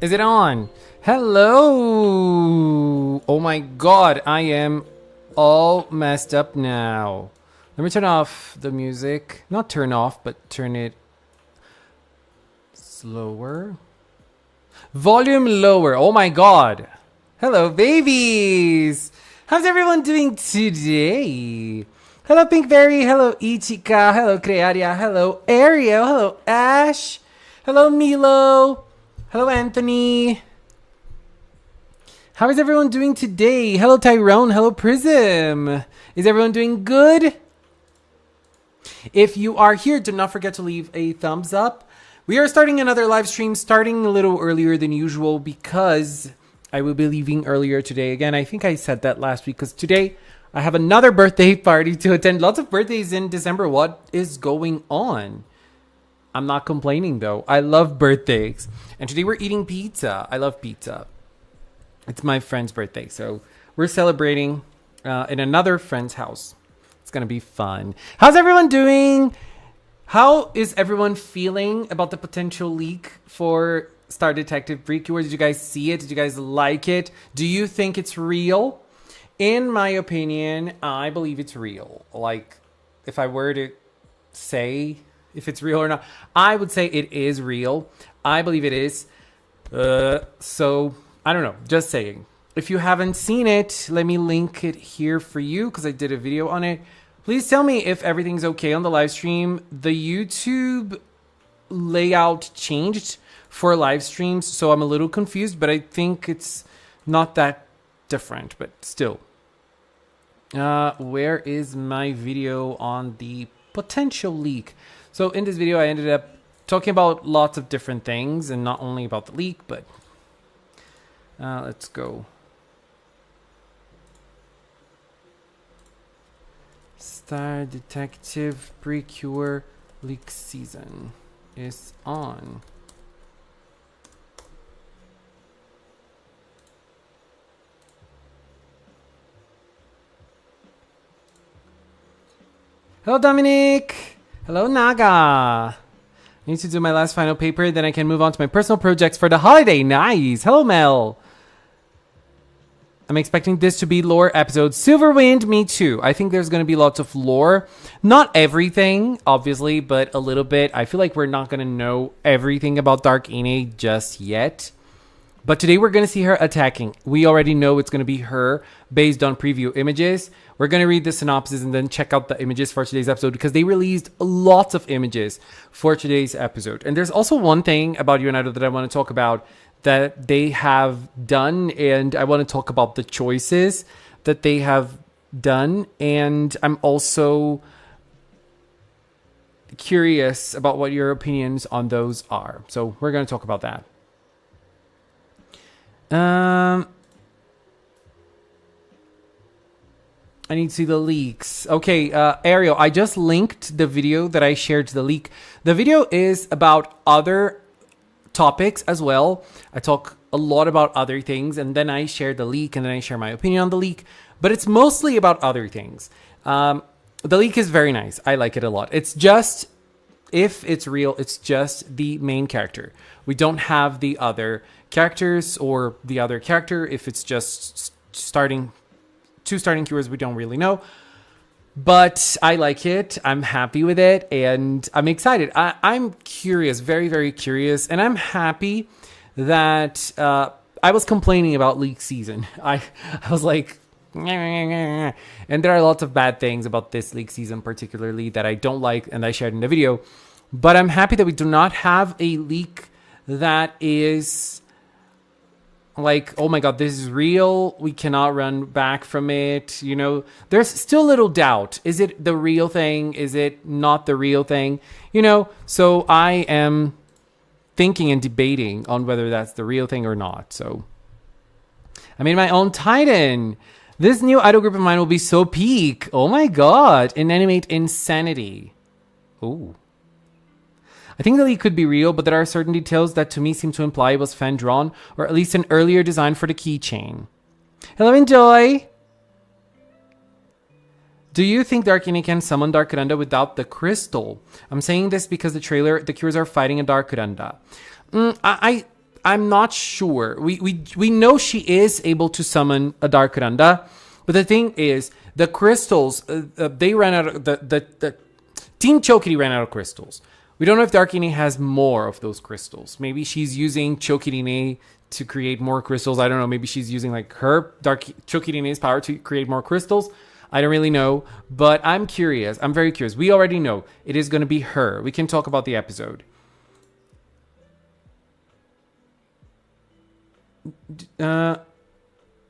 Is it on? Hello! Oh my god, I am all messed up now. Let me turn off the music. Not turn off, but turn it slower. Volume lower. Oh my god. Hello, babies! How's everyone doing today? Hello, Pinkberry. Hello, Ichika. Hello, Crearia. Hello, Ariel. Hello, Ash. Hello, Milo. Hello, Anthony. How is everyone doing today? Hello, Tyrone. Hello, Prism. Is everyone doing good? If you are here, do not forget to leave a thumbs up. We are starting another live stream, starting a little earlier than usual because I will be leaving earlier today. Again, I think I said that last week because today I have another birthday party to attend. Lots of birthdays in December. What is going on? I'm not complaining though. I love birthdays. And today we're eating pizza. I love pizza. It's my friend's birthday. So we're celebrating in another friend's house. It's going to be fun. How's everyone doing? How is everyone feeling about the potential leak for Star Detective PreCure? Did you guys see it? Did you guys like it? Do you think it's real? In my opinion, I believe it's real. Like, if I were to say if it's real or not, I would say it is real. I believe it is. So, I don't know. Just saying. If you haven't seen it, let me link it here for you because I did a video on it. Please tell me if everything's okay on the live stream. The YouTube layout changed for live streams, so I'm a little confused, but I think it's not that different, but still. Where is my video on the potential leak? So in this video, I ended up talking about lots of different things and not only about the leak, but let's go. Star Detective PreCure leak season is on. Hello, Dominic. Hello, Naga. I need to do my last final paper, then I can move on to my personal projects for the holiday. Nice. Hello, Mel. I'm expecting this to be lore episode. Silverwind, me too. I think there's going to be lots of lore. Not everything, obviously, but a little bit. I feel like we're not going to know everything about Darkine just yet. But today we're going to see her attacking. We already know it's going to be her based on preview images. We're going to read the synopsis and then check out the images for today's episode because they released lots of images for today's episode. And there's also one thing about United that I want to talk about that they have done, and I want to talk about the choices that they have done, and I'm also curious about what your opinions on those are. So we're going to talk about that. I need to see the leaks. Okay, Ariel, I just linked the video that I shared to the leak. The video is about other topics as well. I talk a lot about other things and then I share the leak and then I share my opinion on the leak, but it's mostly about other things. The leak is very nice. I like it a lot. It's just, if it's real, it's just the main character. We don't have the other characters or the other character. If it's just starting cures, we don't really know. But I like it. I'm happy with it. And I'm excited. I'm curious, very, very curious. And I'm happy that I was complaining about leak season. I was like, and there are lots of bad things about this leak season, particularly that I don't like. And I shared in the video. But I'm happy that we do not have a leak that is like, oh my god, this is real. We cannot run back from it. You know, there's still a little doubt. Is it the real thing? Is it not the real thing? You know, so I am thinking and debating on whether that's the real thing or not. So I made my own Titan. This new idol group of mine will be so peak. Oh my god. Inanimate insanity. Ooh. I think the leak could be real, but there are certain details that to me seem to imply it was fan-drawn, or at least an earlier design for the keychain. Hello, Enjoy! Do you think Darkine can summon Darkiranda without the crystal? I'm saying this because the Cures are fighting a Darkiranda. I I'm not sure. We know she is able to summon a Dark Randa, but the thing is, the crystals, they ran out of, the Team Chokiri ran out of crystals. We don't know if Darkine has more of those crystals. Maybe she's using Chokirine to create more crystals. I don't know. Maybe she's using like her Chokirine's power to create more crystals. I don't really know, but I'm curious. I'm very curious. We already know it is going to be her. We can talk about the episode. Hello,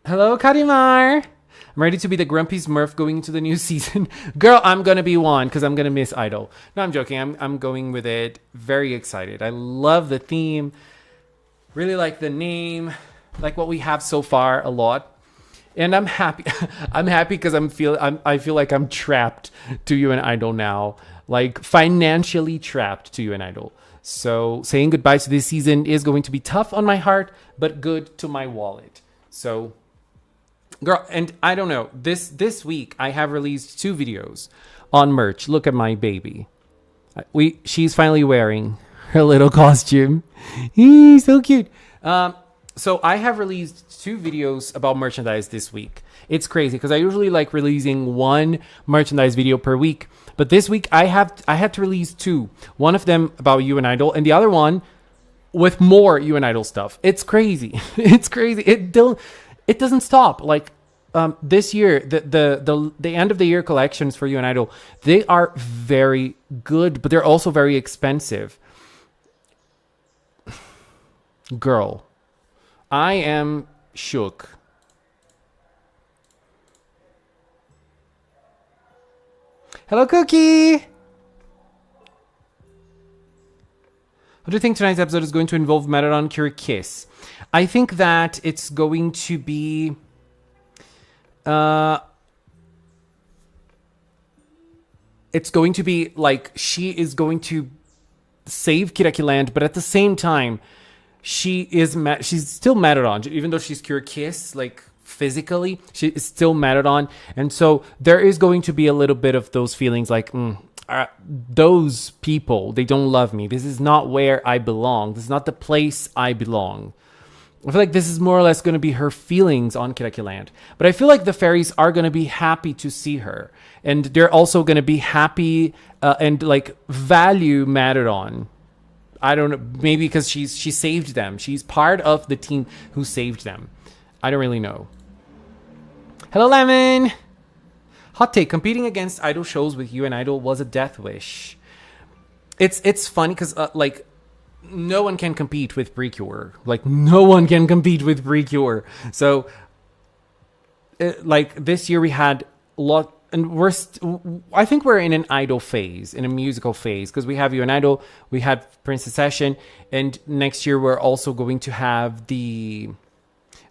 Karimar. I'm ready to be the grumpy Smurf going into the new season. Girl, I'm going to be one because I'm going to miss Idol. No, I'm joking. I'm going with it. Very excited. I love the theme. Really like the name. Like what we have so far a lot. And I'm happy. I'm happy because I feel like I'm trapped to UN Idol now. Like financially trapped to UN Idol. So saying goodbye to this season is going to be tough on my heart, but good to my wallet. So, girl, and I don't know. This week I have released 2 videos on merch. Look at my baby. She's finally wearing her little costume. He's so cute. So I have released 2 videos about merchandise this week. It's crazy because I usually like releasing 1 merchandise video per week. But this week I had to release 2. One of them about UN Idol and the other one with more UN Idol stuff. It's crazy. It's crazy. It doesn't stop. Like this year, the end of the year collections for UN Idol, they are very good, but they're also very expensive. Girl, I am shook. Hello, Cookie! How do you think tonight's episode is going to involve Marathon Cure Kiss? I think that it's going to be... it's going to be like she is going to save Kirakiland, but at the same time, she's still Marathon, even though she's Cure Kiss, like... physically, she is still Marathon, and so there is going to be a little bit of those feelings like those people, they don't love me. This is not where I belong. This is not the place I belong. I feel like this is more or less going to be her feelings on Kirakiland. But I feel like the fairies are going to be happy to see her, and they're also going to be happy and like value Marathon. I don't know, maybe because she saved them. She's part of the team who saved them. I don't really know. Hello, Lemon. Hot take: competing against idol shows with UN Idol was a death wish. It's funny because like no one can compete with PreCure. Like no one can compete with PreCure. So like this year we had a lot, and I think we're in an idol phase, in a musical phase, because we have UN Idol, we had Princess Session, and next year we're also going to have the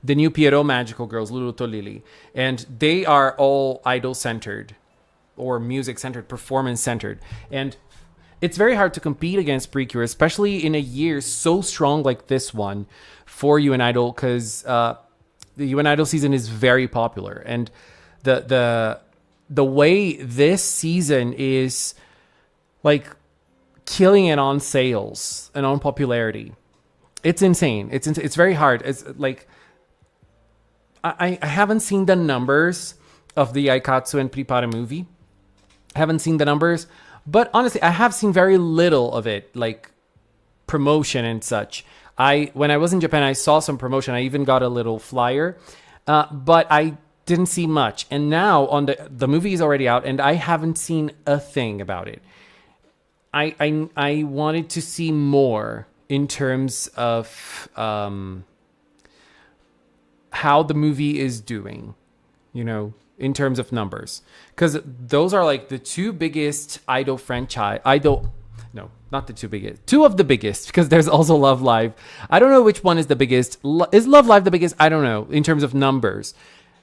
new Pierrot Magical Girls, Lulu to Lily. And they are all idol-centered or music-centered, performance-centered. And it's very hard to compete against PreCure, especially in a year so strong like this one for UN Idol, because the UN Idol season is very popular. And the way this season is like killing it on sales and on popularity, it's insane. It's very hard. It's like... I haven't seen the numbers of the Aikatsu and Prepara movie. I haven't seen the numbers, but honestly, I have seen very little of it, like promotion and such. When I was in Japan, I saw some promotion. I even got a little flyer, but I didn't see much. And now on the movie is already out, and I haven't seen a thing about it. I wanted to see more in terms of how the movie is doing, you know, in terms of numbers, because those are like the 2 biggest idol franchise. No, not the 2 biggest. 2 of the biggest, because there's also Love Live. I don't know which one is the biggest. Is Love Live the biggest? I don't know in terms of numbers.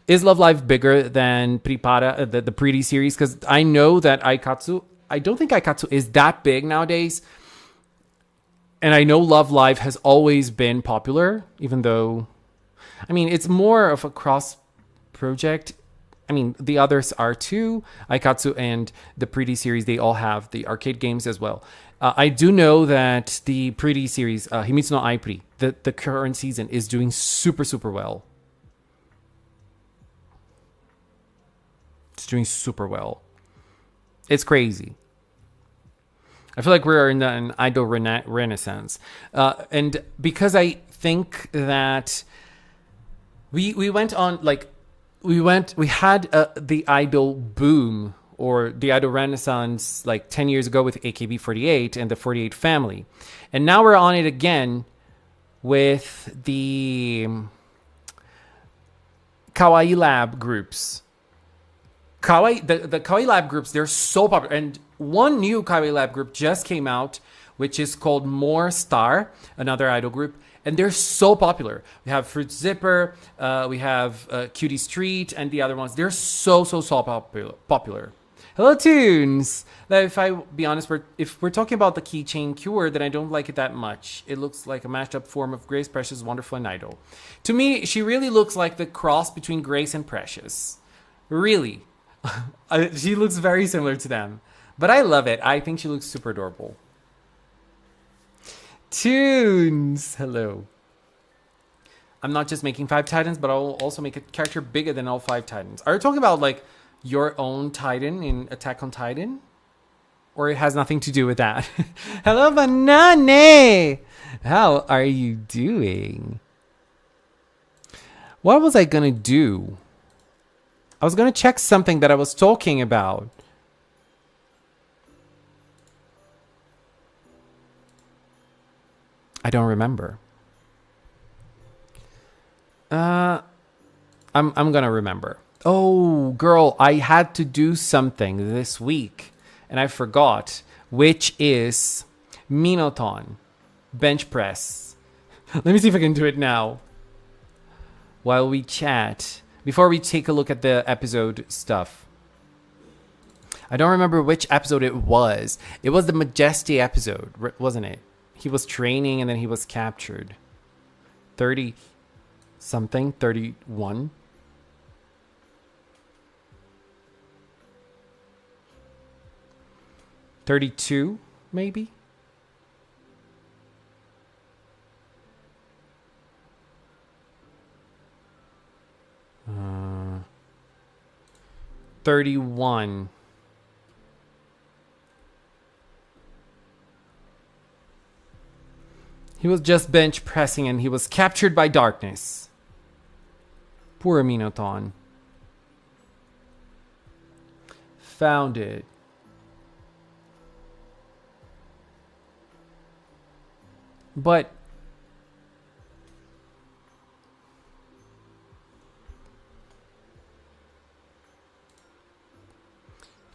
Is Love Live bigger than Prepara, the Pretty series? Because I know that Aikatsu, I don't think Aikatsu is that big nowadays. And I know Love Live has always been popular, even though, I mean, it's more of a cross project I mean, the others are too. Aikatsu and the Pretty series, they all have the arcade games as well. I do know that the Pretty series, Himitsu no Aipri, the current season is doing super, super well. It's doing super well. It's crazy. I feel like we're in an idol renaissance. And because I think that we went on, like, we had the idol boom or the idol renaissance like 10 years ago with AKB48 and the 48 family. And now we're on it again with the Kawaii Lab groups. The Kawaii Lab groups, they're so popular. And one new Kawaii Lab group just came out, which is called More Star, another idol group. And they're so popular. We have Fruit Zipper, we have Cutie Street, and the other ones. They're so popular. Hello, Tunes! Now, if I be honest, if we're talking about the Keychain Cure, then I don't like it that much. It looks like a mashed up form of Grace, Precious, Wonderful, and Idol. To me, she really looks like the cross between Grace and Precious. Really. She looks very similar to them. But I love it. I think she looks super adorable. Tunes! Hello. I'm not just making 5 Titans, but I'll also make a character bigger than all 5 Titans. Are you talking about, like, your own Titan in Attack on Titan? Or it has nothing to do with that? Hello, Banane! How are you doing? What was I gonna do? I was gonna check something that I was talking about. I don't remember. I'm gonna remember. Oh, girl, I had to do something this week, and I forgot, which is Minoton bench press. Let me see if I can do it now while we chat, before we take a look at the episode stuff. I don't remember which episode it was. It was the Majesty episode, wasn't it? He was training and then he was captured. 30 something, 31. $32, maybe? Uh, 31. He was just bench pressing and he was captured by darkness. Poor Minoton. Found it. But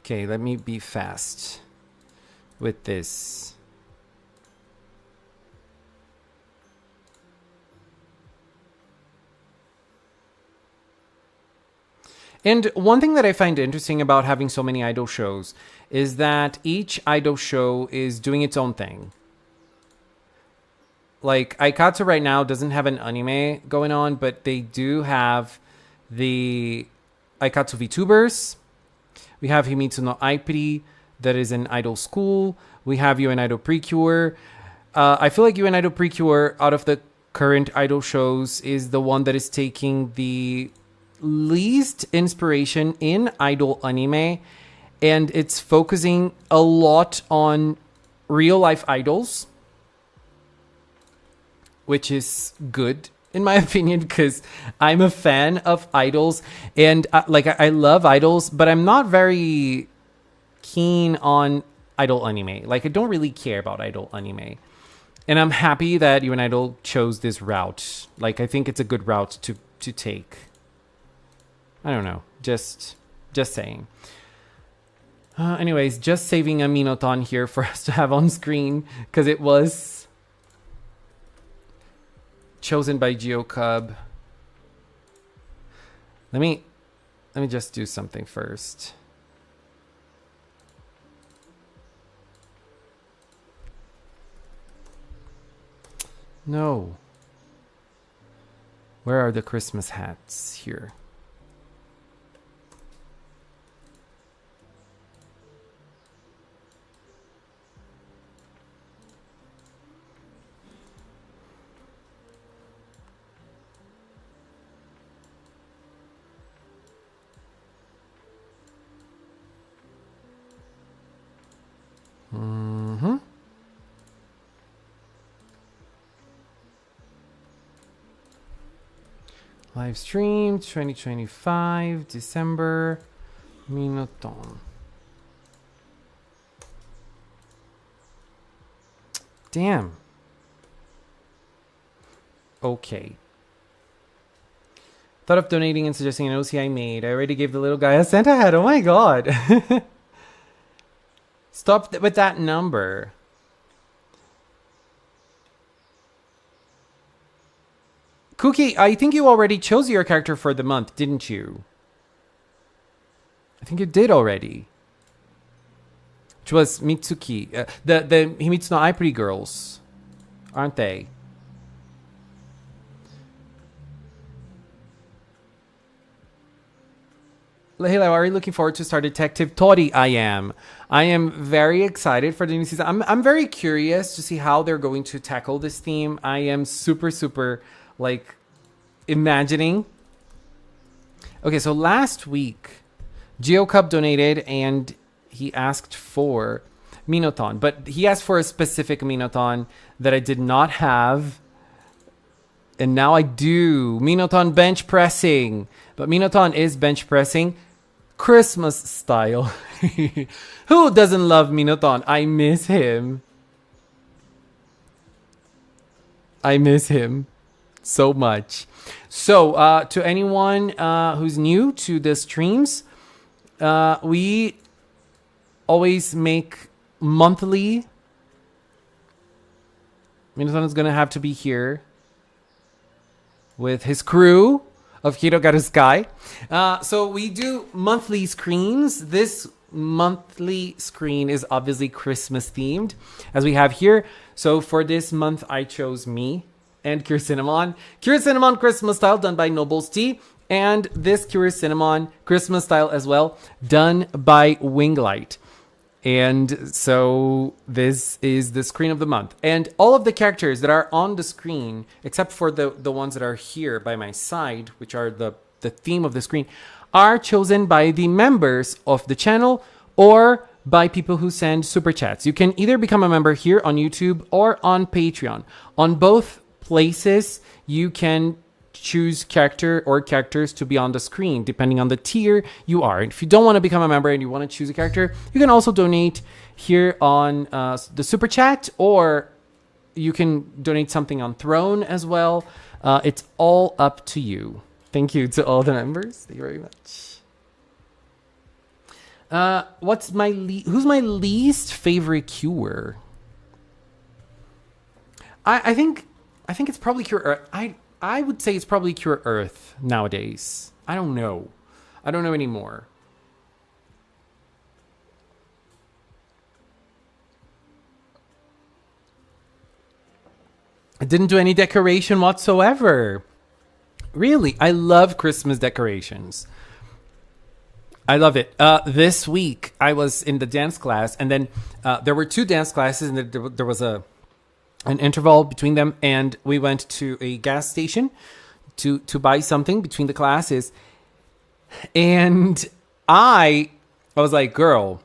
okay, let me be fast with this. And one thing that I find interesting about having so many idol shows is that each idol show is doing its own thing. Like, Aikatsu right now doesn't have an anime going on, but they do have the Aikatsu VTubers. We have Himitsu no Aipri, that is an idol school. We have UN Idol PreCure. I feel like UN Idol PreCure, out of the current idol shows, is the one that is taking the least inspiration in idol anime, and it's focusing a lot on real life idols, which is good in my opinion, because I'm a fan of idols, and I love idols, but I'm not very keen on idol anime. Like, I don't really care about idol anime, and I'm happy that UN Idol chose this route. Like, I think it's a good route to take. I don't know. Just saying. Anyways, just saving a Minoton here for us to have on screen, because it was chosen by GeoCub. Let me just do something first. No. Where are the Christmas hats here? Mm-hmm. Live stream 2025 December Minoton. Damn. Okay. Thought of donating and suggesting an OC I made. I already gave the little guy a Santa hat. Oh my god. Stop with that number. Cookie, I think you already chose your character for the month, didn't you? I think you did already. Which was Mitsuki. The Himitsu no Ai Pretty Girls. Aren't they? Hello, are you looking forward to Star Detective? Tori, I am. I am very excited for the new season. I'm very curious to see how they're going to tackle this theme. I am super, like, imagining. Okay, so last week, GeoCup donated and he asked for Minoton. But he asked for a specific Minoton that I did not have. And now I do. Minoton bench pressing. But Minoton is bench pressing Christmas style. Who doesn't love Minoton? I miss him. I miss him so much. So, to anyone who's new to the streams, we always make monthly. Minoton is going to have to be here with his crew of Hirogaru Sky. So we do monthly screens. This monthly screen is obviously Christmas themed, as we have here. So for this month, I chose me and Cure Cinnamon. Cure Cinnamon Christmas style done by Nobles Tea. And this Cure Cinnamon Christmas style as well, done by Winglight. And so this is the screen of the month. And all of the characters that are on the screen, except for the ones that are here by my side, which are the theme of the screen, are chosen by the members of the channel or by people who send super chats. You can either become a member here on YouTube or on Patreon. On both places, you can choose character or characters to be on the screen depending on the tier you are. If you don't want to become a member and you want to choose a character, you can also donate here on the super chat, or you can donate something on Throne as well. It's all up to you. Thank you to all the members. Thank you very much. Who's my least favorite cure? I think it's probably Cure. I would say it's probably Cure Earth nowadays. I don't know. I don't know anymore. I didn't do any decoration whatsoever. Really, I love Christmas decorations. I love it. This week, I was in the dance class, and then there were two dance classes, and there was an interval between them, and we went to a gas station to buy something between the classes. And I was like, girl,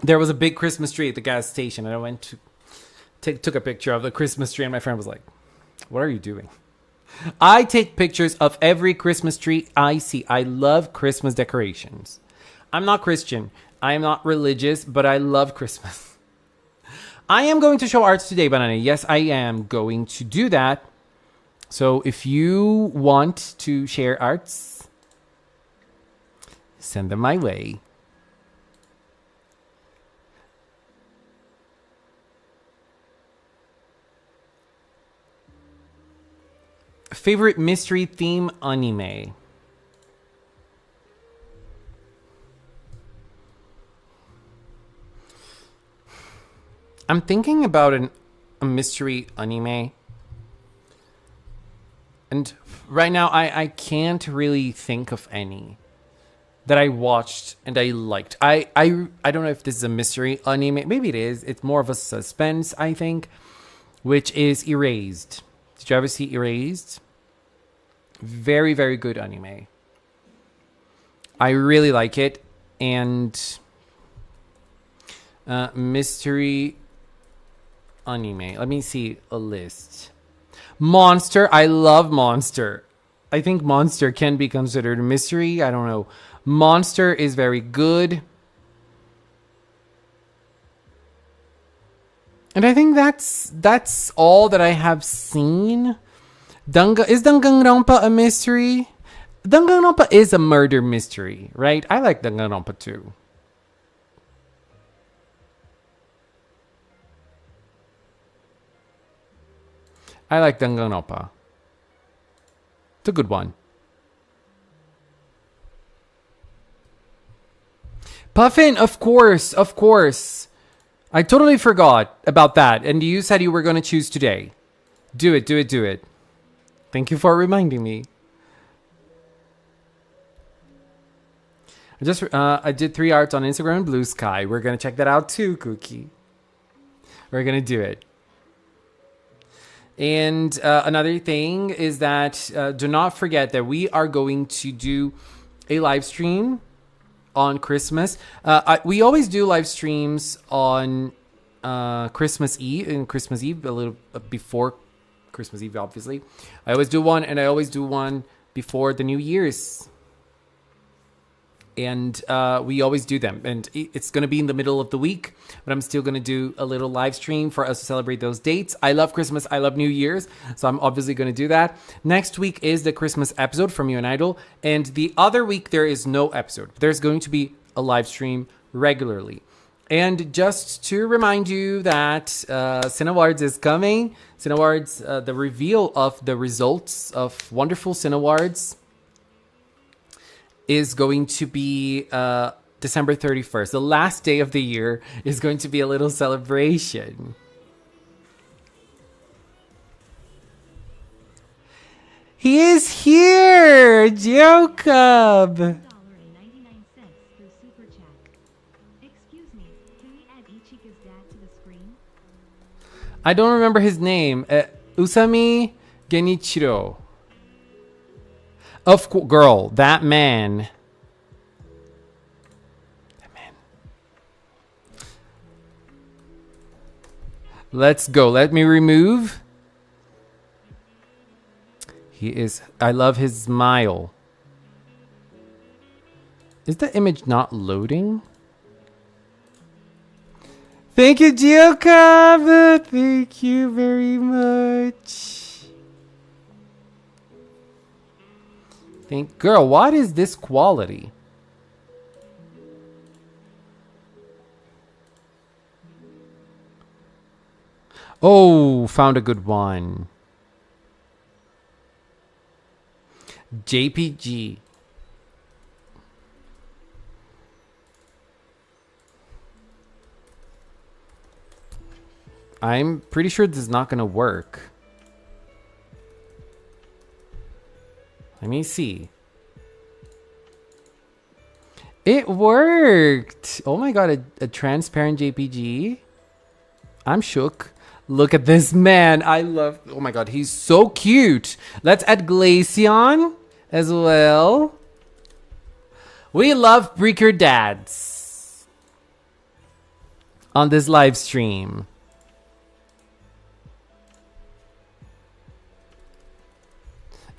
there was a big Christmas tree at the gas station, and I went to took a picture of the Christmas tree, and my friend was like, what are you doing? I take pictures of every Christmas tree I see. I love Christmas decorations. I'm not Christian. I am not religious, but I love Christmas. I am going to show arts today, Banana. Yes, I am going to do that. So if you want to share arts, send them my way. Favorite mystery theme anime? I'm thinking about a mystery anime. And right now, I can't really think of any that I watched and I liked. I don't know if this is a mystery anime. Maybe it is. It's more of a suspense, I think, which is Erased. Did you ever see Erased? Very, very good anime. I really like it. And Mystery anime. Let me see a list. Monster. I love Monster. I think Monster can be considered a mystery. I don't know. Monster is very good. And I think that's all that I have seen. Is Danganronpa a mystery? Danganronpa is a murder mystery, right? I like Danganronpa too. I like Danganronpa. It's a good one. Puffin, of course, of course. I totally forgot about that. And you said you were going to choose today. Do it, do it, do it. Thank you for reminding me. I did 3 arts on Instagram, Blue Sky. We're going to check that out too, Cookie. We're going to do it. And another thing is that do not forget that we are going to do a live stream on Christmas. We always do live streams on Christmas Eve, a little before Christmas Eve, obviously. I always do one, and I always do one before the New Year's. And we always do them. And it's going to be in the middle of the week, but I'm still going to do a little live stream for us to celebrate those dates. I love Christmas. I love New Year's. So I'm obviously going to do that. Next week is the Christmas episode from You and Idol. And the other week, there is no episode. There's going to be a live stream regularly. And just to remind you that Cinewards is coming. Cinewards, the reveal of the results of Wonderful Cinewards is going to be December 31st. The last day of the year is going to be a little celebration. He is here! Jacob! $1.99 through Super Chat. Excuse me, can we add Ichika's dad to the screen? I don't remember his name. Usami Genichiro. Of course, girl, that man. That man. Let's go. Let me remove. He is. I love his smile. Is the image not loading? Thank you, Jacob. Thank you very much. Girl, what is this quality? Oh, found a good one. JPG. I'm pretty sure this is not going to work. Let me see. It worked. Oh my god, a transparent JPG. I'm shook. Look at this man. I love. Oh my god, he's so cute. Let's add Glaceon as well. We love PreCure dads on this live stream.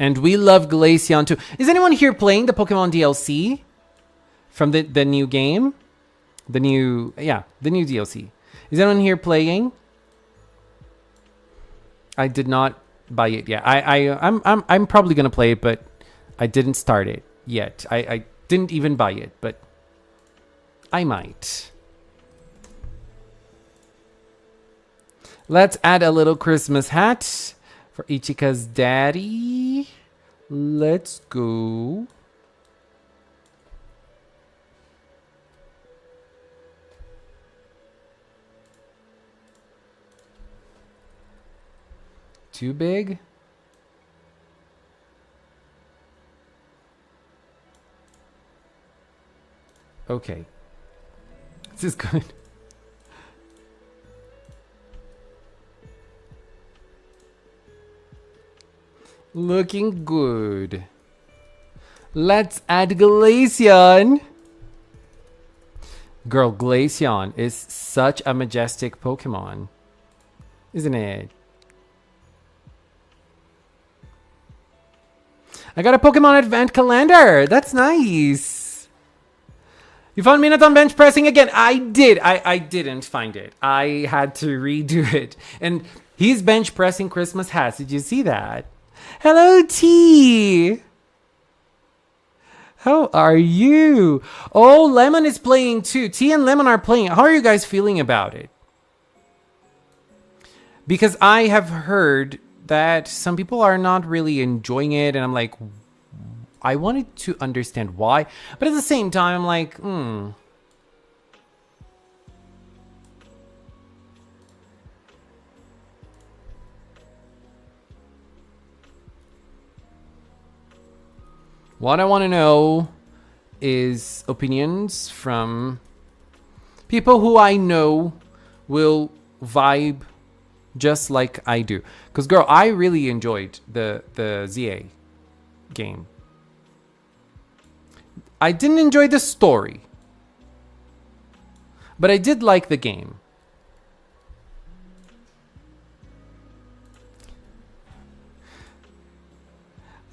And we love Glaceon too. Is anyone here playing the Pokemon DLC from the new game? The new DLC. Is anyone here playing? I did not buy it yet. I'm probably gonna play it, but I didn't start it yet. I didn't even buy it, but I might. Let's add a little Christmas hat for Ichika's daddy. Let's go. Too big? Okay. This is good. Looking good. Let's add Glaceon. Girl, Glaceon is such a majestic Pokemon, isn't it? I got a Pokemon Advent calendar. That's nice. You found Minaton bench pressing again. I did. I didn't find it. I had to redo it. And he's bench pressing Christmas hats. Did you see that? Hello, T. How are you? Oh, Lemon is playing too. T and Lemon are playing. How are you guys feeling about it? Because I have heard that some people are not really enjoying it, and I'm like, I wanted to understand why, but at the same time, I'm like, What I want to know is opinions from people who I know will vibe just like I do. Because, girl, I really enjoyed the ZA game. I didn't enjoy the story, but I did like the game.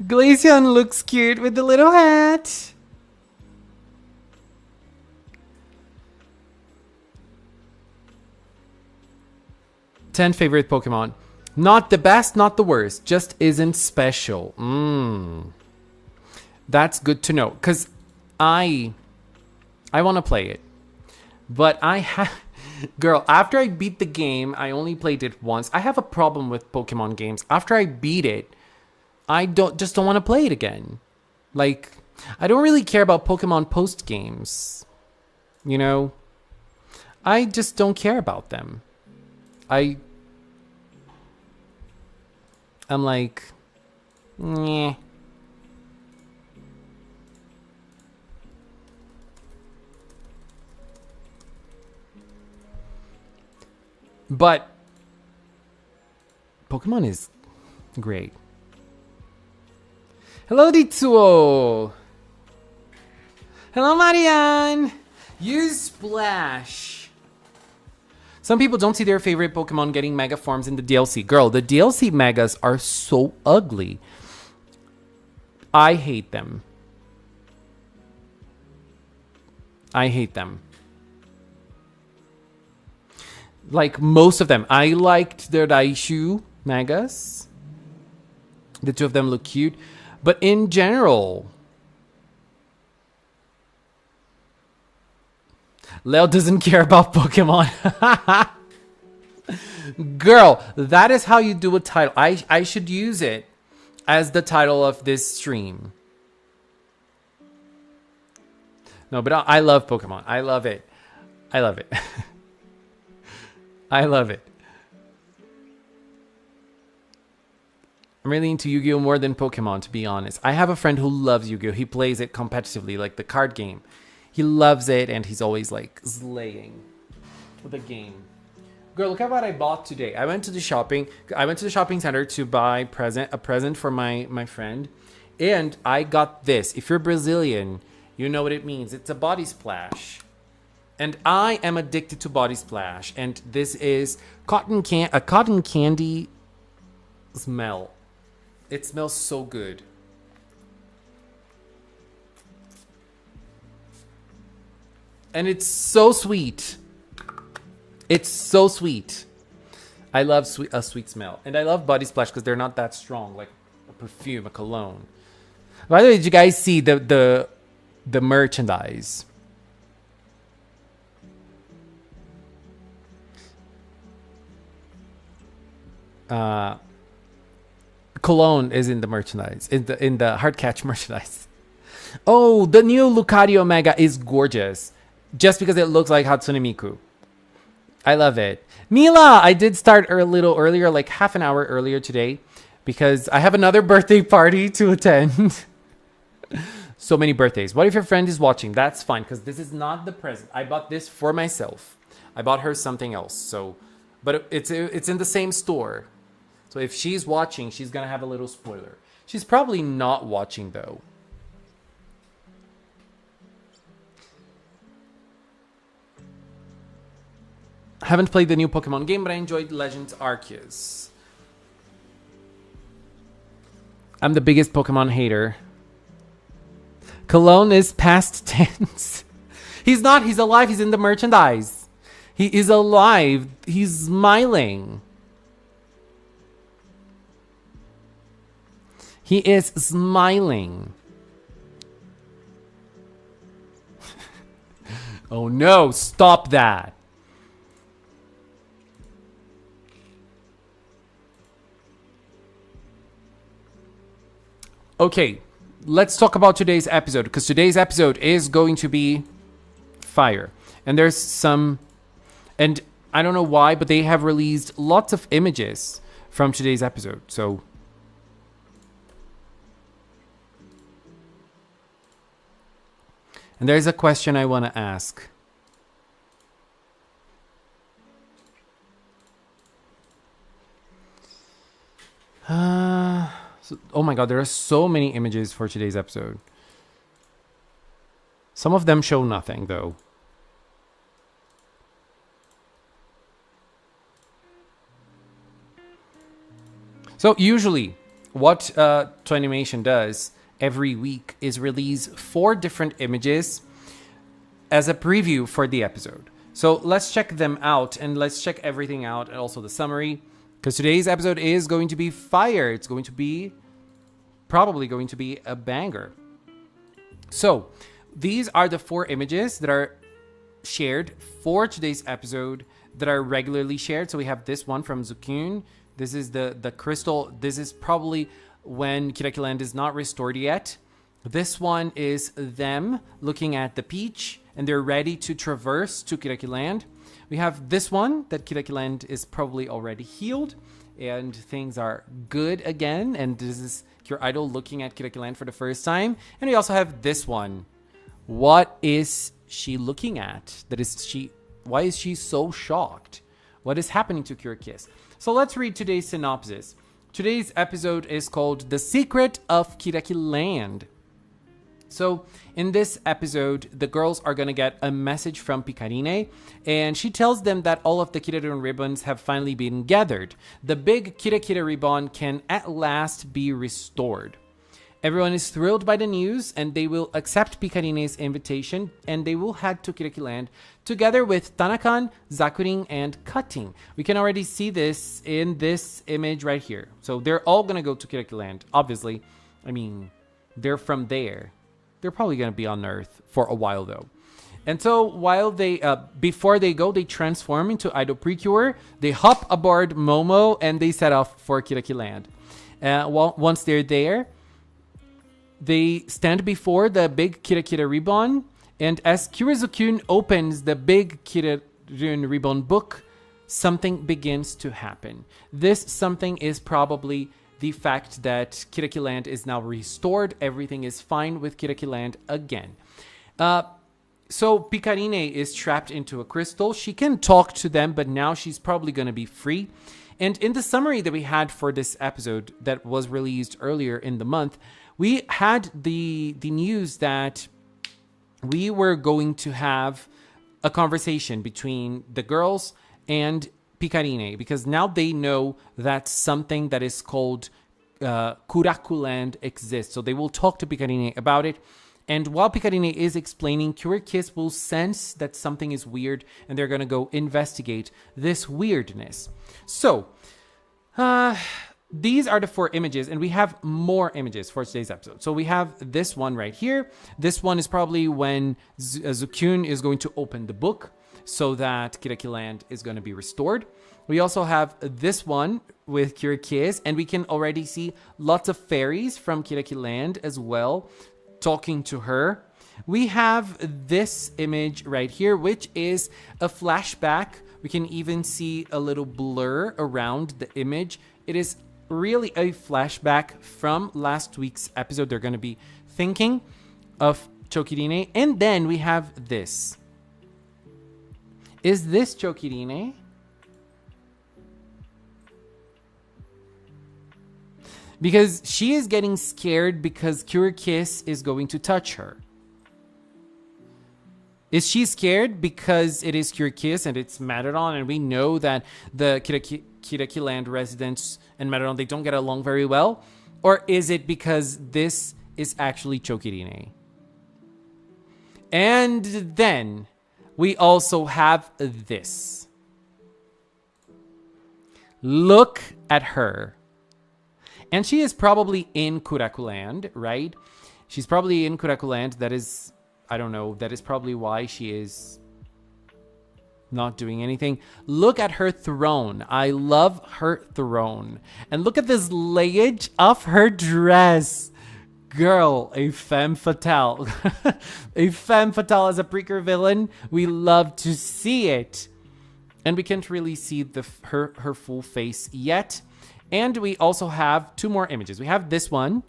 Glaceon looks cute with the little hat. Ten favorite Pokemon. Not the best, not the worst. Just isn't special. That's good to know. Because I want to play it. But I have... Girl, after I beat the game, I only played it once. I have a problem with Pokemon games. After I beat it, I don't want to play it again. Like, I don't really care about Pokemon post games. You know? I just don't care about them. I'm like, meh. But Pokemon is great. Hello, Ditsuo. Hello, Marianne. Use Splash. Some people don't see their favorite Pokemon getting mega forms in the DLC. Girl, the DLC megas are so ugly. I hate them. I hate them. Like most of them. I liked their Daishu megas. The two of them look cute. But in general, Leo doesn't care about Pokemon. Girl, that is how you do a title. I should use it as the title of this stream. No, but I love Pokemon. I love it. I love it. I love it. I'm really into Yu-Gi-Oh! More than Pokemon, to be honest. I have a friend who loves Yu-Gi-Oh! He plays it competitively, like the card game. He loves it, and he's always, like, slaying with the game. Girl, look at what I bought today. I went to the shopping center to buy a present for my friend. And I got this. If you're Brazilian, you know what it means. It's a body splash. And I am addicted to body splash. And this is a cotton candy smell. It smells so good. And it's so sweet. It's so sweet. I love a sweet smell. And I love body splash because they're not that strong, like a perfume, a cologne. By the way, did you guys see the merchandise? Cologne is in the merchandise, in the hard catch merchandise. Oh, the new Lucario Mega is gorgeous, just because it looks like Hatsune Miku. I love it. Mila, I did start a little earlier, like half an hour earlier today, because I have another birthday party to attend. So many birthdays. What if your friend is watching? That's fine, because this is not the present. I bought this for myself. I bought her something else. So, but it's in the same store. So if she's watching, she's going to have a little spoiler. She's probably not watching, though. Haven't played the new Pokemon game, but I enjoyed Legends Arceus. I'm the biggest Pokemon hater. Cologne is past tense. He's not. He's alive. He's in the merchandise. He is alive. He's smiling. He is smiling. Oh no, stop that. Okay, let's talk about today's episode, because today's episode is going to be fire. And there's some, and I don't know why, but they have released lots of images from today's episode. So and there's a question I want to ask. Oh my god, there are so many images for today's episode. Some of them show nothing, though. So usually, what Toynimation does every week is release 4 different images as a preview for the episode. So let's check them out, and let's check everything out, and also the summary, because today's episode is going to be fire. It's going to be probably going to be a banger. So these are the 4 images that are shared for today's episode that are regularly shared. So we have this one from Zukun. This is the crystal. This is probably when Kirakiland is not restored yet. This one is them looking at the peach, and they're ready to traverse to Kirakiland. We have this one that Kirakiland is probably already healed and things are good again. And this is your idol looking at Kirakiland for the first time. And we also have this one. What is she looking at? Why is she so shocked? What is happening to Kirakiss? So let's read today's synopsis. Today's episode is called The Secret of Kirakiland. So in this episode, the girls are going to get a message from Picarine, and she tells them that all of the Kiradun ribbons have finally been gathered. The big Kirakira ribbon can at last be restored. Everyone is thrilled by the news, and they will accept Picarine's invitation, and they will head to Kirakiland together with Tanakan, Zakurin, and Cutting. We can already see this in this image right here. So they're all going to go to Kirakiland, obviously. I mean, they're from there. They're probably going to be on Earth for a while, though. And so while they, before they go, they transform into Idol PreCure. They hop aboard Momo, and they set off for Kirakiland. Once they're there, they stand before the big Kirakira ribbon, and as Kirizukun opens the big Kiradun ribbon book, something begins to happen. This something is probably the fact that Kirakiland is now restored. Everything is fine with Kirakiland again. So Picarine is trapped into a crystal. She can talk to them, but now she's probably going to be free. And in the summary that we had for this episode that was released earlier in the month, we had the news that we were going to have a conversation between the girls and Picarine, because now they know that something that is called Kirakiland exists. So they will talk to Picarine about it. And while Picarine is explaining, Kirakiss will sense that something is weird, and they're going to go investigate this weirdness. So, these are the 4 images, and we have more images for today's episode. So we have this one right here. This one is probably when Zukun is going to open the book so that Kirakiland is going to be restored. We also have this one with Kirakiss, and we can already see lots of fairies from Kirakiland as well talking to her. We have this image right here, which is a flashback. We can even see a little blur around the image. It is really a flashback from last week's episode. They're going to be thinking of Chokirine. And then we have this. Is this Chokirine? Because she is getting scared because Kirakiss is going to touch her. Is she scared because it is Kirakiss and it's Matadon, and we know that the Kirakiland residents and Matadon, they don't get along very well? Or is it because this is actually Chokirine? And then we also have this. Look at her. And she is probably in Kirakiland, right? She's probably in Kirakiland. That is, I don't know, that is probably why she is not doing anything. Look at her throne. I love her throne. And look at this layage of her dress. Girl, a femme fatale. A femme fatale as a PreCure villain. We love to see it. And we can't really see her full face yet. And we also have two more images. We have this one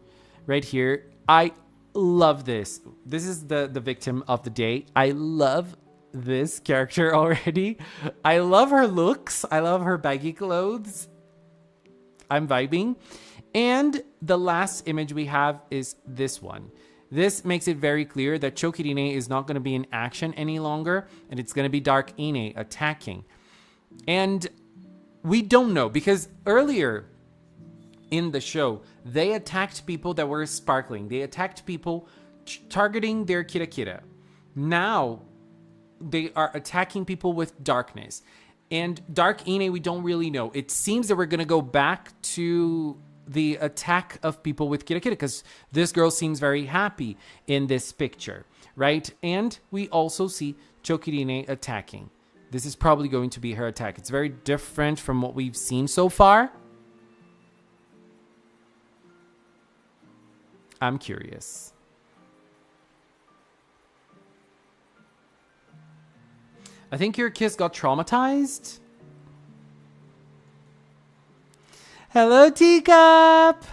right here. I love this. This is the victim of the day. I love this character already. I love her looks. I love her baggy clothes. I'm vibing. And the last image we have is this one. This makes it very clear that Chokirine is not going to be in action any longer, and it's going to be Darkine attacking. And we don't know, because earlier in the show, they attacked people that were sparkling. They attacked people targeting their Kirakira. Now, they are attacking people with darkness. And Darkine, we don't really know. It seems that we're going to go back to the attack of people with Kirakira, because this girl seems very happy in this picture, right? And we also see Chokirine attacking. This is probably going to be her attack. It's very different from what we've seen so far. I'm curious. I think your kiss got traumatized. Hello, Teacup.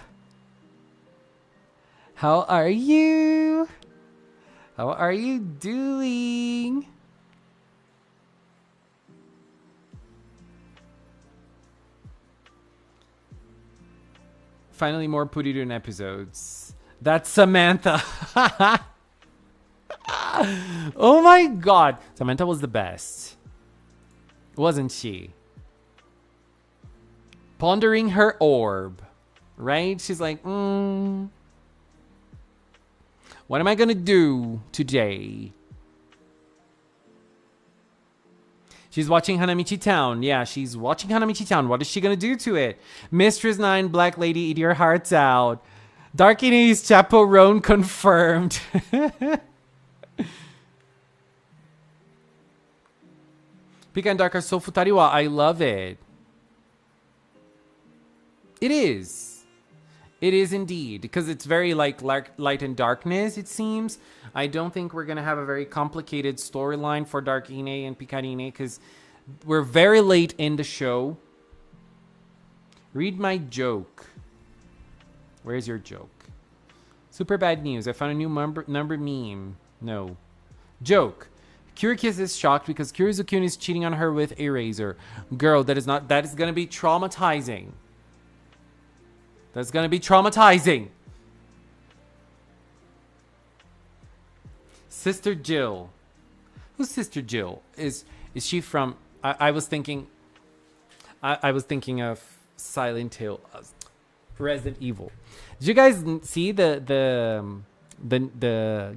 How are you? How are you doing? Finally, more Purirun episodes. That's Samantha. Oh my god. Samantha was the best. Wasn't she? Pondering her orb. Right? She's like, what am I gonna do today? She's watching Hanamichi Town. Yeah, she's watching Hanamichi Town. What is she gonna do to it? Mistress 9, Black Lady, eat your hearts out. Darkine's chaperone confirmed. Pika and Dark are so futariwa. I love it. It is. It is indeed. Because it's very like light and darkness, it seems. I don't think we're going to have a very complicated storyline for Darkine and Picarine, because we're very late in the show. Read my joke. Where's your joke? Super bad news. I found a new number meme. No. Joke. Kirakiss is shocked because Kirizukun is cheating on her with a razor. Girl, that is going to be traumatizing. That's going to be traumatizing. Sister Jill. Who's Sister Jill? Is she from... I was thinking... I was thinking of Silent Hill. Resident Evil. Did you guys see the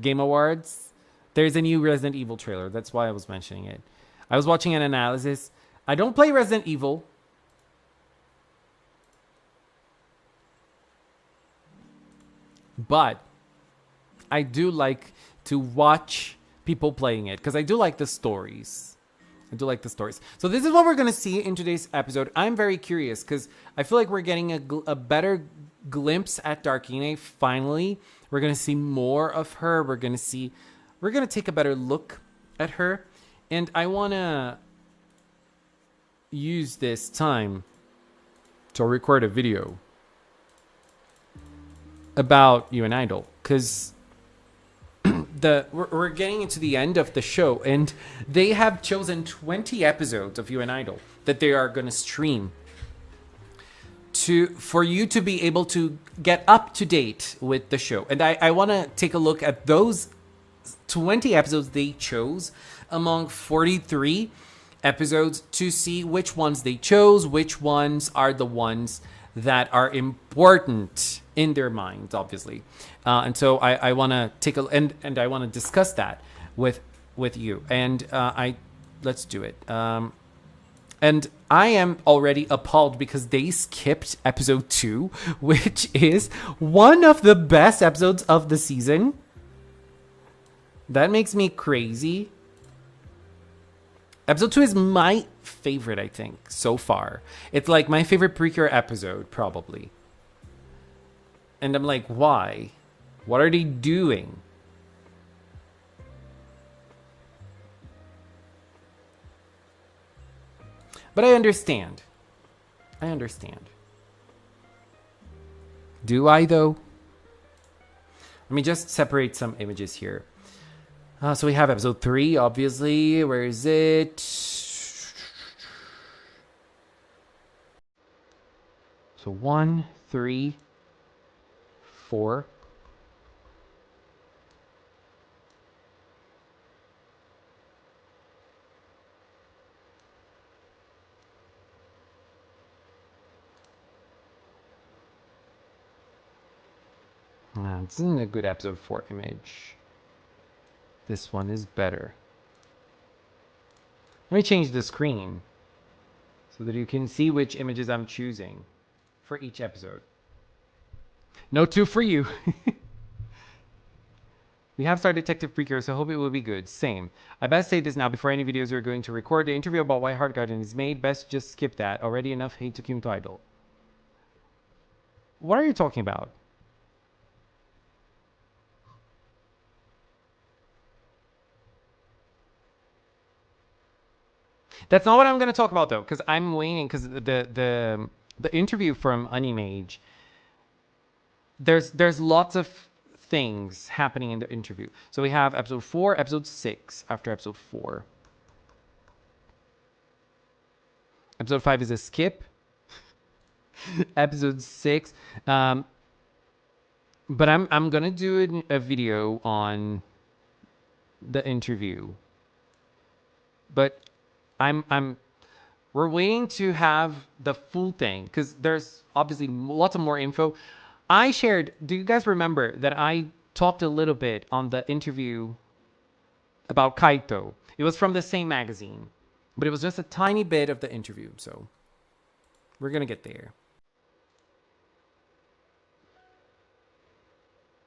Game Awards? There's a new Resident Evil trailer. That's why I was mentioning it. I was watching an analysis. I don't play Resident Evil. But I do like to watch people playing it because I do like the stories. So this is what we're going to see in today's episode. I'm very curious because I feel like we're getting a better glimpse at Darkine. Finally, we're going to see more of her. We're going to take a better look at her. And I want to use this time to record a video about You and Idol, because we're getting into the end of the show, and they have chosen 20 episodes of You and Idol that they are going to stream for you to be able to get up to date with the show. And I want to take a look at those 20 episodes they chose among 43 episodes to see which ones they chose, which ones are the ones that are important in their minds, obviously. And so I want to take a and I want to discuss that with you. And let's do it. And I am already appalled because they skipped episode 2, which is one of the best episodes of the season. That makes me crazy. Episode 2 is my favorite, I think, so far. It's like my favorite PreCure episode, probably. And I'm like, why? What are they doing? But I understand. I understand. Do I, though? Let me just separate some images here. So we have episode 3, obviously. Where is it? So 1, 3, 4. This isn't a good episode 4 image. This one is better. Let me change the screen so that you can see which images I'm choosing for each episode. No 2 for you. We have started Detective PreCure, so I hope it will be good. Same. I best say this now before any videos we're going to record. The interview about why Heart Garden is made, best just skip that. Already enough hate to Kim to Idol. What are you talking about? That's not what I'm going to talk about, though, because I'm waiting, because the interview from Unimage, there's lots of things happening in the interview. So we have episode 4, episode 6 after episode 4. Episode 5 is a skip. Episode 6. But I'm going to do a video on the interview. But we're waiting to have the full thing because there's obviously lots of more info. I shared, do you guys remember that I talked a little bit on the interview about Kaito? It was from the same magazine, but it was just a tiny bit of the interview. So we're going to get there.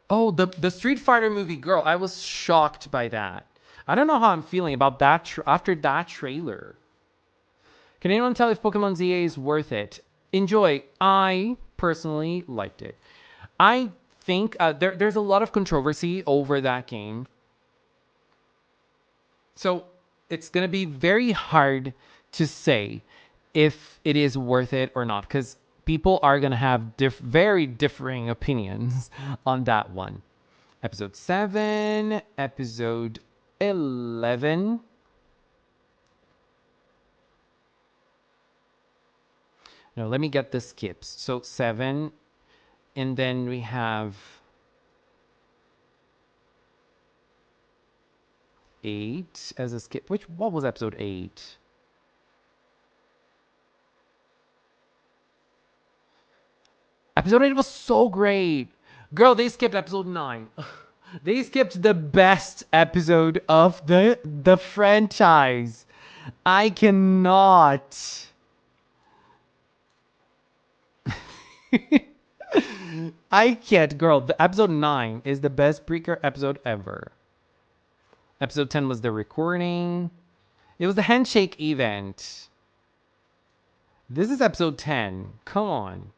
Oh, the Street Fighter movie, girl, I was shocked by that. I don't know how I'm feeling about that after that trailer. Can anyone tell if Pokemon ZA is worth it? Enjoy. I personally liked it. I think there's a lot of controversy over that game. So it's going to be very hard to say if it is worth it or not, because people are going to have very differing opinions on that one. Episode 7, episode 11. No, let me get the skips. So 7, and then we have 8 as a skip. What was episode 8? Episode 8 was so great. Girl, they skipped episode 9. They skipped the best episode of the franchise. I cannot. I can't, girl. The episode 9 is the best PreCure episode ever. Episode 10 was the recording. It was the handshake event. This is episode 10. Come on.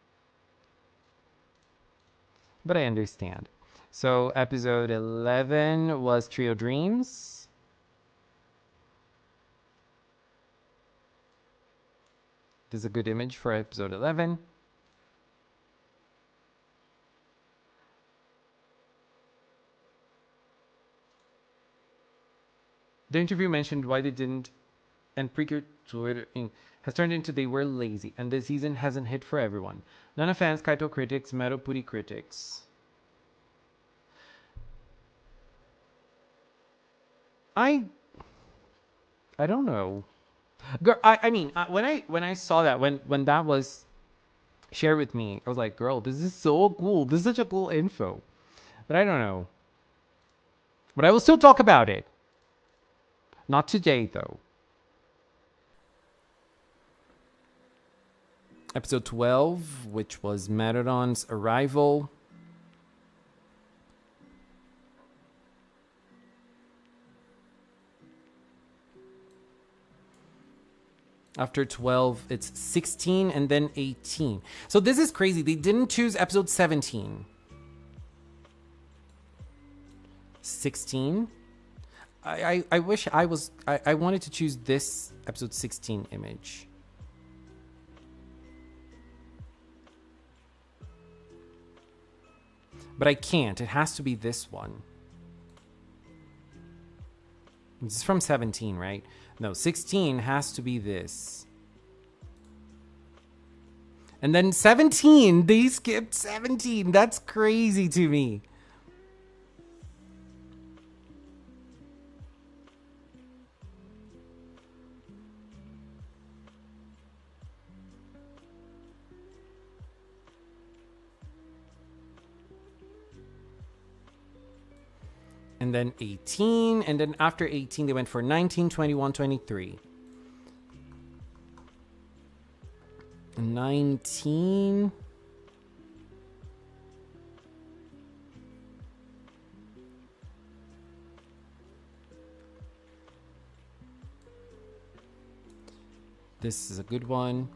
But I understand. So episode 11 was Trio Dreams. This is a good image for episode 11. The interview mentioned why they didn't, and PreCure Twitter has turned into they were lazy, and the season hasn't hit for everyone. Nana fans, Kaito critics, Metal Puri critics. I don't know. Girl, I mean, when I saw that, when that was shared with me, I was like, girl, this is so cool. This is such a cool info. But I don't know. But I will still talk about it. Not today, though. Episode 12, which was Merodon's arrival. After 12, it's 16 and then 18. So this is crazy. They didn't choose episode 17. 16. I wish I was... I wanted to choose this episode 16 image. But I can't. It has to be this one. This is from 17, right? No, 16 has to be this. And then 17. They skipped 17. That's crazy to me. And then 18, and then after 18 they went for 19, 21, 23. 19. This is a good one.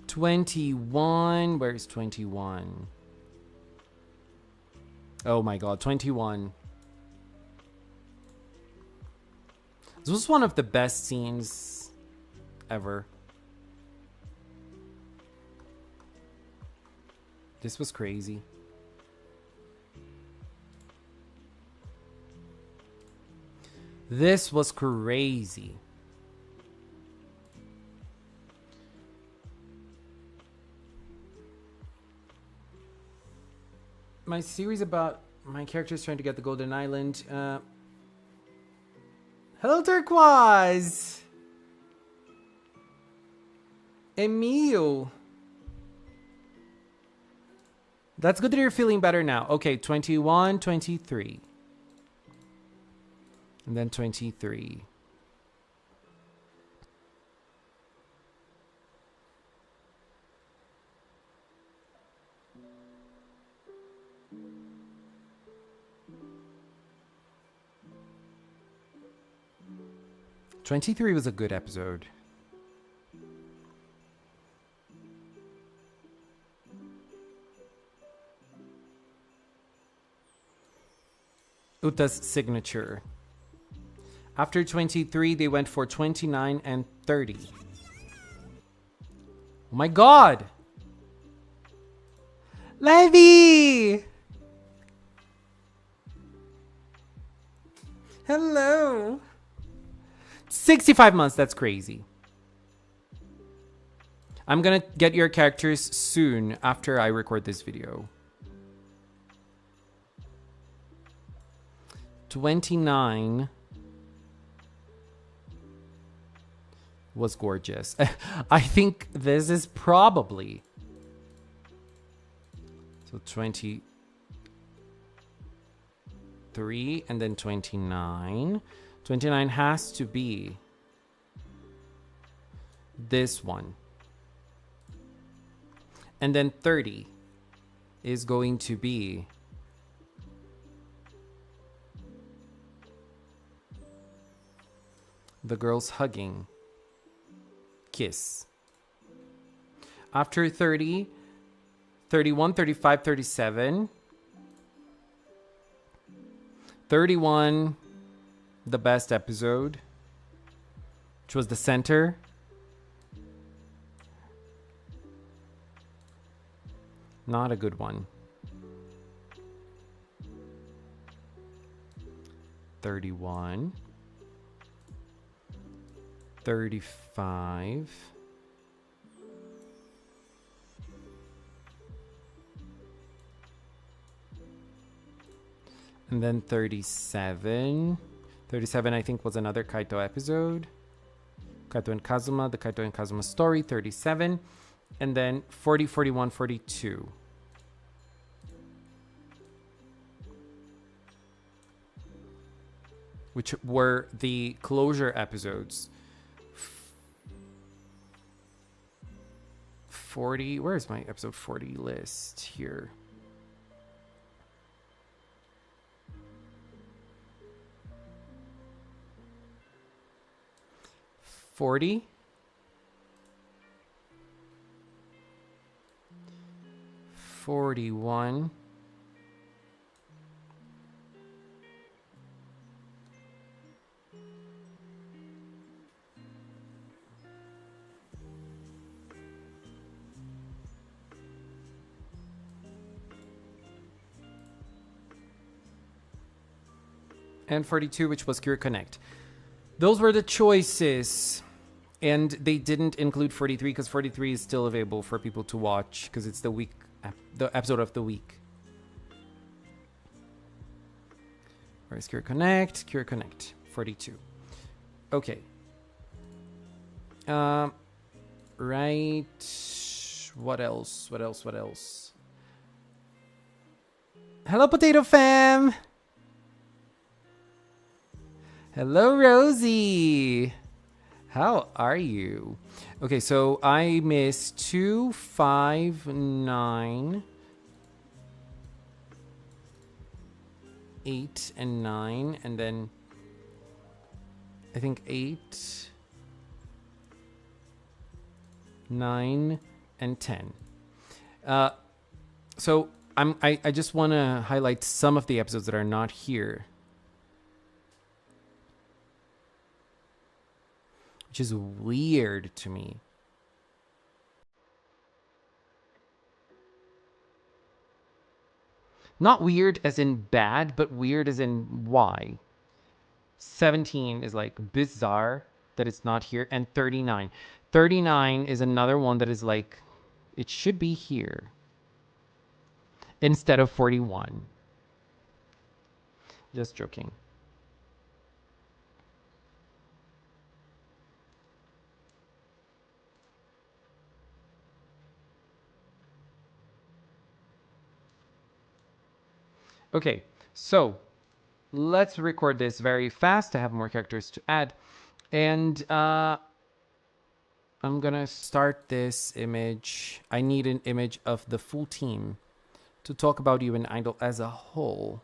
21. Where's 21? Oh my god, 21. This was one of the best scenes ever. This was crazy. This was crazy. My series about my characters trying to get the Golden Island. Hello, Turquoise! Emil! That's good that you're feeling better now. Okay, 21, 23. And then 23. '23 was a good episode. Uta's signature. After 23, they went for 29 and 30. Oh my god! Levy! Hello! 65 months, that's crazy. I'm gonna get your characters soon after I record this video. 29 was gorgeous. I think this is probably... So 23 and then 29. 29 has to be this one. And then 30 is going to be the girls hugging. Kiss. After 30, 31, 35, 37. 31, the best episode, which was the center. Not a good one. 31. 35. And then 37. 37, I think, was another Kaito episode. Kaito and Kazuma, the Kaito and Kazuma story, 37. And then 40, 41, 42. Which were the closure episodes. 40, where is my episode 40 list here? $40. 41. And 42, which was Kirakiland. Those were the choices. And they didn't include 43 because 43 is still available for people to watch because it's the episode of the week. Where's Kirakiland? Kirakiland, 42. Okay. Right. What else? What else? What else? Hello, Potato Fam. Hello, Rosie. How are you? Okay, so I missed 2, 5, 9, 8, and 9, and then I think 8, 9, and 10. So I just want to highlight some of the episodes that are not here. Which is weird to me. Not weird as in bad, but weird as in why. 17 is like bizarre that it's not here. And 39. 39 is another one that is like, it should be here. Instead of 41. Just joking. Okay, so let's record this very fast to have more characters to add. And I'm gonna start this image. I need an image of the full team to talk about you and Idol as a whole.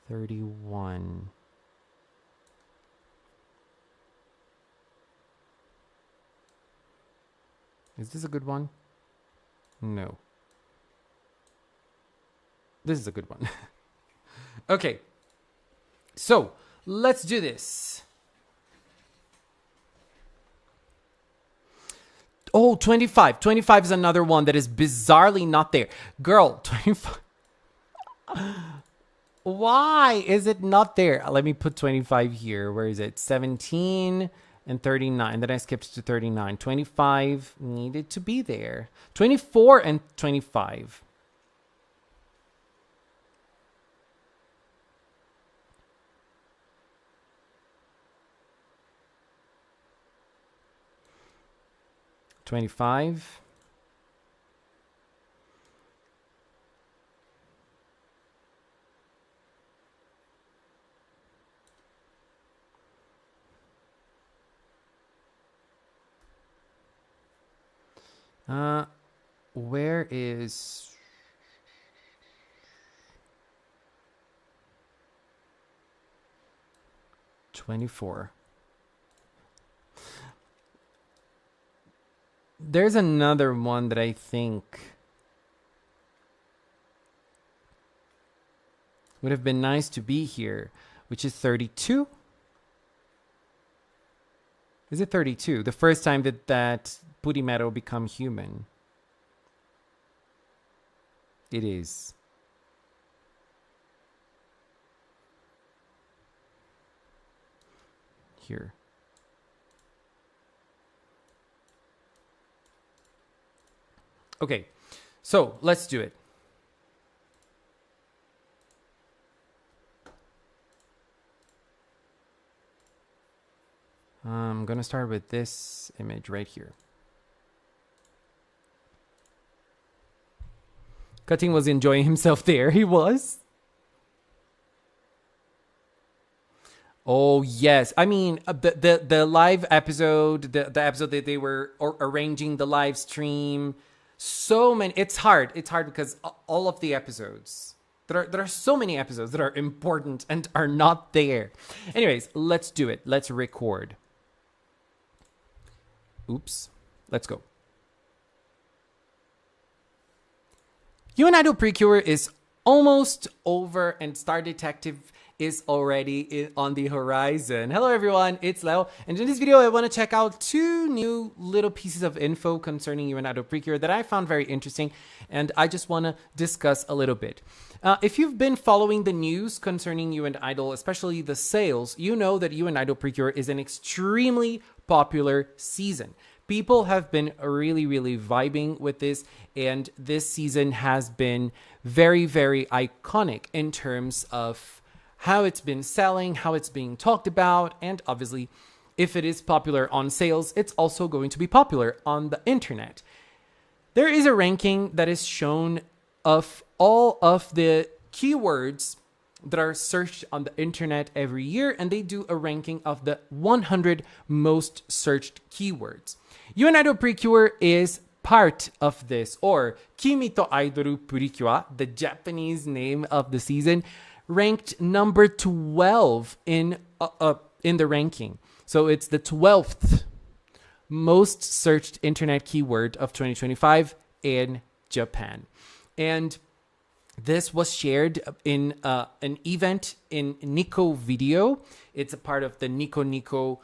31. Is this a good one? No. This is a good one. Okay. So, let's do this. Oh, 25. 25 is another one that is bizarrely not there. Girl, 25. Why is it not there? Let me put 25 here. Where is it? 17 and 39. Then I skipped to 39. 25 needed to be there. 24 and 25. $25. Where is 24? There's another one that I think would have been nice to be here, which is 32. Is it 32? The first time that Purimero become human. It is. Here. Okay, so let's do it. going to start with this image right here. Cutting was enjoying himself there. He was. Oh, yes. I mean, the live episode, the episode that they were arranging the live stream, so many. It's hard. It's hard because all of the episodes, there are so many episodes that are important and are not there. Anyways, let's do it. Let's record. Oops. Let's go. You and Idol PreCure is almost over and Star Detective is already on the horizon. Hello everyone, it's Leo, and in this video I want to check out 2 new little pieces of info concerning You and Idol PreCure that I found very interesting, and I just want to discuss a little bit. If you've been following the news concerning You and Idol, especially the sales, you know that You and Idol PreCure is an extremely popular season. People have been really, really vibing with this, and this season has been very, very iconic in terms of how it's been selling, how it's being talked about, and obviously, if it is popular on sales, it's also going to be popular on the internet. There is a ranking that is shown of all of the keywords that are searched on the internet every year, and they do a ranking of the 100 most searched keywords. You and Idol PreCure is part of this, or Kimi to Aidoru PreCure, the Japanese name of the season, ranked number 12 in the ranking. So it's the 12th most searched internet keyword of 2025 in Japan. And this was shared in an event in Nico Video. It's a part of the Nico Nico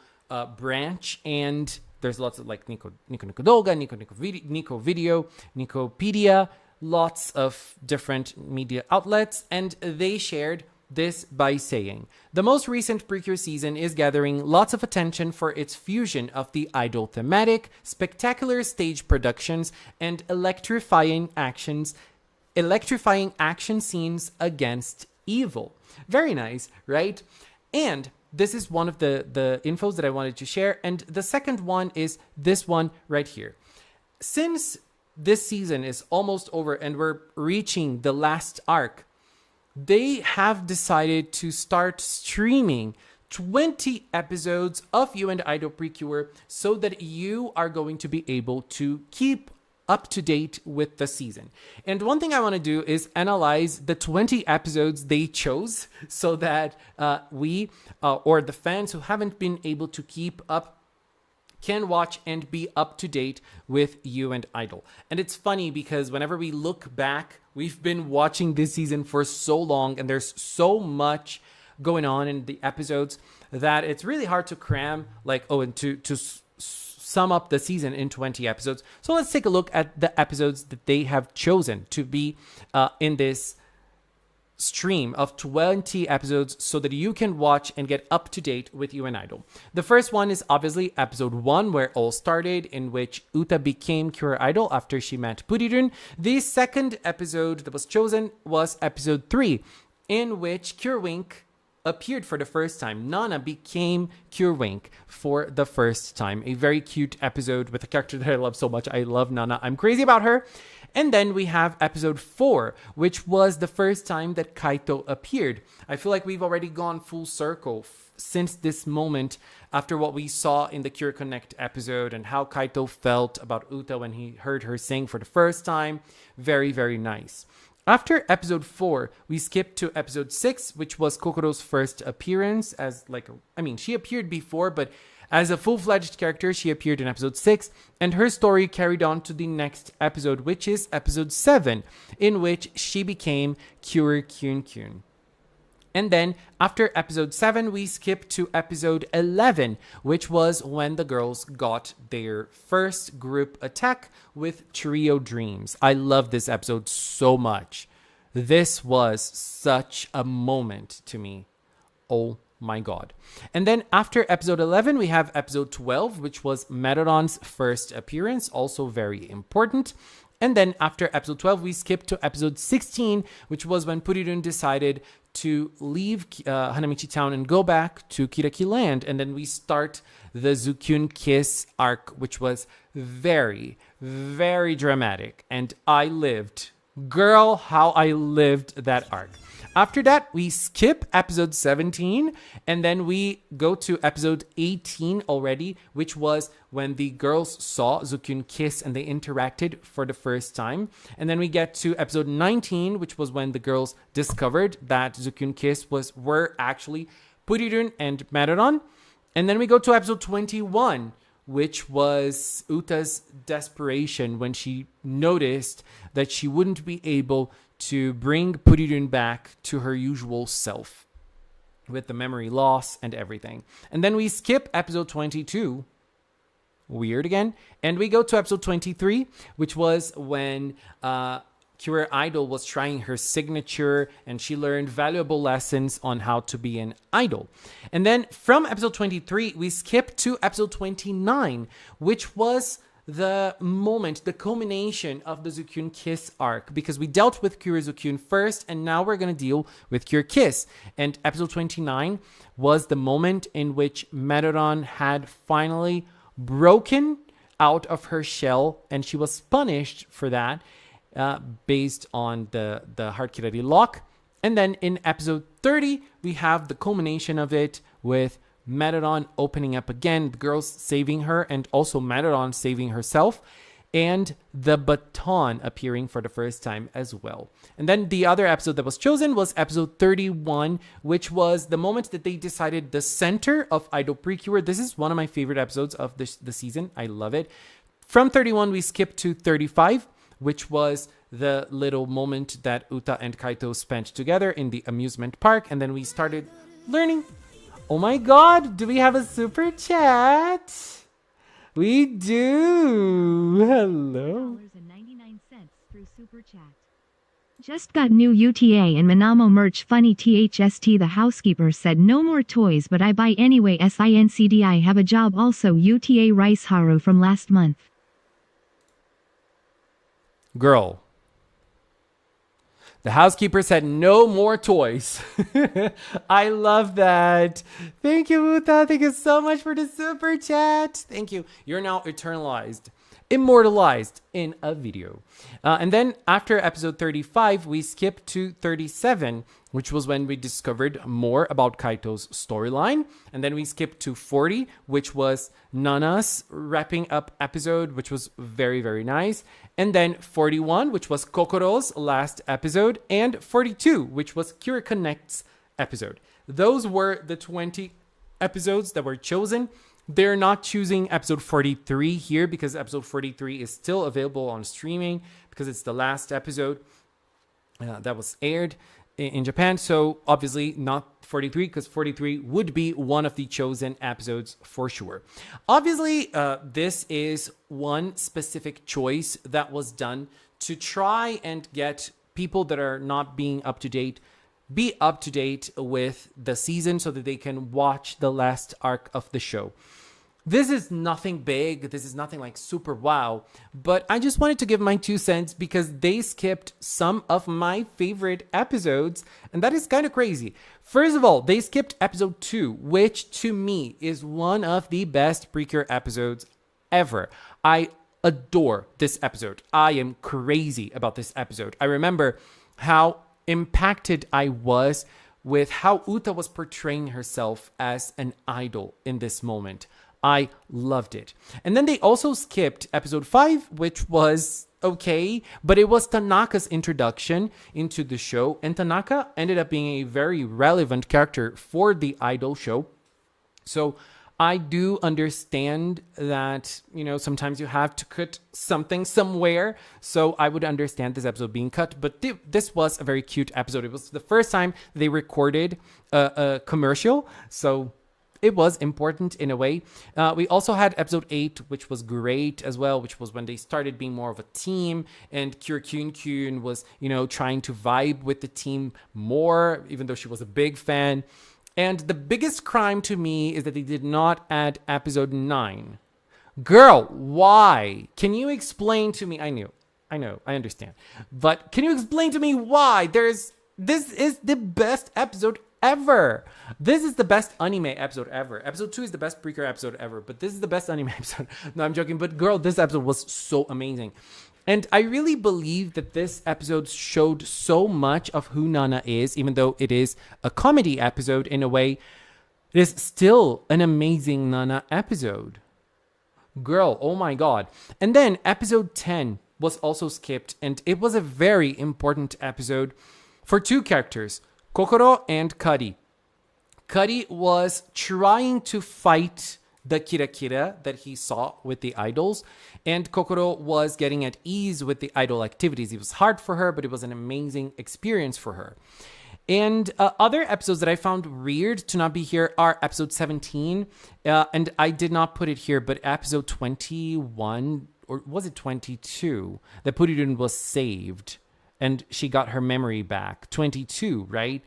branch, and there's lots of like Nico Doga, Nico Video, Nicopedia, lots of different media outlets, and they shared this by saying, the most recent PreCure season is gathering lots of attention for its fusion of the idol thematic, spectacular stage productions, and electrifying action scenes against evil. Very nice, right? And this is one of the infos that I wanted to share. And the second one is this one right here. Since this season is almost over and we're reaching the last arc, they have decided to start streaming 20 episodes of You and Idol PreCure so that you are going to be able to keep up to date with the season. And one thing I want to do is analyze the 20 episodes they chose so that we or the fans who haven't been able to keep up can watch and be up to date with You and Idol. And it's funny because whenever we look back, we've been watching this season for so long and there's so much going on in the episodes that it's really hard to cram and to sum up the season in 20 episodes. So let's take a look at the episodes that they have chosen to be in this stream of 20 episodes so that you can watch and get up to date with You and Idol. The first one is obviously episode 1, where all started, in which Uta became Cure Idol after she met Purirun. The second episode that was chosen was episode 3, in which Cure Wink appeared for the first time. Nana became Cure Wink for the first time. A very cute episode with a character that I love so much. I love Nana. I'm crazy about her. And then we have episode 4, which was the first time that Kaito appeared. I feel like we've already gone full circle since this moment after what we saw in the Cure Connect episode and how Kaito felt about Uta when he heard her sing for the first time. Very, very nice. After episode 4, we skipped to episode 6, which was Kokoro's first appearance she appeared before, but as a full-fledged character, she appeared in episode 6, and her story carried on to the next episode, which is episode 7, in which she became Cure Kyun. And then, after episode 7, we skip to episode 11, which was when the girls got their first group attack with Trio Dreams. I love this episode so much. This was such a moment to me. Oh my god. And then after episode 11, we have episode 12, which was Merodon's first appearance, also very important. And then after episode 12, we skipped to episode 16, which was when Purirun decided to leave Hanamichi town and go back to Kirakiland. And then we start the Zukyun kiss arc, which was very, very dramatic. And I lived. Girl, how I lived that arc. After that, we skip episode 17, and then we go to episode 18 already, which was when the girls saw Zukyun kiss and they interacted for the first time. And then we get to episode 19, which was when the girls discovered that Zukyun kiss were actually Purirun and Maruran. And then we go to episode 21, which was Uta's desperation when she noticed that she wouldn't be able to bring Purirun back to her usual self with the memory loss and everything. And then we skip episode 22. Weird again. And we go to episode 23, which was when Kira Idol was trying her signature and she learned valuable lessons on how to be an idol. And then from episode 23, we skip to episode 29, which was the moment, the culmination of the Zukyun kiss arc, because we dealt with Kira Zukyun first, and now we're going to deal with Kira kiss. And episode 29 was the moment in which Maruran had finally broken out of her shell, and she was punished for that based on the Heart Kirari lock. And then in episode 30, we have the culmination of it with Maruran opening up again, the girls saving her, and also Maruran saving herself, and the baton appearing for the first time as well. And then the other episode that was chosen was episode 31, which was the moment that they decided the center of Idol PreCure. This is one of my favorite episodes of the season. I love it. From 31, we skipped to 35, which was the little moment that Uta and Kaito spent together in the amusement park. And then we started learning. Oh my god, do we have a super chat? We do. Hello. $99 through super chat. Just got new UTA and Manamo merch. Funny THST. The housekeeper said no more toys, but I buy anyway. SINCD. I have a job also. UTA Rice Haru from last month. Girl. The housekeeper said no more toys. I love that. Thank you, Uta. Thank you so much for the super chat. Thank you. You're now eternalized, immortalized in a video. And then after episode 35, we skip to 37, which was when we discovered more about Kaito's storyline. And then we skipped to 40, which was Nana's wrapping up episode, which was very, very nice. And then 41, which was Kokoro's last episode. And 42, which was Kira Connect's episode. Those were the 20 episodes that were chosen. They're not choosing episode 43 here because episode 43 is still available on streaming because it's the last episode that was aired in Japan. So obviously not 43 because 43 would be one of the chosen episodes for sure. Obviously, this is one specific choice that was done to try and get people that are not being up to date be up to date with the season so that they can watch the last arc of the show. This is nothing big. This is nothing like super wow. But I just wanted to give my 2 cents because they skipped some of my favorite episodes. And that is kind of crazy. First of all, they skipped episode 2, which to me is one of the best PreCure episodes ever. I adore this episode. I am crazy about this episode. I remember how impacted I was with how Uta was portraying herself as an idol in this moment. I loved it. And then they also skipped episode 5, which was okay, but it was Tanaka's introduction into the show. And Tanaka ended up being a very relevant character for the idol show. So I do understand that, you know, sometimes you have to cut something somewhere. So I would understand this episode being cut. But this was a very cute episode. It was the first time they recorded a commercial. So it was important in a way. We also had episode 8, which was great as well, which was when they started being more of a team. And Kira was, you know, trying to vibe with the team more, even though she was a big fan. And the biggest crime to me is that they did not add episode 9. Girl, why? Can you explain to me? I knew I know, I understand. But can you explain to me why this is the best episode ever? This is the best anime episode ever. Episode 2 is the best PreCure episode ever, but this is the best anime episode. No, I'm joking, but girl, this episode was so amazing. And I really believe that this episode showed so much of who Nana is, even though it is a comedy episode in a way. It is still an amazing Nana episode. Girl, oh my god. And then episode 10 was also skipped, and it was a very important episode for two characters, Kokoro and Kari. Kari was trying to fight the Kirakira that he saw with the idols, and Kokoro was getting at ease with the idol activities. It was hard for her, but it was an amazing experience for her. And other episodes that I found weird to not be here are episode 17, and I did not put it here, but episode 21, or was it 22, that Purirun was saved, and she got her memory back. 22, right?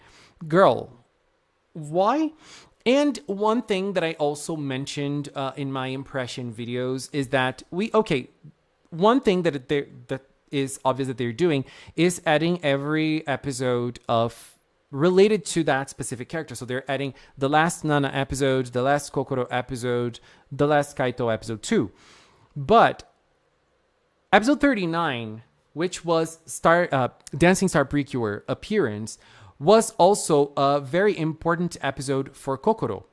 Girl, why? And one thing that I also mentioned in my impression videos is that one thing that is obvious that they're doing is adding every episode of related to that specific character. So they're adding the last Nana episode, the last Kokoro episode, the last Kaito episode too. But episode 39, which was Dancing Star PreCure appearance, was also a very important episode for Kokoro.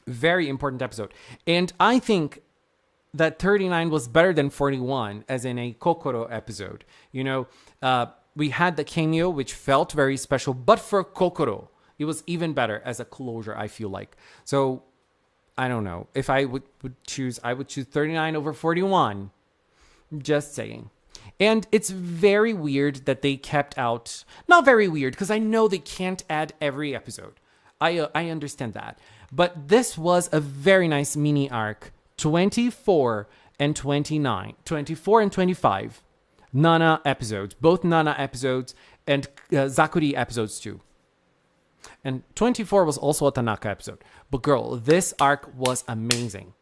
Very important episode. And I think that 39 was better than 41 as in a Kokoro episode. You know, we had the cameo, which felt very special, but for Kokoro, it was even better as a closure, I feel like. So, I don't know. If I would choose, I would choose 39 over 41. Just saying. And it's very weird that they kept out, not very weird, because I know they can't add every episode. I understand that. But this was a very nice mini arc, 24 and 29, 24 and 25. Nana episodes, both Nana episodes and Zakuri episodes too. And 24 was also a Tanaka episode. But girl, this arc was amazing.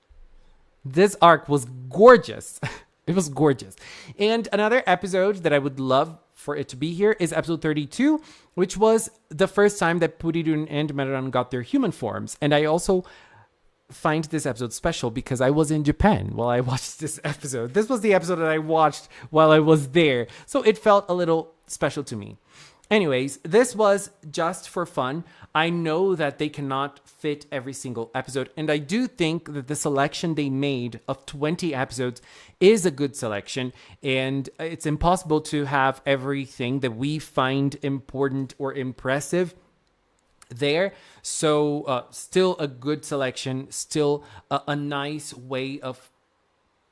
This arc was gorgeous. It was gorgeous. And another episode that I would love for it to be here is episode 32, which was the first time that Purirun and Meruran got their human forms. And I also find this episode special because I was in Japan while I watched this episode. This was the episode that I watched while I was there. So it felt a little special to me. Anyways, this was just for fun. I know that they cannot fit every single episode, and I do think that the selection they made of 20 episodes is a good selection, and it's impossible to have everything that we find important or impressive there. So still a good selection, still a nice way of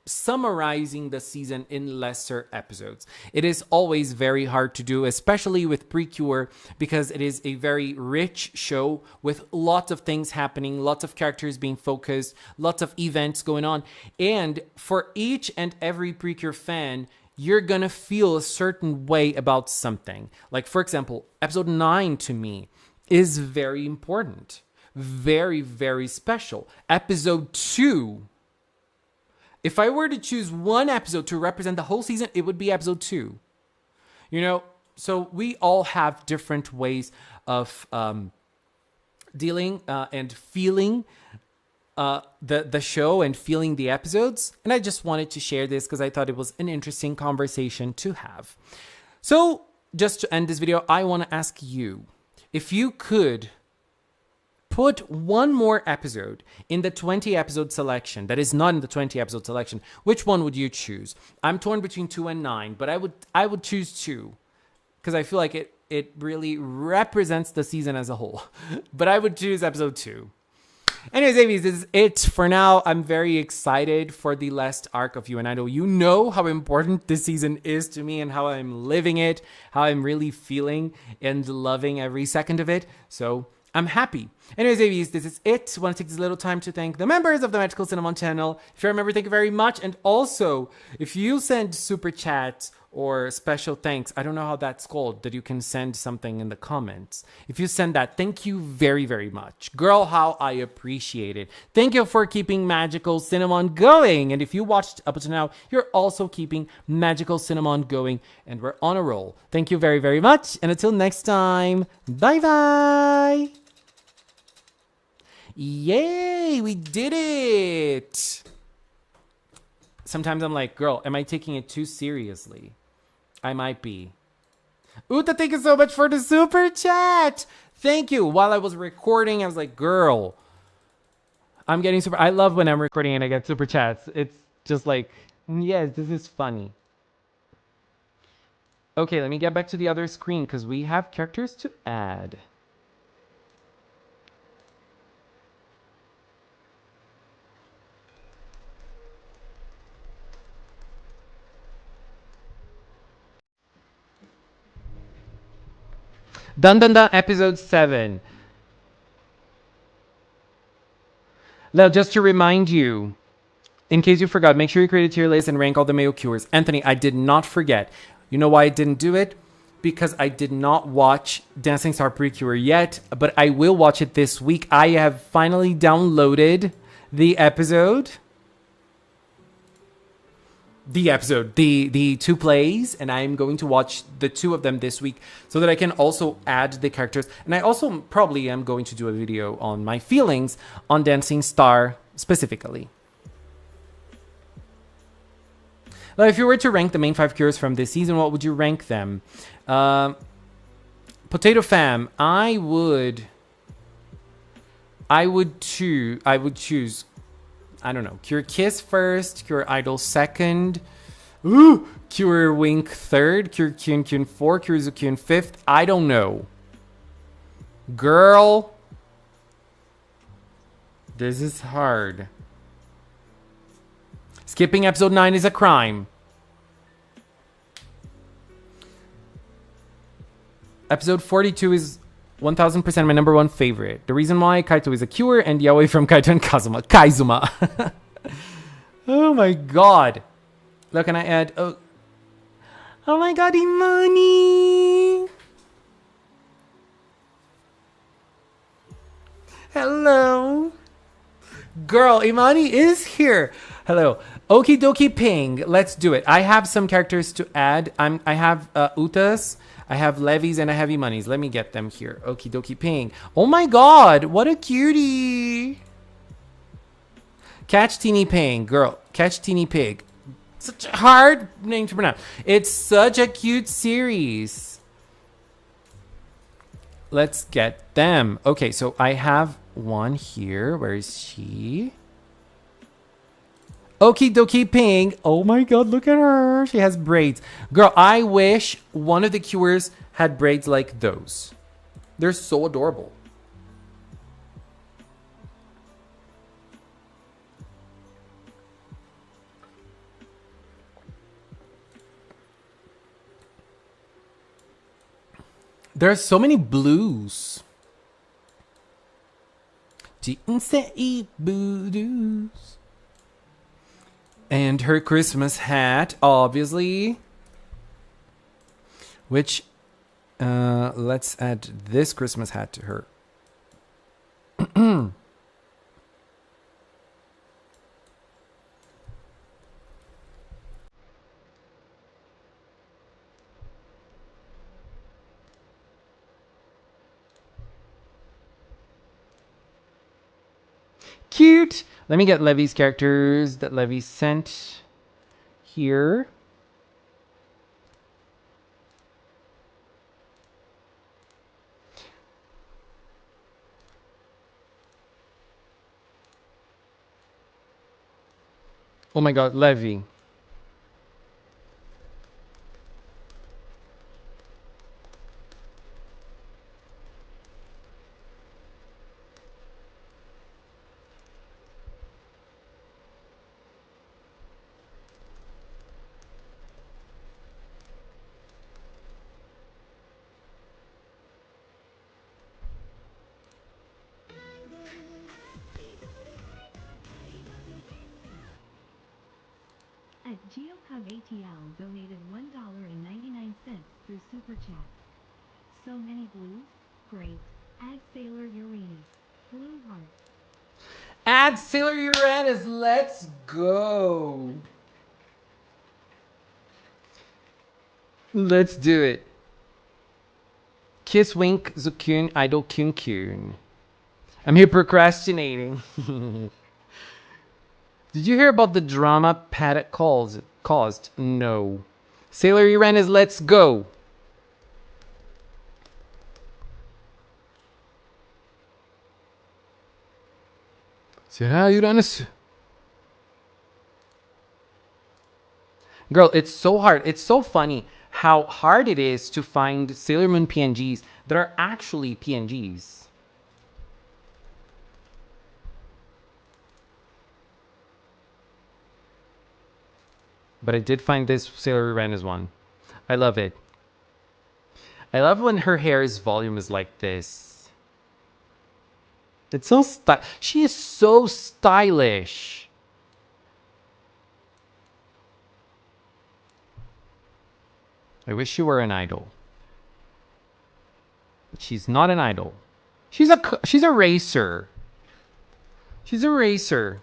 summarizing the season in lesser episodes. It is always very hard to do, especially with PreCure, because it is a very rich show with lots of things happening, lots of characters being focused, lots of events going on. And for each and every PreCure fan, you're gonna feel a certain way about something. Like, for example, episode 9 to me is very important. Very, very special. Episode 2, if I were to choose one episode to represent the whole season, it would be episode 2. You know, so we all have different ways of dealing and feeling the show and feeling the episodes. And I just wanted to share this because I thought it was an interesting conversation to have. So just to end this video, I want to ask you, if you could put one more episode in the 20 episode selection that is not in the 20 episode selection, which one would you choose? I'm torn between 2 and 9, but I would choose 2 because I feel like it really represents the season as a whole. But I would choose episode 2. Anyways, Avies, this is it for now. I'm very excited for the last arc of You and Idol. You know how important this season is to me and how I'm living it, how I'm really feeling and loving every second of it. So I'm happy. Anyways, Avies, this is it. I want to take this little time to thank the members of the Magical Cinnamon channel. If you're a member, thank you very much. And also, if you send super chats or special thanks. I don't know how that's called, that you can send something in the comments. If you send that, thank you very, very much. Girl, how I appreciate it. Thank you for keeping Magical Cinnamon going. And if you watched up to now, you're also keeping Magical Cinnamon going. And we're on a roll. Thank you very, very much. And until next time, bye-bye. Yay, we did it. Sometimes I'm like, girl, am I taking it too seriously? I might be. Uta, thank you so much for the super chat. Thank you. While I was recording, I was like, girl, I'm getting super. I love when I'm recording and I get super chats. It's just like, yes, this is funny. Okay, let me get back to the other screen because we have characters to add. Dun dun dun, episode 7. Now, just to remind you, in case you forgot, make sure you create a tier list and rank all the male cures. Anthony, I did not forget. You know why I didn't do it? Because I did not watch Dancing Star PreCure yet, but I will watch it this week. I have finally downloaded the episode. The 2 plays, and I'm going to watch the 2 of them this week so that I can also add the characters. And I also probably am going to do a video on my feelings on Dancing Star specifically. Now, if you were to rank the main 5 cures from this season, what would you rank them? Potato Fam, I would choose, I don't know, Cure Kiss first, Cure Idol second, Cure Wink third, Cure Kyun Kyun 4, Cure Zukyun 5th. I don't know. Girl, this is hard. Skipping episode 9 is a crime. Episode 42 is 1000% my number 1 favorite. The reason why Kaito is a cure and Yaoi from Kaito and Kaizuma. Oh my god. Look, can I add? Oh my god, Imani. Hello. Girl, Imani is here. Hello. Okie dokie ping. Let's do it. I have some characters to add. I have Utas, I have Levies, and I have Imani's. Let me get them here. Okie dokie ping. Oh my god, what a cutie. Catch Teeny Ping. Girl, Catch Teeny Pig. Such a hard name to pronounce. It's such a cute series. Let's get them. Okay, so I have one here. Where is she? Okie dokie ping. Oh my god, look at her. She has braids. Girl, I wish one of the cures had braids like those. They're so adorable. There are so many blues. And her Christmas hat, obviously. Which, let's add this Christmas hat to her. Cute. Let me get Levy's characters that Levy sent here. Oh my god, Levy. Hug ATL donated $1.99 through Super Chat. So many blues? Great. Add Sailor Uranus. Blue heart. Add Sailor Uranus. Let's go. Let's do it. Kiss Wink Zukun Idol Kun Kun. I'm here procrastinating. Did you hear about the drama Paddock caused? No. Sailor Uranus, let's go. Sailor Uranus. Girl, it's so hard. It's so funny how hard it is to find Sailor Moon PNGs that are actually PNGs. But I did find this Sailor Uranus one. I love it. I love when her hair's volume is like this. It's so she is so stylish. I wish she were an idol. But she's not an idol. She's a racer. She's a racer.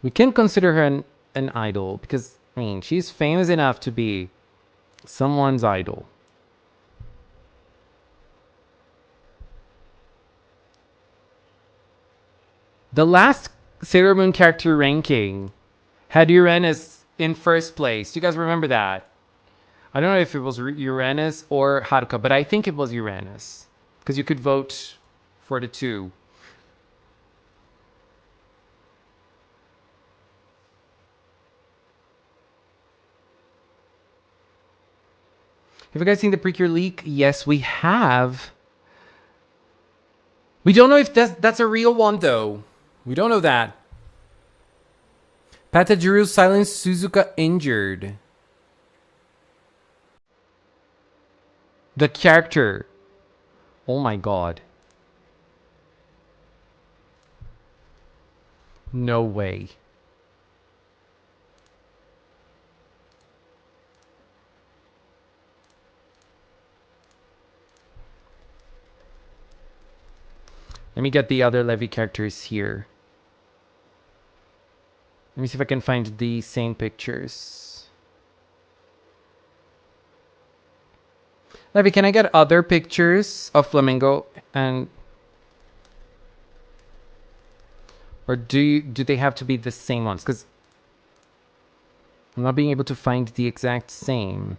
We can consider her an idol because, I mean, she's famous enough to be someone's idol. The last Sailor Moon character ranking had Uranus in first place. Do you guys remember that? I don't know if it was Uranus or Haruka, but I think it was Uranus because you could vote for the two. Have you guys seen the PreCure leak? Yes, we have. We don't know if that's a real one, though. We don't know that. Patajuru silenced Suzuka injured. The character. Oh my god. No way. Let me get the other Levy characters here. Let me see if I can find the same pictures. Levy, can I get other pictures of Flamingo and... Or do they have to be the same ones? Because I'm not being able to find the exact same.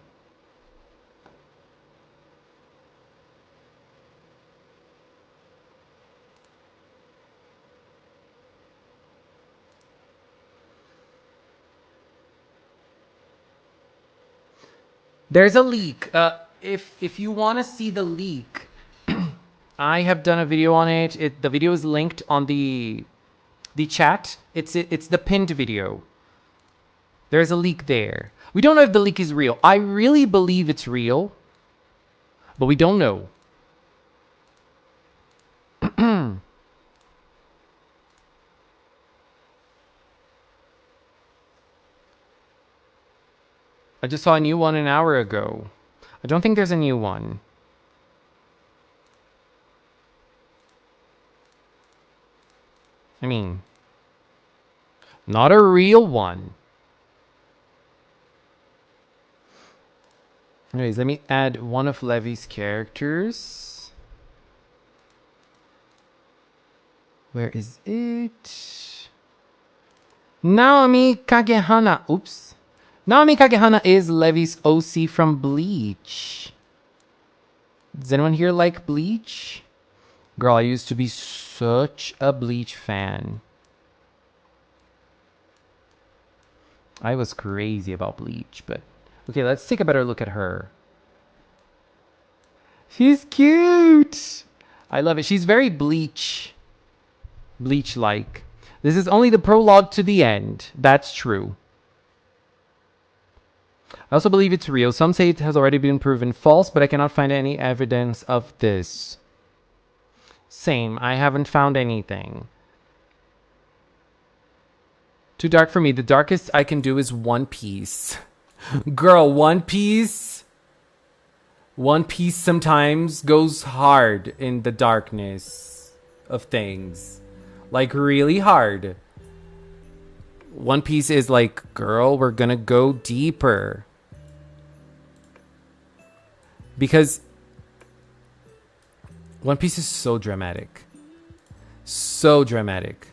There's a leak. If you want to see the leak, I have done a video on it. The video is linked on the chat. It's the pinned video. There's a leak there. We don't know if the leak is real. I really believe it's real, but we don't know. I just saw a new one an hour ago. I don't think there's a new one. I mean, not a real one. Anyways, let me add one of Levy's characters. Where is it? Naomi Kagehana. Oops. Naomi Kagehana is Levy's OC from Bleach. Does anyone here like Bleach? Girl, I used to be such a Bleach fan. I was crazy about Bleach, but... Okay, let's take a better look at her. She's cute! I love it. She's very Bleach-like. This is only the prologue to the end. That's true. I also believe it's real. Some say it has already been proven false, but I cannot find any evidence of this. Same. I haven't found anything. Too dark for me. The darkest I can do is One Piece. Girl, One Piece. One Piece sometimes goes hard in the darkness of things. Like, really hard. One Piece is like, girl, we're gonna go deeper. Because One Piece is so dramatic. So dramatic.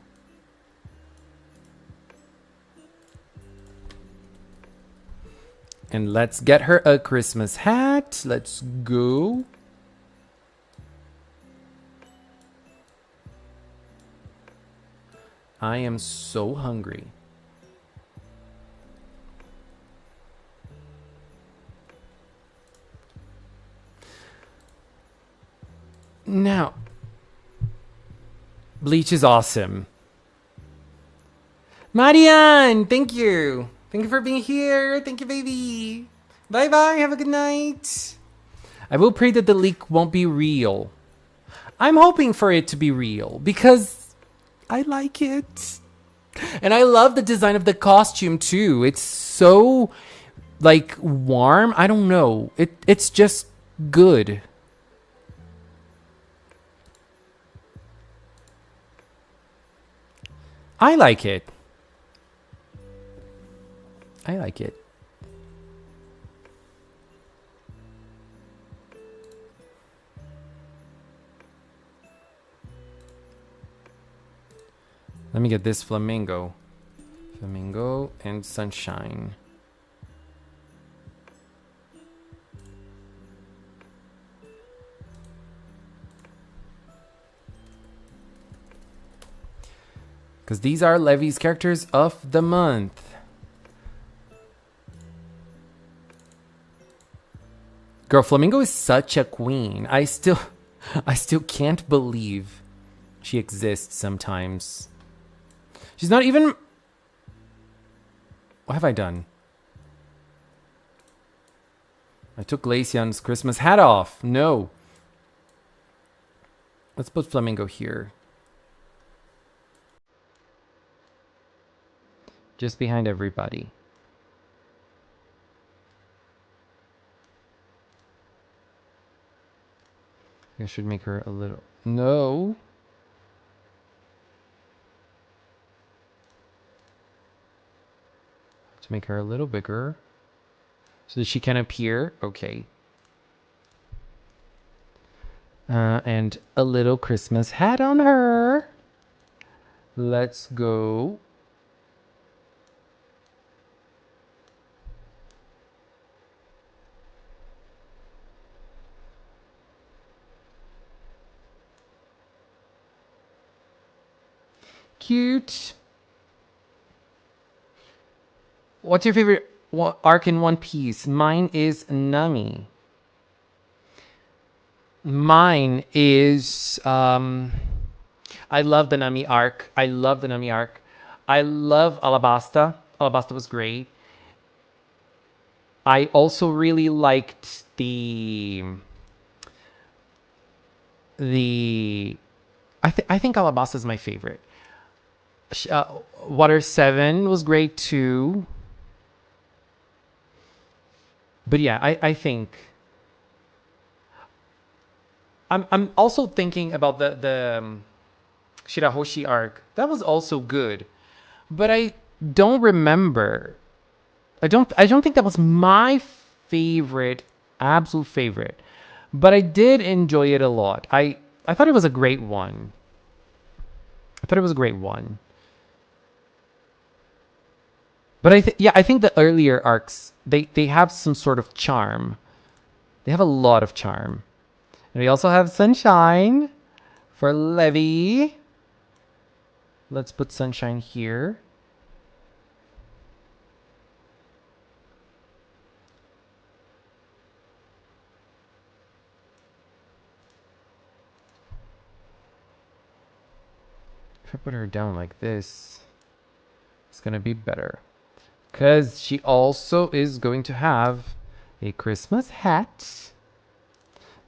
And let's get her a Christmas hat. Let's go. I am so hungry. Now, Bleach is awesome. Marian, thank you. Thank you for being here. Thank you, baby. Bye-bye. Have a good night. I will pray that the leak won't be real. I'm hoping for it to be real because I like it. And I love the design of the costume too. It's so like warm. I don't know. It's just good. I like it. I like it. Let me get this flamingo. Flamingo and sunshine. Because these are Levy's characters of the month. Girl, Flamingo is such a queen. I still can't believe she exists sometimes. She's not even... What have I done? I took Glacian's Christmas hat off. No. Let's put Flamingo here. Just behind everybody. I should make her a little... No. To make her a little bigger. So that she can appear. Okay. And a little Christmas hat on her. Let's go. Cute. What's your favorite arc in One Piece? Mine is Nami. Mine is I love the Nami arc. I love the Nami arc. I love Alabasta. Alabasta was great. I also really liked the I think Alabasta is my favorite. Water 7 was great too. But yeah, I think I'm also thinking about the Shirahoshi arc. That was also good. But I don't remember. I don't think that was my favorite, absolute favorite. But I did enjoy it a lot. I thought it was a great one. I thought it was a great one. But I think the earlier arcs, they have some sort of charm. They have a lot of charm. And we also have Sunshine for Levy. Let's put Sunshine here. If I put her down like this, it's gonna be better. Because she also is going to have a Christmas hat.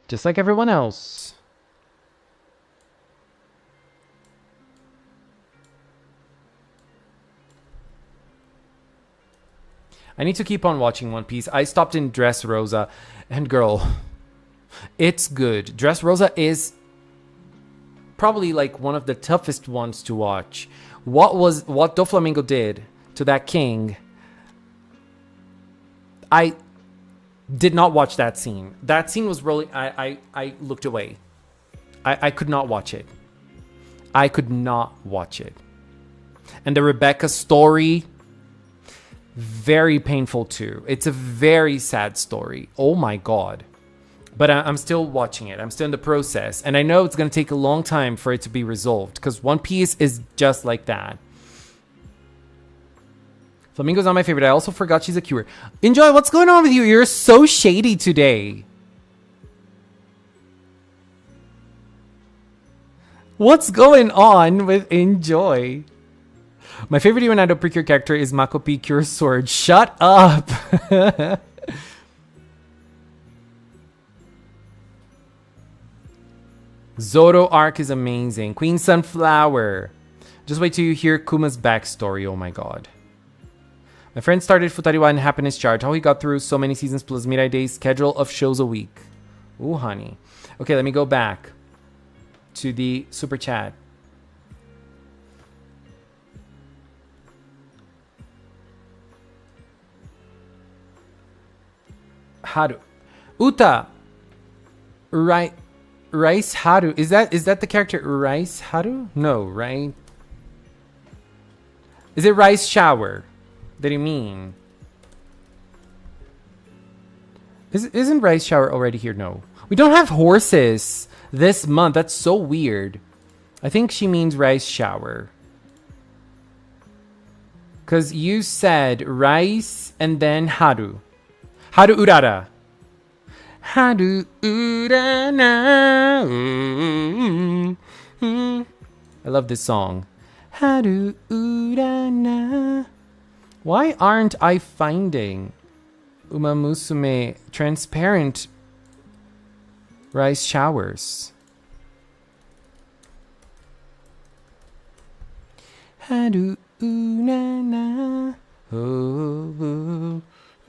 Just like everyone else. I need to keep on watching One Piece. I stopped in Dressrosa, and girl, it's good. Dressrosa is probably like one of the toughest ones to watch. What Doflamingo did to that king, I did not watch that scene. That scene was rolling. I looked away. I could not watch it. I could not watch it. And the Rebecca story, very painful too. It's a very sad story. Oh my God. But I'm still watching it. I'm still in the process. And I know it's going to take a long time for it to be resolved, because One Piece is just like that. Flamingo's not my favorite. I also forgot she's a cure. Enjoy, what's going on with you? You're so shady today. What's going on with Enjoy? My favorite Leonardo PreCure character is Mako PreCure Sword. Shut up! Zoro arc is amazing. Queen Sunflower. Just wait till you hear Kuma's backstory. Oh my God. My friend started Futariwa and Happiness Chart. How he got through so many seasons plus Mirai Days schedule of shows a week. Ooh, honey. Okay, let me go back to the super chat. Haru. Uta. Right. Rice Haru. Is that the character Rice Haru? No, right? Is it Rice Shower that you mean? Isn't Rice Shower already here? No. We don't have horses this month. That's so weird. I think she means Rice Shower. Because you said Rice and then Haru. Haru Urara. Haru Urana. I love this song. Haru Urana. Why aren't I finding Uma Musume transparent rice showers? Haru Urana. Oh, oh,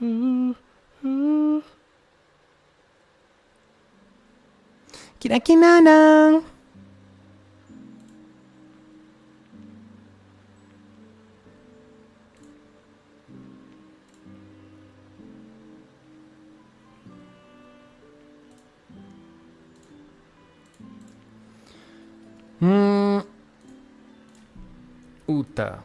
oh, oh. Kirakiland. Uta.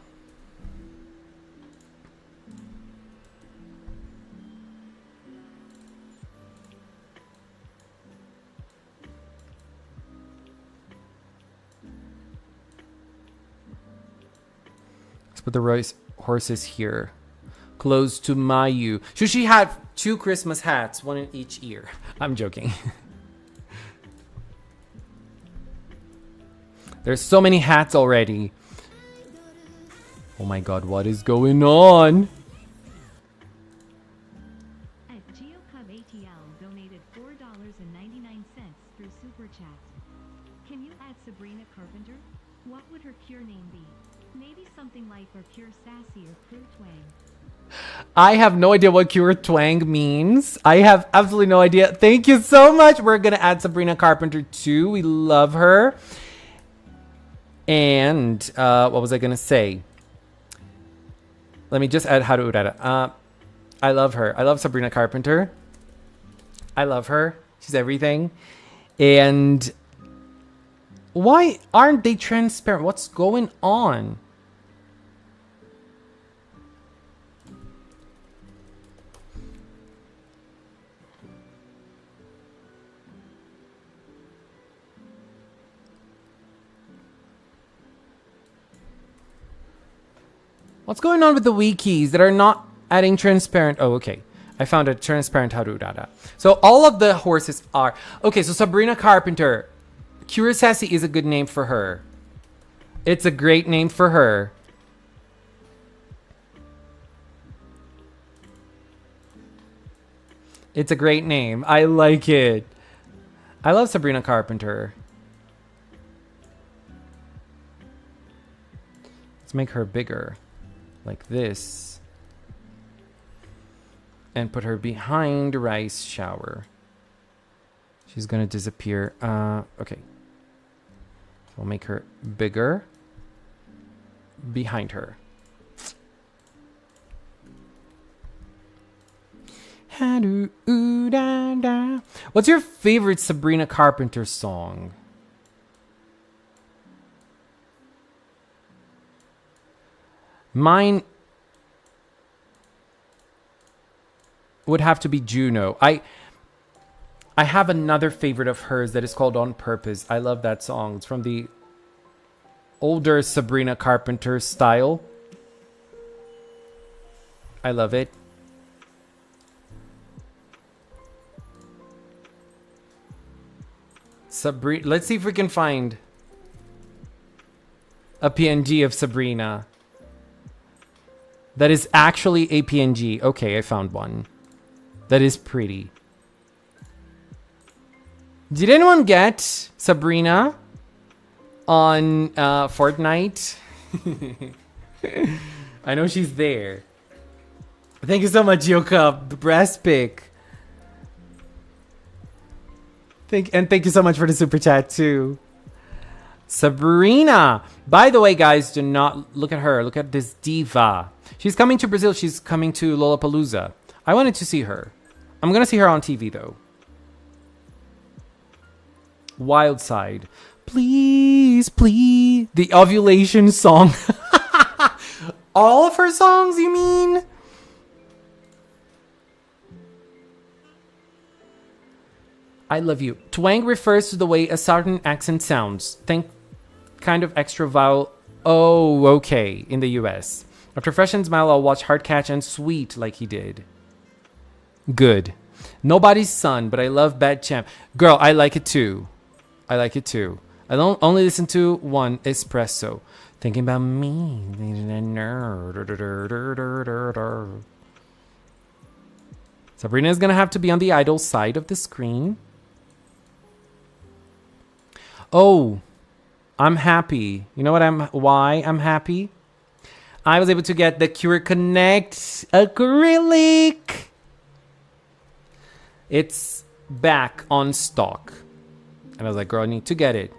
Let's put the rice horses here. Close to Mayu. Should she have 2 Christmas hats, 1 in each ear? I'm joking. There's so many hats already. Oh my God, what is going on? At GeoCub ATL donated $4.99 through Super Chat. Can you add Sabrina Carpenter? What would her cure name be? Maybe something like or Cure Sassy or Crew Twang. I have no idea what Cure Twang means. I have absolutely no idea. Thank you so much. We're going to add Sabrina Carpenter too. We love her. And what was I going to say? Let me just add Haru Urara. I love her. I love Sabrina Carpenter. I love her. She's everything. And why aren't they transparent? What's going on? What's going on with the wikis that are not adding transparent? Oh, okay. I found a transparent Haru Urara. So all of the horses are... Okay, so Sabrina Carpenter. Cure Sassy is a good name for her. It's a great name for her. It's a great name. I like it. I love Sabrina Carpenter. Let's make her bigger. Like this. and put her behind Rice shower. She's gonna disappear. Okay. We'll make her bigger. Behind her. What's your favorite Sabrina Carpenter song? Mine would have to be Juno. I have another favorite of hers that is called On Purpose. I love that song. It's from the older Sabrina Carpenter style. I love it. Sabrina. Let's see if we can find a PNG of Sabrina that is actually a PNG. Okay, I found one. That is pretty. Did anyone get Sabrina on Fortnite? I know she's there. Thank you so much, Yoka. Breast pic. Thank you so much for the super chat too. Sabrina. By the way, guys, do not look at her. Look at this diva. She's coming to Brazil. She's coming to Lollapalooza. I wanted to see her. I'm gonna see her on TV though. Wild Side. Please, please. The ovulation song. All of her songs, you mean? I love you. Twang refers to the way a certain accent sounds. Think kind of extra vowel. Oh, okay. In the US. After Fresh and Smile, I'll watch Hard Catch and Sweet like he did. Good. Nobody's Son, but I love Bad Champ. Girl, I like it too. I like it too. I don't only listen to one espresso. Thinking about me. Sabrina is gonna have to be on the idol side of the screen. Oh, I'm happy. You know why I'm happy? I was able to get the Kirakiland acrylic. It's back on stock. And I was like, girl, I need to get it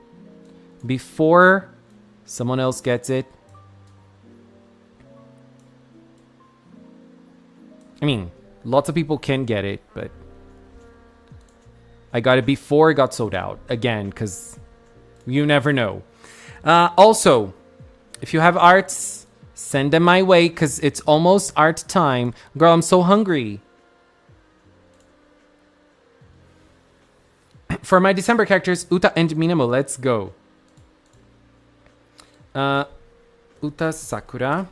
before someone else gets it. I mean, lots of people can get it, but I got it before it got sold out again, because you never know. Also, if you have arts, send them my way, because it's almost art time. Girl, I'm so hungry. For my December characters, Uta and Minamo, let's go. Uta Sakura.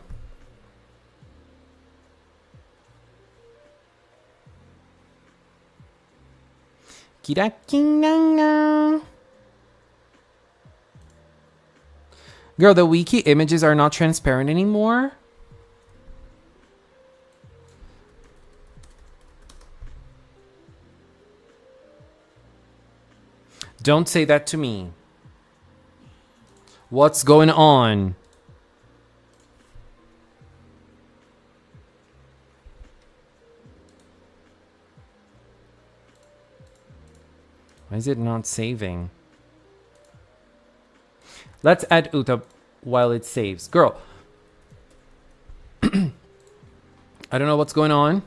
Kirakiland. Girl, the wiki images are not transparent anymore. Don't say that to me. What's going on? Why is it not saving? Let's add Uta while it saves. Girl. I don't know what's going on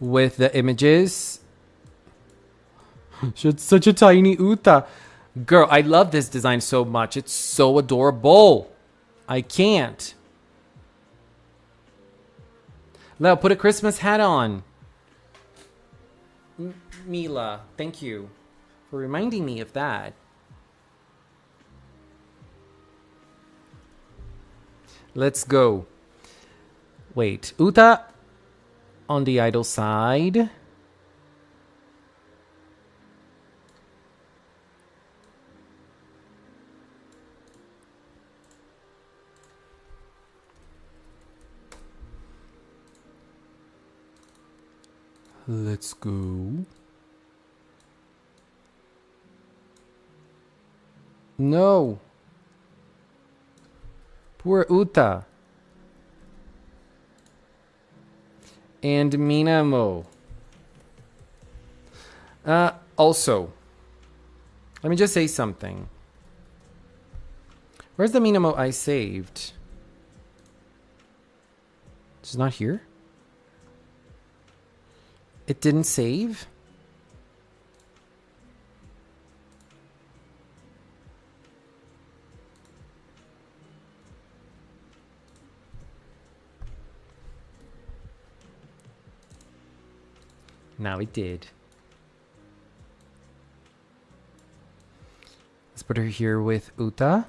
with the images. She's such a tiny Uta. Girl, I love this design so much. It's so adorable. I can't. Leo, put a Christmas hat on. Mila, thank you for reminding me of that. Let's go. Wait, Uta on the idol side. Let's go. No. Poor Uta. and Minamo. Also, let me just say something. Where's the Minamo I saved? It's not here? It didn't save? Now it did. Let's put her here with Uta.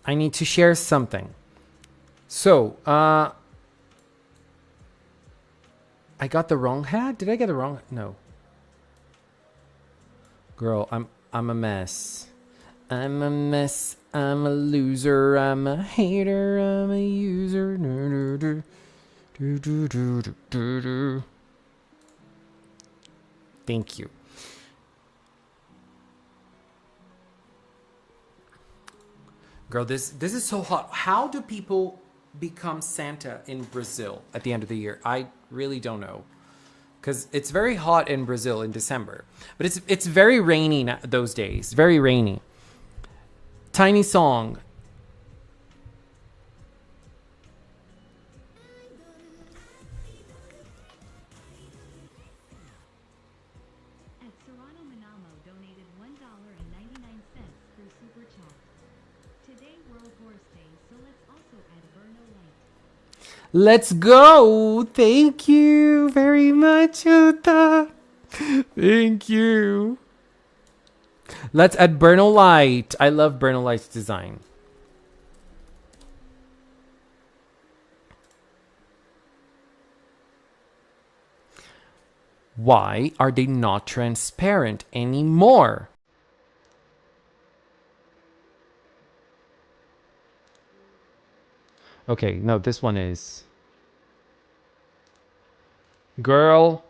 I need to share something. So, I got the wrong hat? Did I get the wrong? No. Girl, I'm a mess. I'm a mess. I'm a loser. I'm a hater. I'm a user. Thank you. Girl, this is so hot. How do people become Santa in Brazil at the end of the year? I really don't know. Because it's very hot in Brazil in December. But it's very rainy those days. Very rainy. Tiny song. At Serrano Manamo donated $1.99 through Super Chat. Today World Horse Day, so let's also add Burno Light. Let's go. Thank you very much, Uta. Thank you. Let's add Burno Light. I love Burno Light's design. Why are they not transparent anymore? Okay, no, this one is. Girl.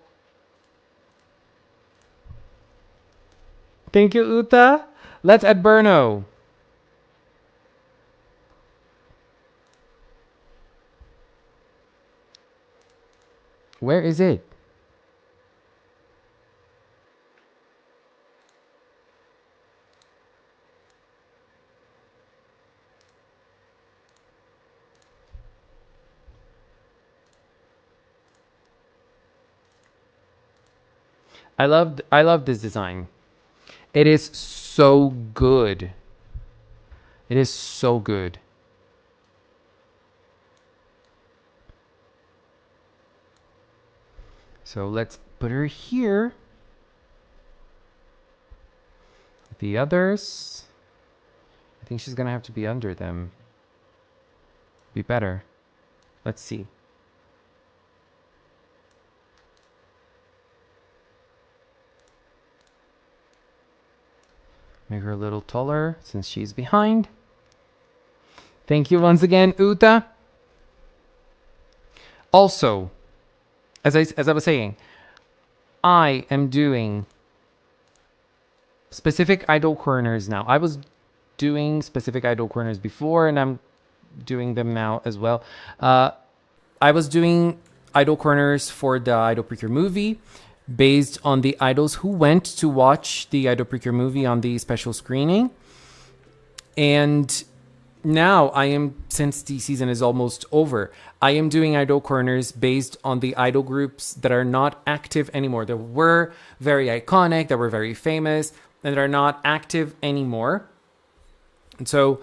Thank you, Uta. Let's add Burno. Where is it? I love this design. It is so good. It is so good. So let's put her here. The others, I think she's gonna have to be under them. Be better. Let's see. Make her a little taller since she's behind. Thank you once again, Uta. Also, as I was saying, I am doing specific idol corners now. I was doing specific idol corners before, and I'm doing them now as well. I was doing idol corners for the Idol PreCure movie based on the idols who went to watch the Idol PreCure movie on the special screening. And now I am, since the season is almost over, I am doing idol corners based on the idol groups that are not active anymore. That were very iconic, that were very famous, and that are not active anymore. And so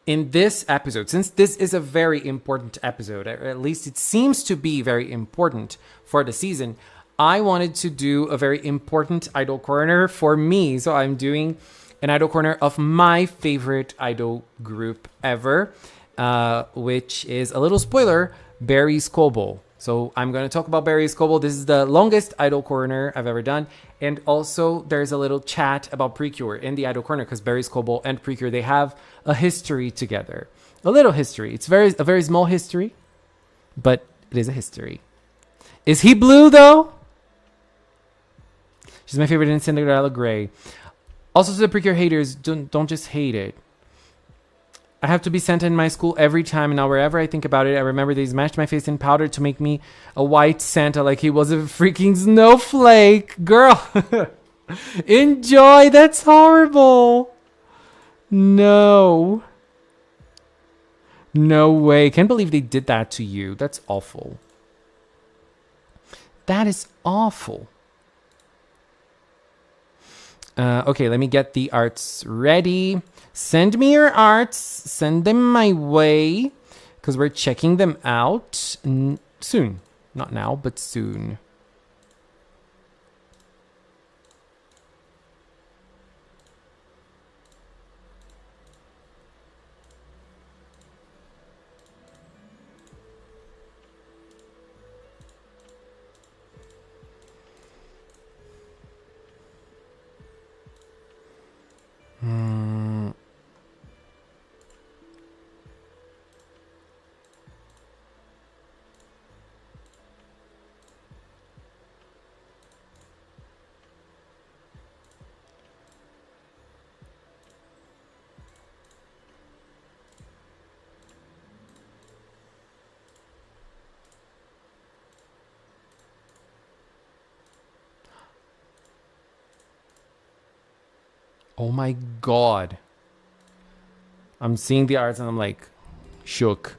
in this episode, since this is a very important episode, or at least it seems to be very important for the season, I wanted to do a very important idol corner for me. So I'm doing an idol corner of my favorite idol group ever, which is a little spoiler, Barry's Kobo. So I'm going to talk about Barry's Kobo. This is the longest idol corner I've ever done. And also there's a little chat about PreCure in the idol corner, because Barry's Kobo and PreCure, they have a history together. A little history. It's a very small history, but it is a history. Is he blue though? She's my favorite in Cinderella Gray. Also, to the PreCure haters, don't just hate it. I have to be Santa in my school every time. And now wherever I think about it, I remember they smashed my face in powder to make me a white Santa like he was a freaking snowflake. Girl, enjoy. That's horrible. No. No way. Can't believe they did that to you. That's awful. That is awful. Okay, let me get the arts ready. Send me your arts. Send them my way. Because we're checking them out soon. Not now, but soon. Oh my God. I'm seeing the arts and I'm like shook.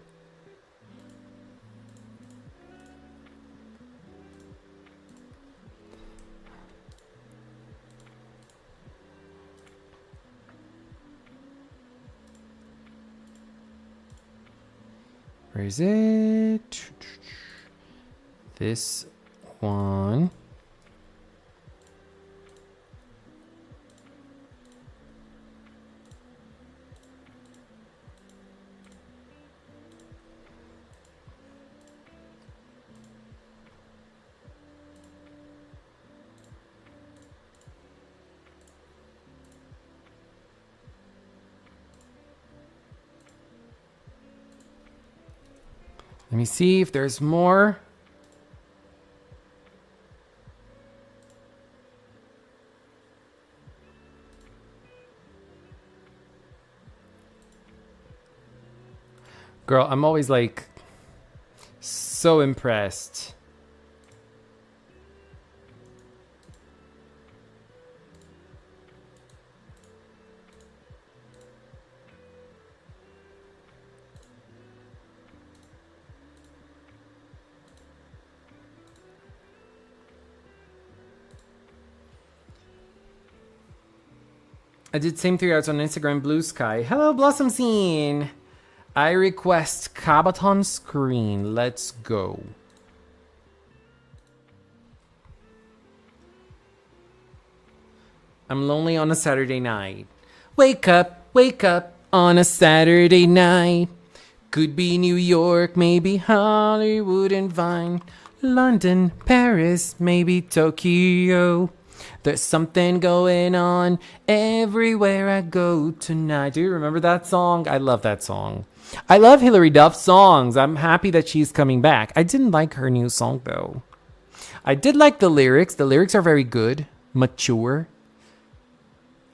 Where is it? This one. Let me see if there's more. Girl, I'm always like so impressed. I did same 3 arts on Instagram, Blue Sky. Hello, Blossom Scene. I request Kabaton screen. Let's go. I'm lonely on a Saturday night. Wake up on a Saturday night. Could be New York, maybe Hollywood and Vine. London, Paris, maybe Tokyo. There's something going on everywhere I go tonight. Do you remember that song? I love that song. I love Hilary Duff's songs. I'm happy that she's coming back. I didn't like her new song, though. I did like the lyrics. The lyrics are very good, mature.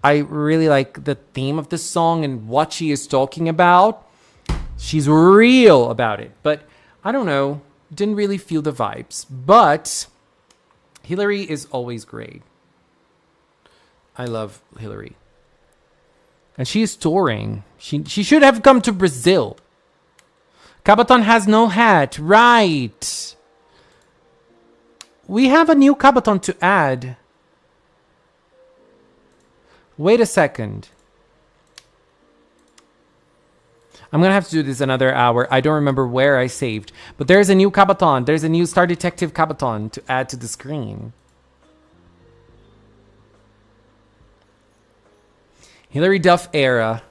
I really like the theme of the song and what she is talking about. She's real about it. But I don't know. Didn't really feel the vibes. But Hilary is always great. I love Hilary. And she is touring. She should have come to Brazil. Kabaton has no hat. Right. We have a new Kabaton to add. Wait a second. I'm going to have to do this another hour. I don't remember where I saved. But there's a new Kabaton. There's a new Star Detective Kabaton to add to the screen. Hilary Duff era.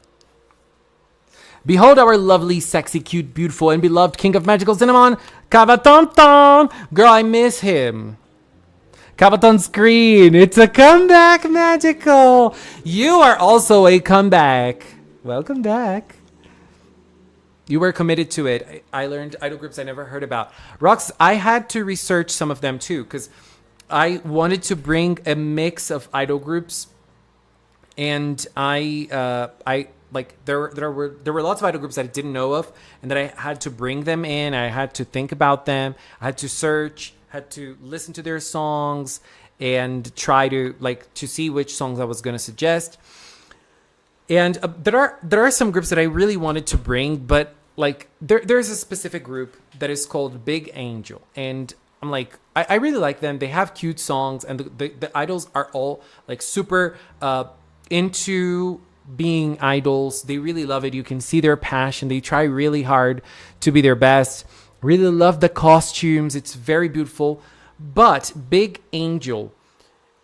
Behold our lovely, sexy, cute, beautiful, and beloved King of Magical Cinnamon, Kabaton. Girl, I miss him. Kabaton screen. It's a comeback, Magical. You are also a comeback. Welcome back. You were committed to it. I learned idol groups I never heard about. Rox, I had to research some of them too, because I wanted to bring a mix of idol groups And I like there were lots of idol groups that I didn't know of, and that I had to bring them in. I had to think about them. I had to search, had to listen to their songs, and try to see which songs I was going to suggest. And there are some groups that I really wanted to bring, but like there's a specific group that is called Big Angel, and I'm like, I really like them. They have cute songs, and the idols are all like super into being idols. They really love it. You can see their passion. They try really hard to be their best. Really love the costumes. It's very beautiful. But Big Angel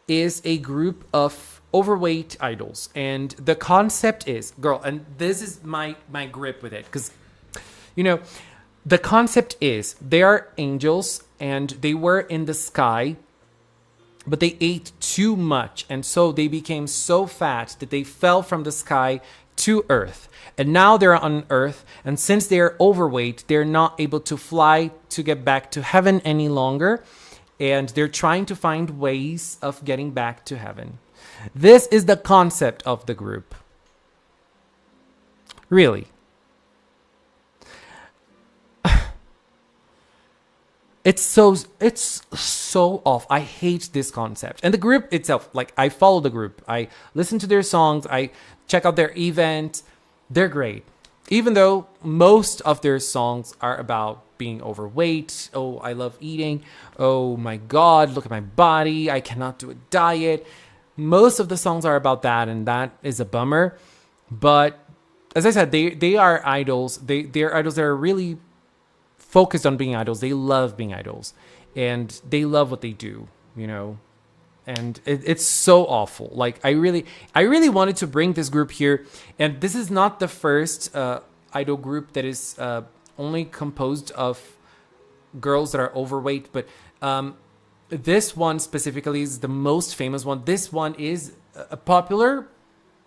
is a group of overweight idols, and the concept is, girl, and this is my grip with it, because the concept is they are angels and they were in the sky, but they ate too much, and so they became so fat that they fell from the sky to Earth. And now they're on Earth, and since they're overweight, they're not able to fly to get back to heaven any longer, and they're trying to find ways of getting back to heaven. This is the concept of the group. Really. It's so off. I hate this concept. And the group itself, like, I follow the group. I listen to their songs. I check out their event. They're great. Even though most of their songs are about being overweight. Oh, I love eating. Oh my God, look at my body. I cannot do a diet. Most of the songs are about that, and that is a bummer. But as I said, they are idols. They're idols that are really focused on being idols. They love being idols, and they love what they do, and it's so awful. Like, I really wanted to bring this group here, and this is not the first idol group that is only composed of girls that are overweight, but this one specifically is the most famous one. This one is a popular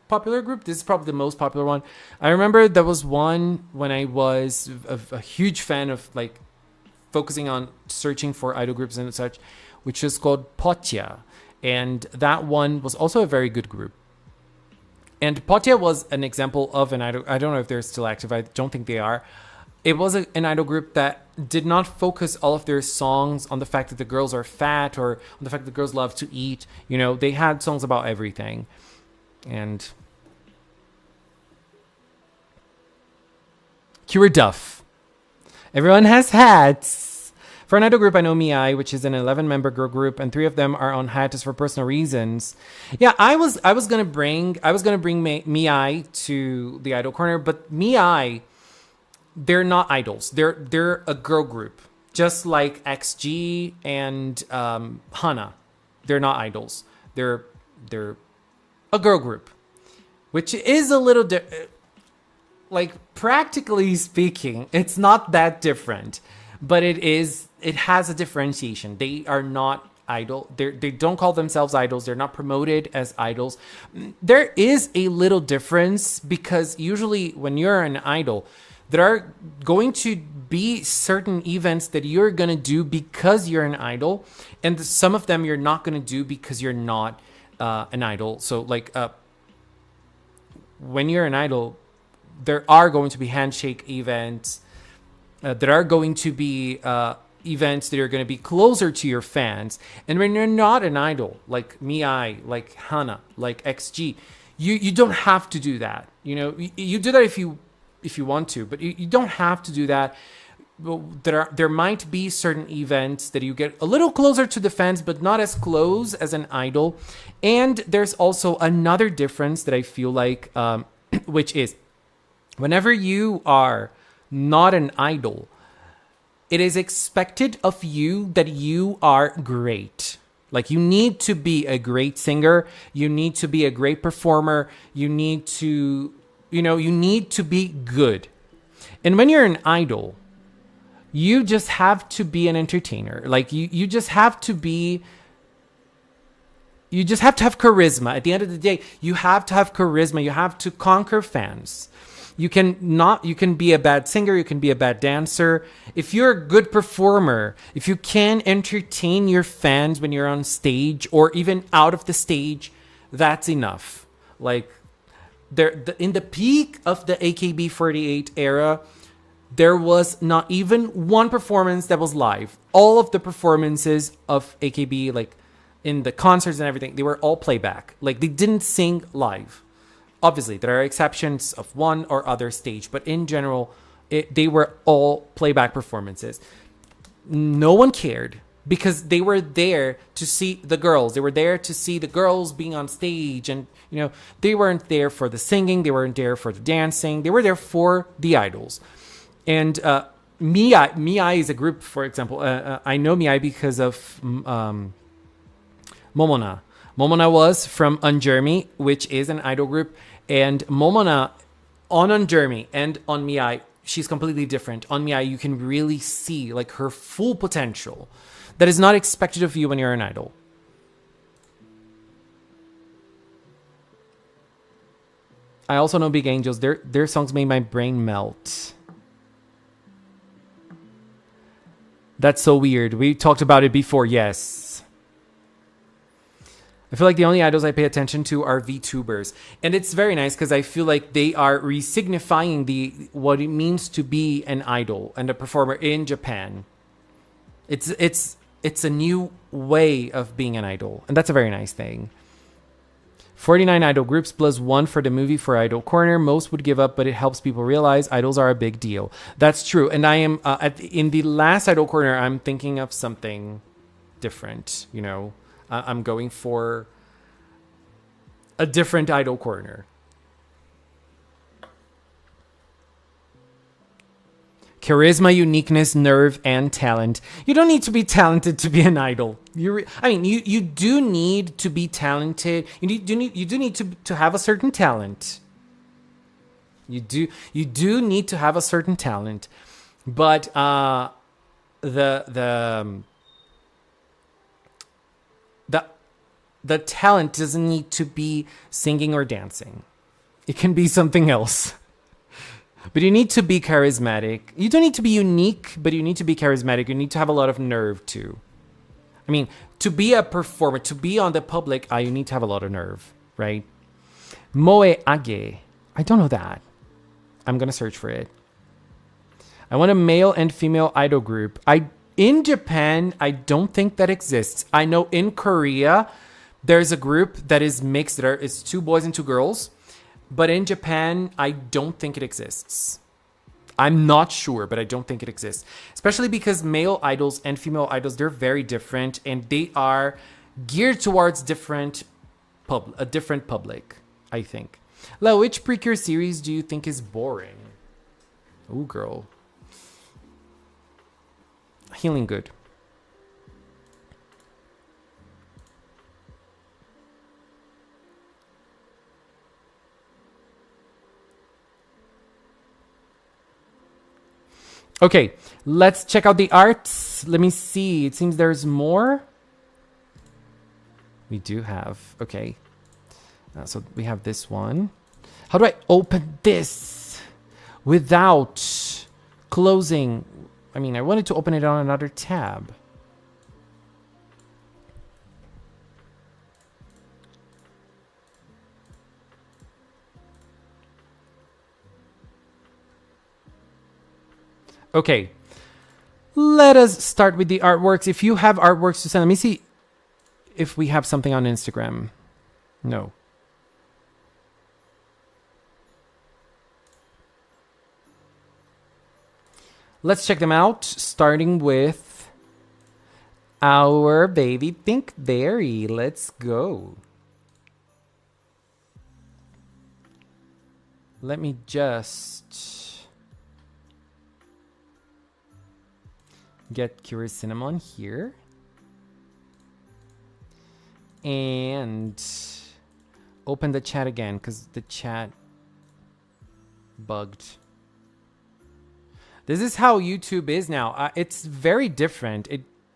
group. This is probably the most popular one. I remember there was one when I was a huge fan of, like, focusing on searching for idol groups and such, which is called Potia. And that one was also a very good group. And Potia was an example of an idol. I don't know if they're still active. I don't think they are. It was an idol group that did not focus all of their songs on the fact that the girls are fat or on the fact that girls love to eat. They had songs about everything. And Cure Duff. Everyone has hats. For an idol group, I know Miai, which is an 11-member girl group, and 3 of them are on hiatus for personal reasons. Yeah, I was gonna bring Miai to the idol corner, but Miai, they're not idols. They're a girl group, just like XG and Hana. They're not idols. They're a girl group, which is a little like, practically speaking, it's not that different, but it has a differentiation. They are not idol. They don't call themselves idols. They're not promoted as idols. There is a little difference, because usually when you're an idol, there are going to be certain events that you're going to do because you're an idol, and some of them you're not going to do because you're not an idol. So, like, when you're an idol, there are going to be handshake events. There are going to be events that are going to be closer to your fans. And when you're not an idol, like Miai, like Hana, like XG, you don't have to do that. You do that if you want to, but you don't have to do that. There might be certain events that you get a little closer to the fans, but not as close as an idol. And there's also another difference that I feel like, which is, whenever you are not an idol, it is expected of you that you are great. Like, you need to be a great singer. You need to be a great performer. You need to be good. And when you're an idol, you just have to be an entertainer. Like, you just have to be... You just have to have charisma. At the end of the day, you have to have charisma. You have to conquer fans. You can be a bad singer. You can be a bad dancer. If you're a good performer, if you can entertain your fans when you're on stage or even out of the stage, that's enough. Like, in the peak of the AKB48 era, there was not even one performance that was live. All of the performances of AKB, like in the concerts and everything, they were all playback. Like, they didn't sing live. Obviously, there are exceptions of one or other stage, but in general, they were all playback performances. No one cared because they were there to see the girls. They were there to see the girls being on stage, and they weren't there for the singing. They weren't there for the dancing. They were there for the idols. And Miai is a group, for example. I know Miai because of Momona. Momona was from Unjermy, which is an idol group. And Momona on Unjermy and on Miai, she's completely different. On Miai, you can really see like her full potential that is not expected of you when you're an idol. I also know Big Angels. Their songs made my brain melt. That's so weird. We talked about it before, yes. I feel like the only idols I pay attention to are VTubers. And it's very nice because I feel like they are re-signifying what it means to be an idol and a performer in Japan. It's a new way of being an idol. And that's a very nice thing. 49 idol groups plus 1 for the movie for Idol Corner. Most would give up, but it helps people realize idols are a big deal. That's true. And I am, in the last Idol Corner, I'm thinking of something different, I'm going for a different Idol Corner. Charisma, uniqueness, nerve, and talent. You don't need to be talented to be an idol. You do need to be talented. You do need to have a certain talent. You do need to have a certain talent, but the talent doesn't need to be singing or dancing. It can be something else. But you need to be charismatic. You don't need to be unique, but you need to be charismatic. You need to have a lot of nerve too. I mean, to be a performer, to be on the public eye, you need to have a lot of nerve, right? Moe Age. I don't know that. I'm going to search for it. I want a male and female idol group. In Japan, I don't think that exists. I know in Korea, there's a group that is mixed. It's 2 boys and 2 girls. But in Japan, I don't think it exists. I'm not sure, but I don't think it exists. Especially because male idols and female idols, they're very different. And they are geared towards a different public, I think. Lau, which PreCure series do you think is boring? Ooh, girl. Healing Good. Okay, let's check out the arts. Let me see. It seems there's more. We do have. Okay. So we have this one. How do I open this without closing? I mean, I wanted to open it on another tab. Okay, let us start with the artworks. If you have artworks to send, let me see if we have something on Instagram. No. Let's check them out, starting with our baby Pinkberry. Let's go. Let me just get Curious Cinnamon here. And open the chat again because the chat bugged. This is how YouTube is now. It's very different.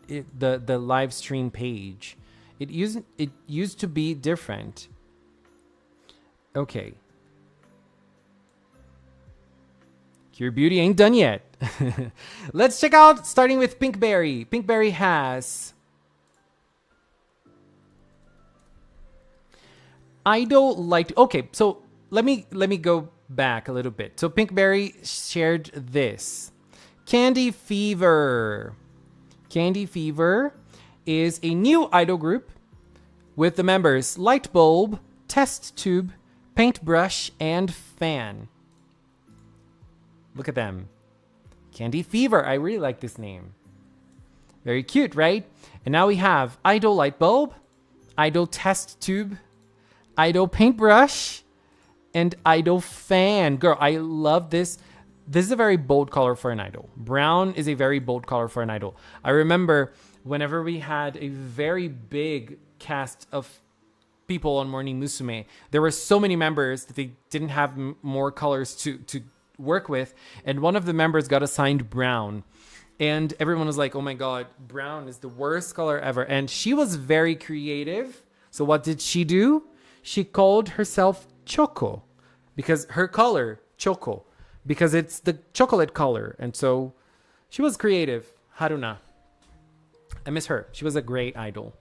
The live stream page. It used to be different. Okay. Your beauty ain't done yet. Let's check out, starting with Pinkberry. Pinkberry has Idol liked. Okay, so let me go back a little bit. So Pinkberry shared this. Candy Fever. Candy Fever is a new idol group with the members Light Bulb, Test Tube, Paintbrush, and Fan. Look at them. Candy Fever. I really like this name. Very cute, right? And now we have Idol Light Bulb, Idol Test Tube, Idol Paintbrush, and Idol Fan. Girl, I love this. This is a very bold color for an idol. Brown is a very bold color for an idol. I remember whenever we had a very big cast of people on Morning Musume, there were so many members that they didn't have more colors to work with. And one of the members got assigned brown. And everyone was like, oh my God, brown is the worst color ever. And she was very creative. So what did she do? She called herself Choco because her color, Choco, because it's the chocolate color. And so she was creative. Haruna. I miss her. She was a great idol.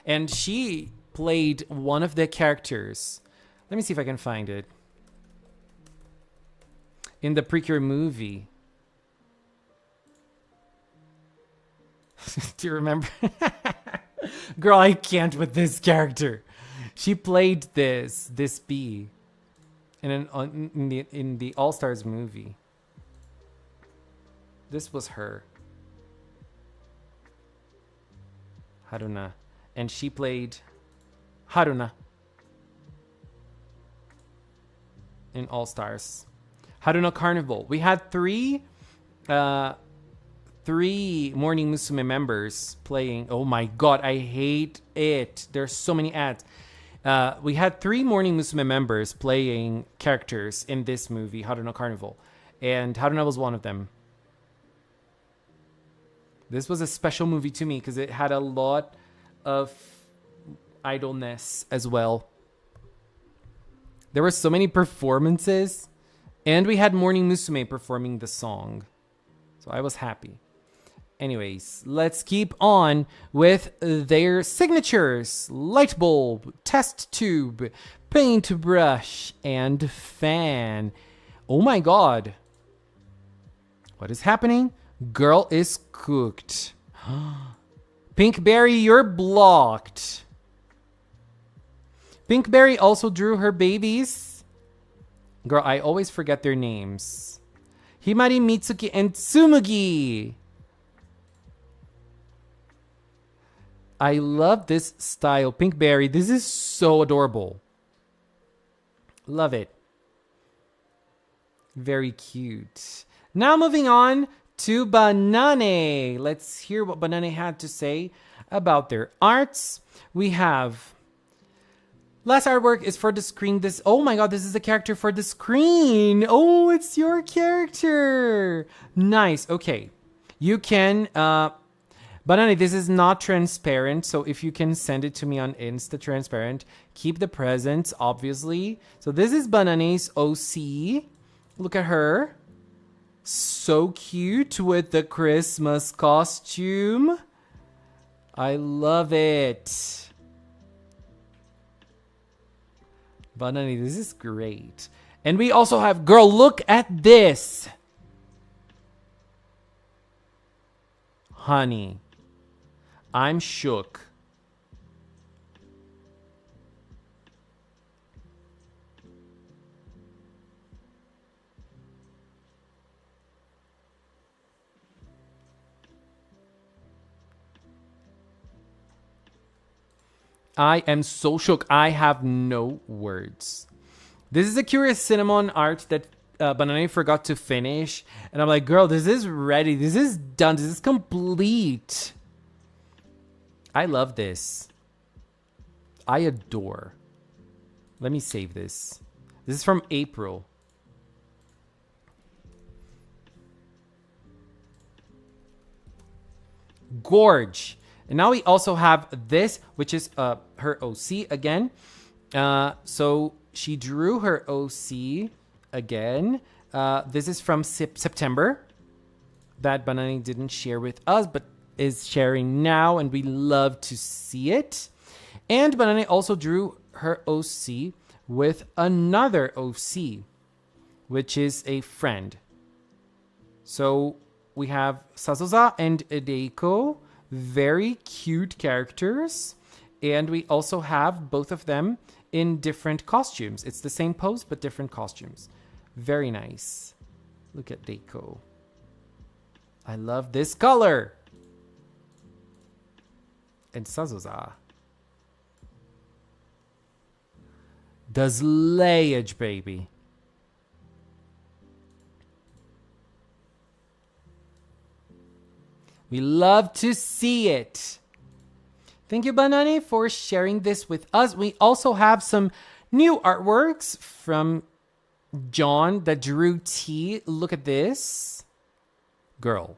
And she played one of the characters. Let me see if I can find it. In the PreCure movie. Do you remember? Girl, I can't with this character. She played this bee in the All Stars movie. This was her. Haruna. And she played Haruna in All Stars. Haruna Carnival. We had three Morning Musume members playing. Oh my God, I hate it. There's so many ads. We had 3 Morning Musume members playing characters in this movie, Haruna Carnival. And Haruna was one of them. This was a special movie to me because it had a lot of idleness as well. There were so many performances. And we had Morning Musume performing the song. So I was happy. Anyways, let's keep on with their signatures. Light Bulb, Test Tube, Paintbrush, and Fan. Oh my God. What is happening? Girl is cooked. Pinkberry, you're blocked. Pinkberry also drew her babies. Girl, I always forget their names. Himari, Mitsuki, and Tsumugi. I love this style. Pinkberry, this is so adorable. Love it. Very cute. Now moving on to Banane. Let's hear what Banane had to say about their arts. We have... Last artwork is for the screen. This, oh my God, this is a character for the screen. Oh, it's your character. Nice. Okay. You can... Banane, this is not transparent, so if you can send it to me on Insta transparent, keep the presents, obviously. So this is Banane's OC. Look at her. So cute with the Christmas costume. I love it. Banane, this is great. And we also have, girl, look at this. Honey. I'm shook. I am so shook. I have no words. This is a Curious Cinnamon art that Banane forgot to finish. And I'm like, girl, this is ready. This is done. This is complete. I love this. I adore. Let me save this. This is from April. Gorge. And now we also have this, which is her OC again. So she drew her OC again. This is from September that Banane didn't share with us, but is sharing now, and we love to see it. And Banane also drew her OC with another OC, which is a friend. So we have Sazoza and Edeiko, very cute characters. And we also have both of them in different costumes. It's the same pose, but different costumes. Very nice. Look at Deiko. I love this color. And Sazoza. The slayage, baby. We love to see it. Thank you, Banane, for sharing this with us. We also have some new artworks from John that drew T. Look at this. Girl.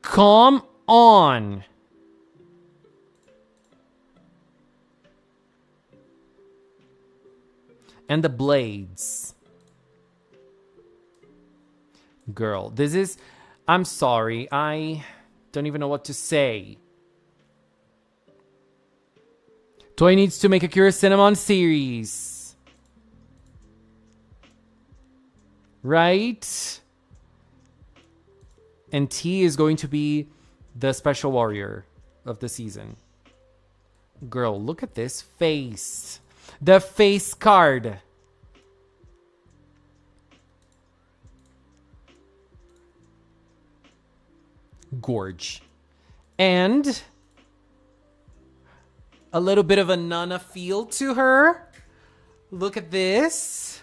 Come on. And the blades. Girl, this is... I'm sorry. I don't even know what to say. Toy needs to make a Cure Cinnamon series. Right? And T is going to be the special warrior of the season. Girl, look at this face. The face card. Gorge. And a little bit of a Nana feel to her. Look at this.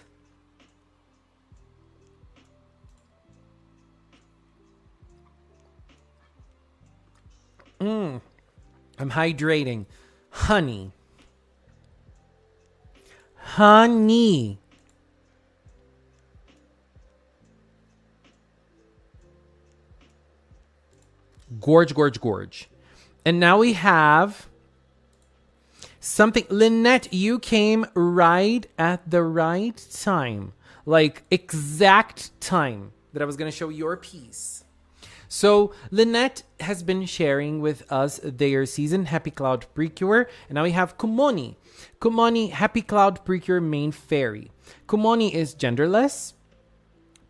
I'm hydrating. Honey. Honey. Gorge, gorge, gorge. And now we have something. Lynette, you came right at the right time. Like, exact time that I was going to show your piece. So, Lynette has been sharing with us their season, Happy Cloud PreCure. And now we have Kumoni. Kumoni, Happy Cloud PreCure main fairy. Kumoni is genderless.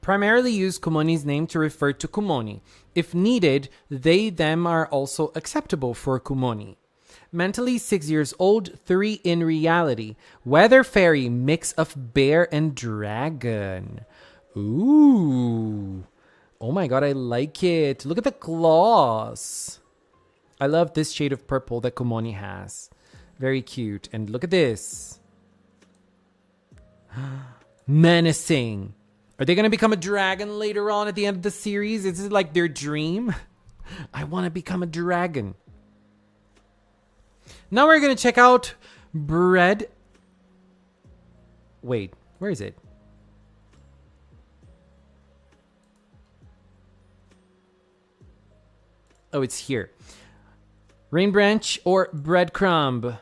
Primarily use Kumoni's name to refer to Kumoni. If needed, they, them are also acceptable for Kumoni. Mentally 6 years old, 3 in reality. Weather fairy, mix of bear and dragon. Ooh. Oh my god, I like it. Look at the claws. I love this shade of purple that Kumoni has. Very cute. And look at this. Menacing. Are they going to become a dragon later on at the end of the series? Is it like their dream? I want to become a dragon. Now we're going to check out Bread. Wait, where is it? Oh, it's here. Rain Branch or Breadcrumb.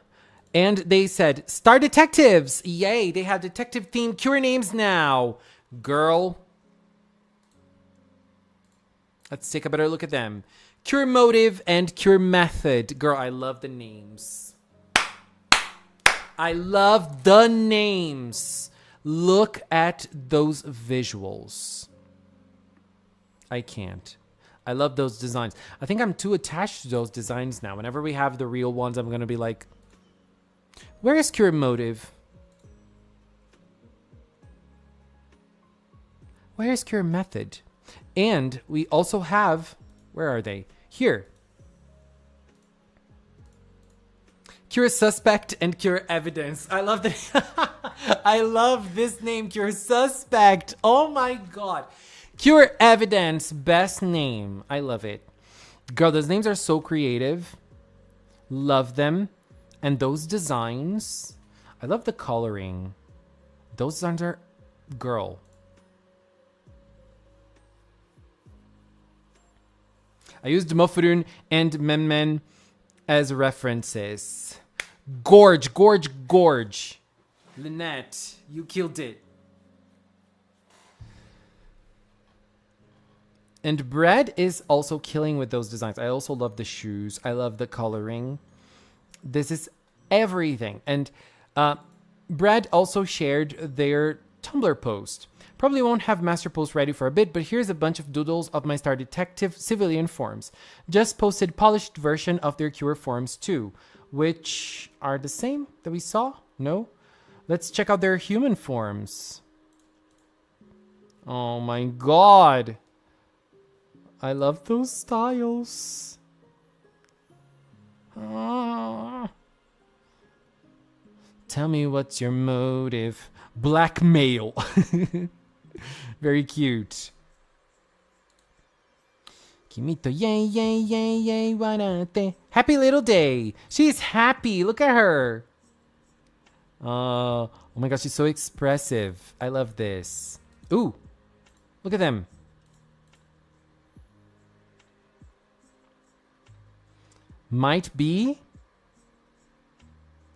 And they said, Star Detectives. Yay, they have detective themed Cure names now. Girl. Let's take a better look at them. Cure Motive and Cure Method. Girl, I love the names. I love the names. Look at those visuals. I can't. I love those designs. I think I'm too attached to those designs now. Whenever we have the real ones, I'm going to be like, where is Cure Motive? Where is Cure Method? And we also have, where are they? Here. Cure Suspect and Cure Evidence. I love the I love this name, Cure Suspect. Oh my god. Cure Evidence, best name. I love it. Girl, those names are so creative. Love them. And those designs, I love the coloring. Those designs are, girl. I used Mofurun and Memmen as references. Gorge, gorge, gorge. Lynette, you killed it. And Bread is also killing with those designs. I also love the shoes. I love the coloring. This is everything. And Brad also shared their Tumblr post. Probably won't have master post ready for a bit, but here's a bunch of doodles of my Star Detective civilian forms. Just posted polished version of their Cure forms too, which are the same that we saw? No? Let's check out their human forms. Oh my god. I love those styles. Ah. Tell me what's your motive. Blackmail. Very cute. Kimito, yay, yay, yay, yay, wanate. Happy little day. She's happy. Look at her. Oh my gosh, she's so expressive. I love this. Ooh, look at them. Might be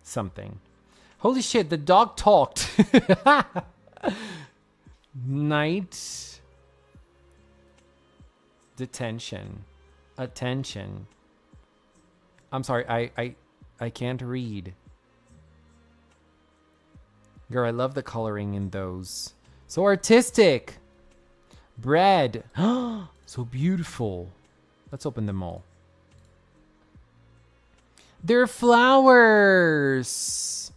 something. Holy shit, the dog talked. Night detention. Attention. I'm sorry, I can't read. Girl, I love the coloring in those. So artistic. Bread. So beautiful. Let's open them all. They're flowers.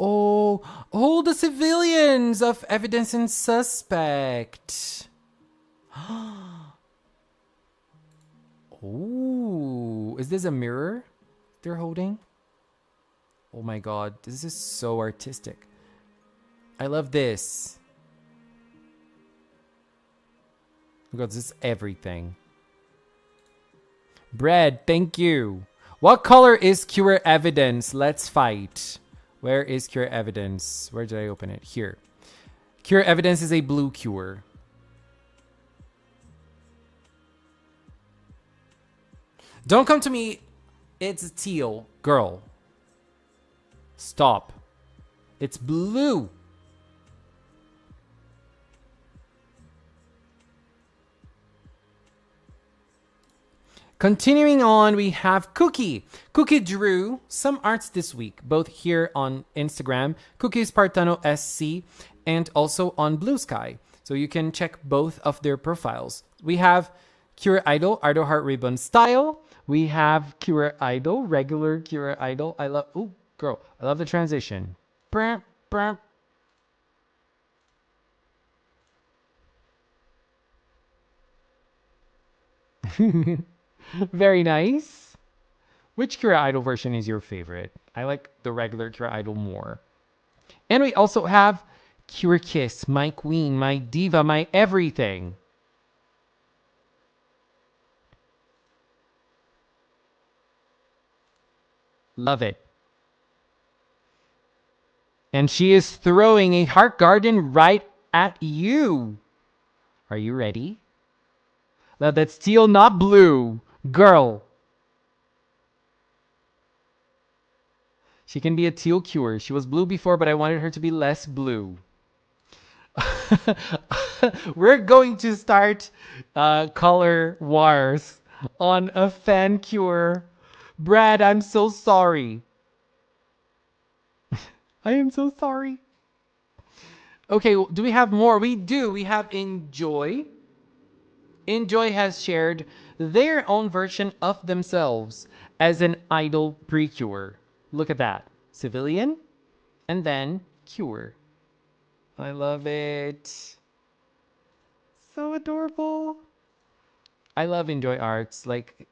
Oh, the civilians of evidence and suspect. Oh, is this a mirror they're holding? Oh my god, this is so artistic. I love this. Oh god, this is everything. Bread, thank you. What color is Cure Evidence? Let's fight. Where is Cure Evidence? Where did I open it? Here. Cure Evidence is a blue cure. Don't come to me. It's teal. Girl. Stop. It's blue. Continuing on, we have Cookie. Cookie drew some arts this week, both here on Instagram, Cookie Spartano SC, and also on Blue Sky. So you can check both of their profiles. We have Cure Idol, Ardo Heart Ribbon Style. We have Cure Idol, regular Cure Idol. I love, ooh, girl, I love the transition. Brr, brr. Very nice. Which Cure Idol version is your favorite? I like the regular Cure Idol more. And we also have Cure Kiss, my queen, my diva, my everything. Love it. And she is throwing a heart garden right at you. Are you ready? Now that's teal, not blue. Girl. She can be a teal cure. She was blue before, but I wanted her to be less blue. We're going to start color wars on a fan cure. Brad, I'm so sorry. I am so sorry. Okay, do we have more? We do. We have Enjoy. Enjoy has shared their own version of themselves as an idol PreCure. Look at that. Civilian and then Cure. I love it. So adorable. I love Enjoy Arts. Like,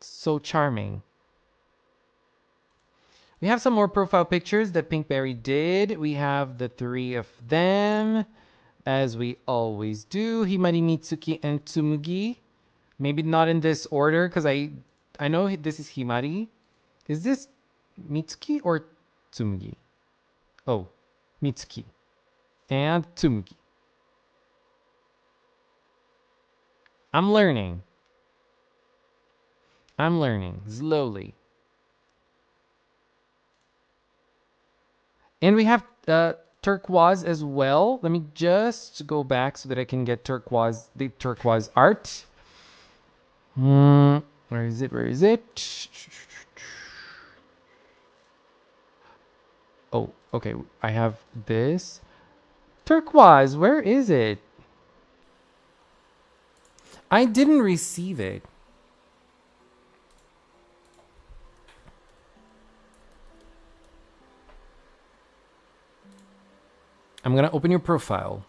so charming. We have some more profile pictures that Pinkberry did. We have the three of them, as we always do. Himari, Mitsuki, and Tsumugi. Maybe not in this order, because I know this is Himari. Is this Mitsuki or Tsumugi? Oh, Mitsuki. And Tsumugi. I'm learning. I'm learning slowly. And we have turquoise as well. Let me just go back so that I can get turquoise, the turquoise art. Where is it? Where is it? Oh, okay. I have this. Turquoise, where is it? I didn't receive it. I'm gonna open your profile.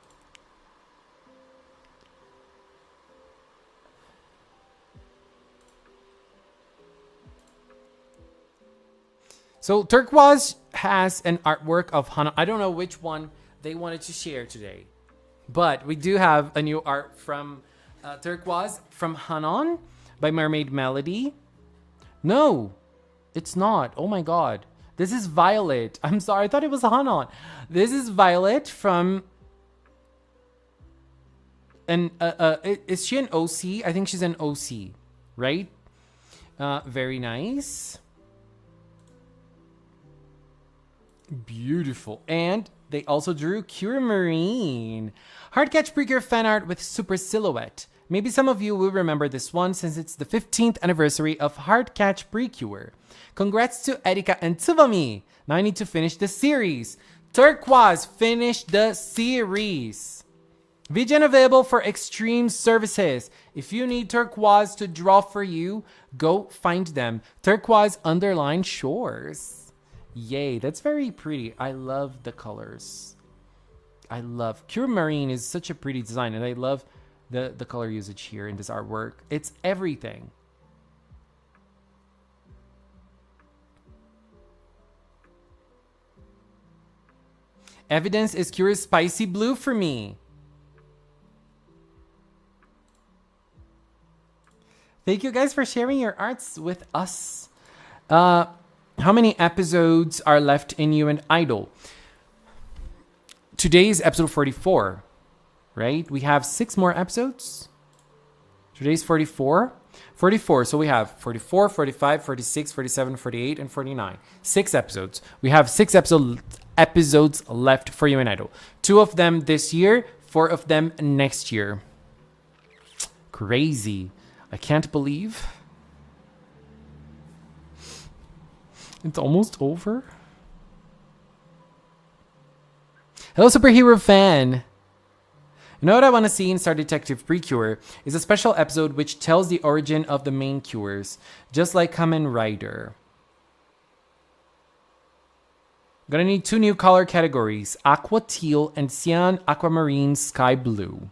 So turquoise has an artwork of Hana. I don't know which one they wanted to share today, but we do have a new art from turquoise from Hanon by Mermaid Melody. No, it's not. Oh my god. This is Violet. I'm sorry. I thought it was Hanon. This is Violet from... And is she an OC? I think she's an OC, right? Very nice. Beautiful. And they also drew Kirakiland. Hard catch PreCure fan art with super silhouette. Maybe some of you will remember this one since it's the 15th anniversary of Hard catch PreCure. Congrats to Erika and Tsubami. Now I need to finish the series. Turquoise finished the series. VGen available for extreme services. If you need turquoise to draw for you, go find them. Turquoise underline shores. Yay, that's very pretty. I love the colors. I love Kirakiland is such a pretty design, and I love the color usage here in this artwork. It's everything. Evidence is Kira's spicy blue for me. Thank you guys for sharing your arts with us. How many episodes are left in You and Idol? Today's episode 44, right? We have 6 more episodes. Today's 44. 44. So we have 44, 45, 46, 47, 48, and 49. 6 episodes. We have 6 episodes left for You and Idol. 2 of them this year, 4 of them next year. Crazy. I can't believe it's almost over. Hello, superhero fan. You know what I want to see in Star Detective PreCure is a special episode which tells the origin of the main cures, just like Kamen Rider. Gonna need 2 new color categories, Aqua Teal and Cyan Aquamarine Sky Blue.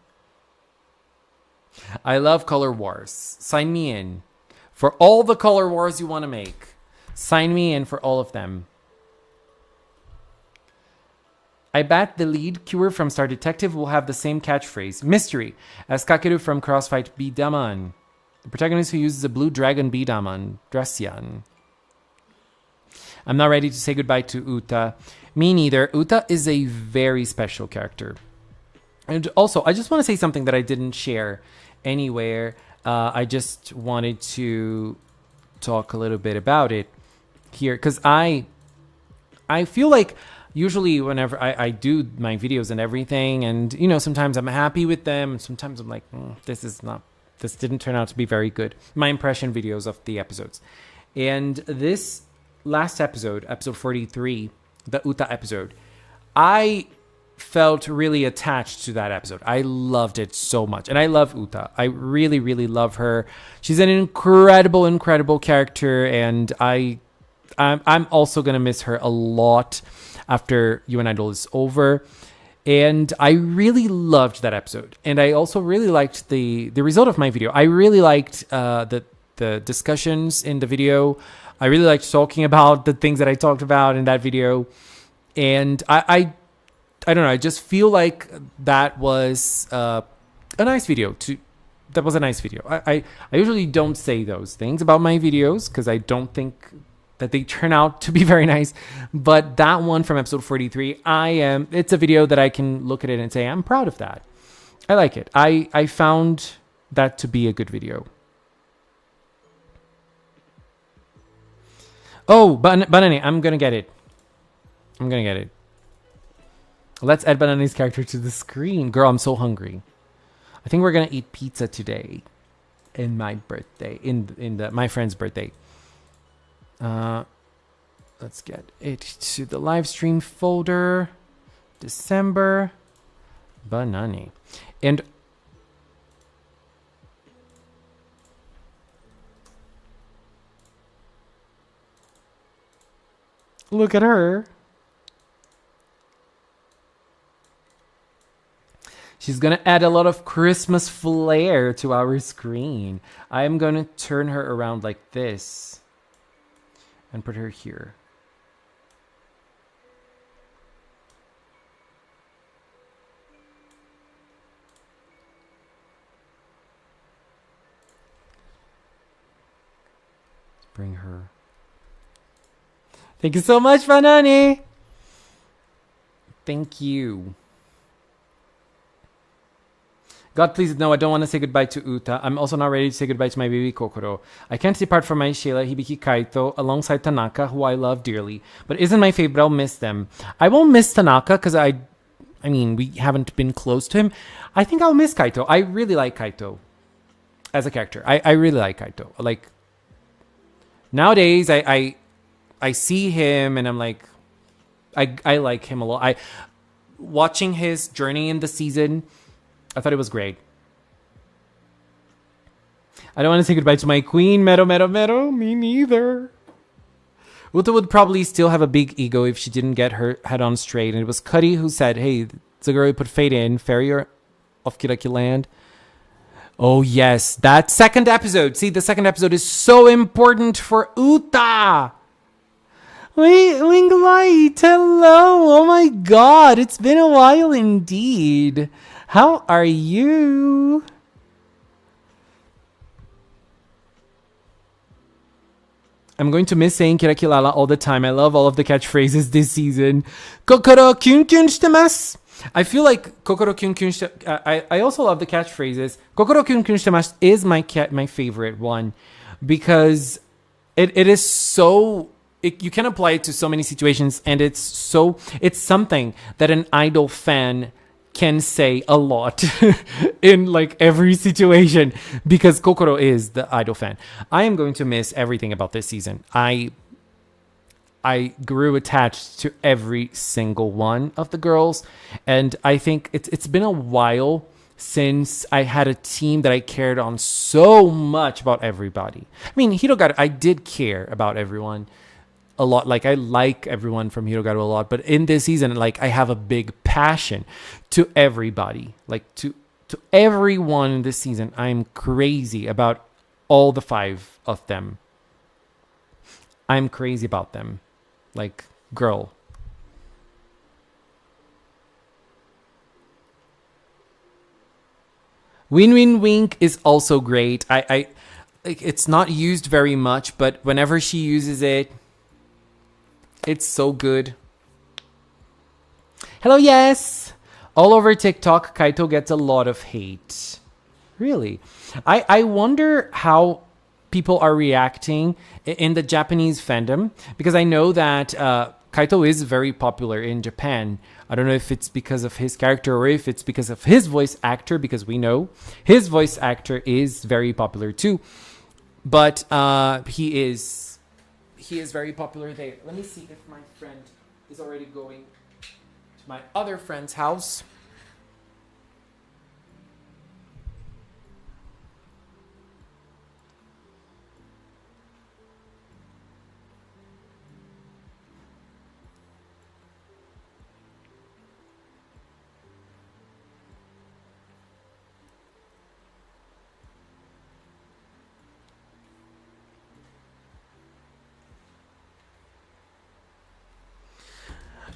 I love color wars. Sign me in. For all the color wars you want to make, sign me in for all of them. I bet the lead cure from Star Detective will have the same catchphrase, mystery, as Kakeru from Crossfight Bidaman, the protagonist who uses a blue dragon Bidaman, Dracian. I'm not ready to say goodbye to Uta. Me neither. Uta is a very special character. And also, I just want to say something that I didn't share anywhere. I just wanted to talk a little bit about it here, because I feel like usually whenever I do my videos and everything, and you know, sometimes I'm happy with them, and sometimes I'm like, this didn't turn out to be very good. My impression videos of the episodes. And this last episode, episode 43, the Uta episode, I felt really attached to that episode. I loved it so much. And I love Uta. I really, really love her. She's an incredible, incredible character, and I'm also going to miss her a lot after You and Idol is over. And I really loved that episode. And I also really liked the result of my video. I really liked the discussions in the video. I really liked talking about the things that I talked about in that video. And I don't know, I just feel like that was a nice video. That was a nice video. I usually don't say those things about my videos because I don't think that they turn out to be very nice. But that one from episode 43, it's a video that I can look at it and say, I'm proud of that. I like it. I found that to be a good video. Oh, Banane, I'm going to get it. Let's add Banani's character to the screen. Girl, I'm so hungry. I think we're gonna eat pizza today. In my birthday. In my friend's birthday. Let's get it to the live stream folder. December. Banani. And look at her. She's going to add a lot of Christmas flair to our screen. I am going to turn her around like this and put her here. Let's bring her. Thank you so much, Banani. Thank you. God, please, no, I don't want to say goodbye to Uta. I'm also not ready to say goodbye to my baby Kokoro. I can't depart from my Sheila Hibiki Kaito alongside Tanaka, who I love dearly, but isn't my favorite. I'll miss them. I won't miss Tanaka because I mean, we haven't been close to him. I think I'll miss Kaito. I really like Kaito as a character. I really like Kaito. Like, nowadays, I see him and I'm like, I like him a lot. Watching his journey in the season, I thought it was great. I don't want to say goodbye to my queen, Mero. Me neither. Uta would probably still have a big ego if she didn't get her head on straight. And it was Cuddy who said, hey, it's a girl who put Fate in, Farrier of Kirakiland. Oh, yes. That second episode. See, the second episode is so important for Uta. Wing Light, hello. Oh my god, it's been a while indeed. How are you? I'm going to miss saying Kirakilala all the time. I love all of the catchphrases this season. Kokoro kyun kyun shitemasu. I feel like Kokoro kyun kyun I also love the catchphrases. Kokoro kyun kyun shitemasu is my favorite one because it is so... you can apply it to so many situations, and it's something that an idol fan can say a lot in like every situation because Kokoro is the idol fan. I am going to miss everything about this season. I grew attached to every single one of the girls, and I think it's been a while since I had a team that I cared on so much about everybody. I mean, Hirogaru, I did care about everyone a lot. Like, I like everyone from Hirogaru a lot, but in this season, like, I have a big passion to everybody, like to everyone in this season. I'm crazy about all the 5 of them. I'm crazy about them. Like, girl. Win Win Wink is also great. I it's not used very much, but whenever she uses it, it's so good. Hello, yes. All over TikTok, Kaito gets a lot of hate. Really? I wonder how people are reacting in the Japanese fandom, because I know that Kaito is very popular in Japan. I don't know if it's because of his character or if it's because of his voice actor, because we know his voice actor is very popular too. But he is very popular there. Let me see if my friend is already going to my other friend's house.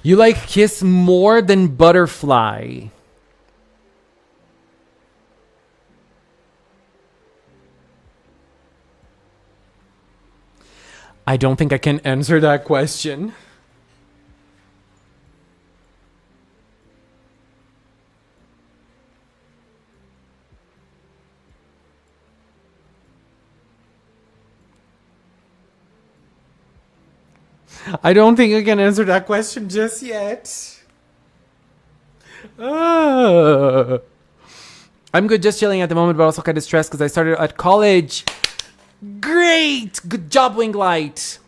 You like Kiss more than Butterfly. I don't think I can answer that question. I don't think I can answer that question just yet. Ah. I'm good, just chilling at the moment, but also kind of stressed because I started at college. Great! Good job, Winglight.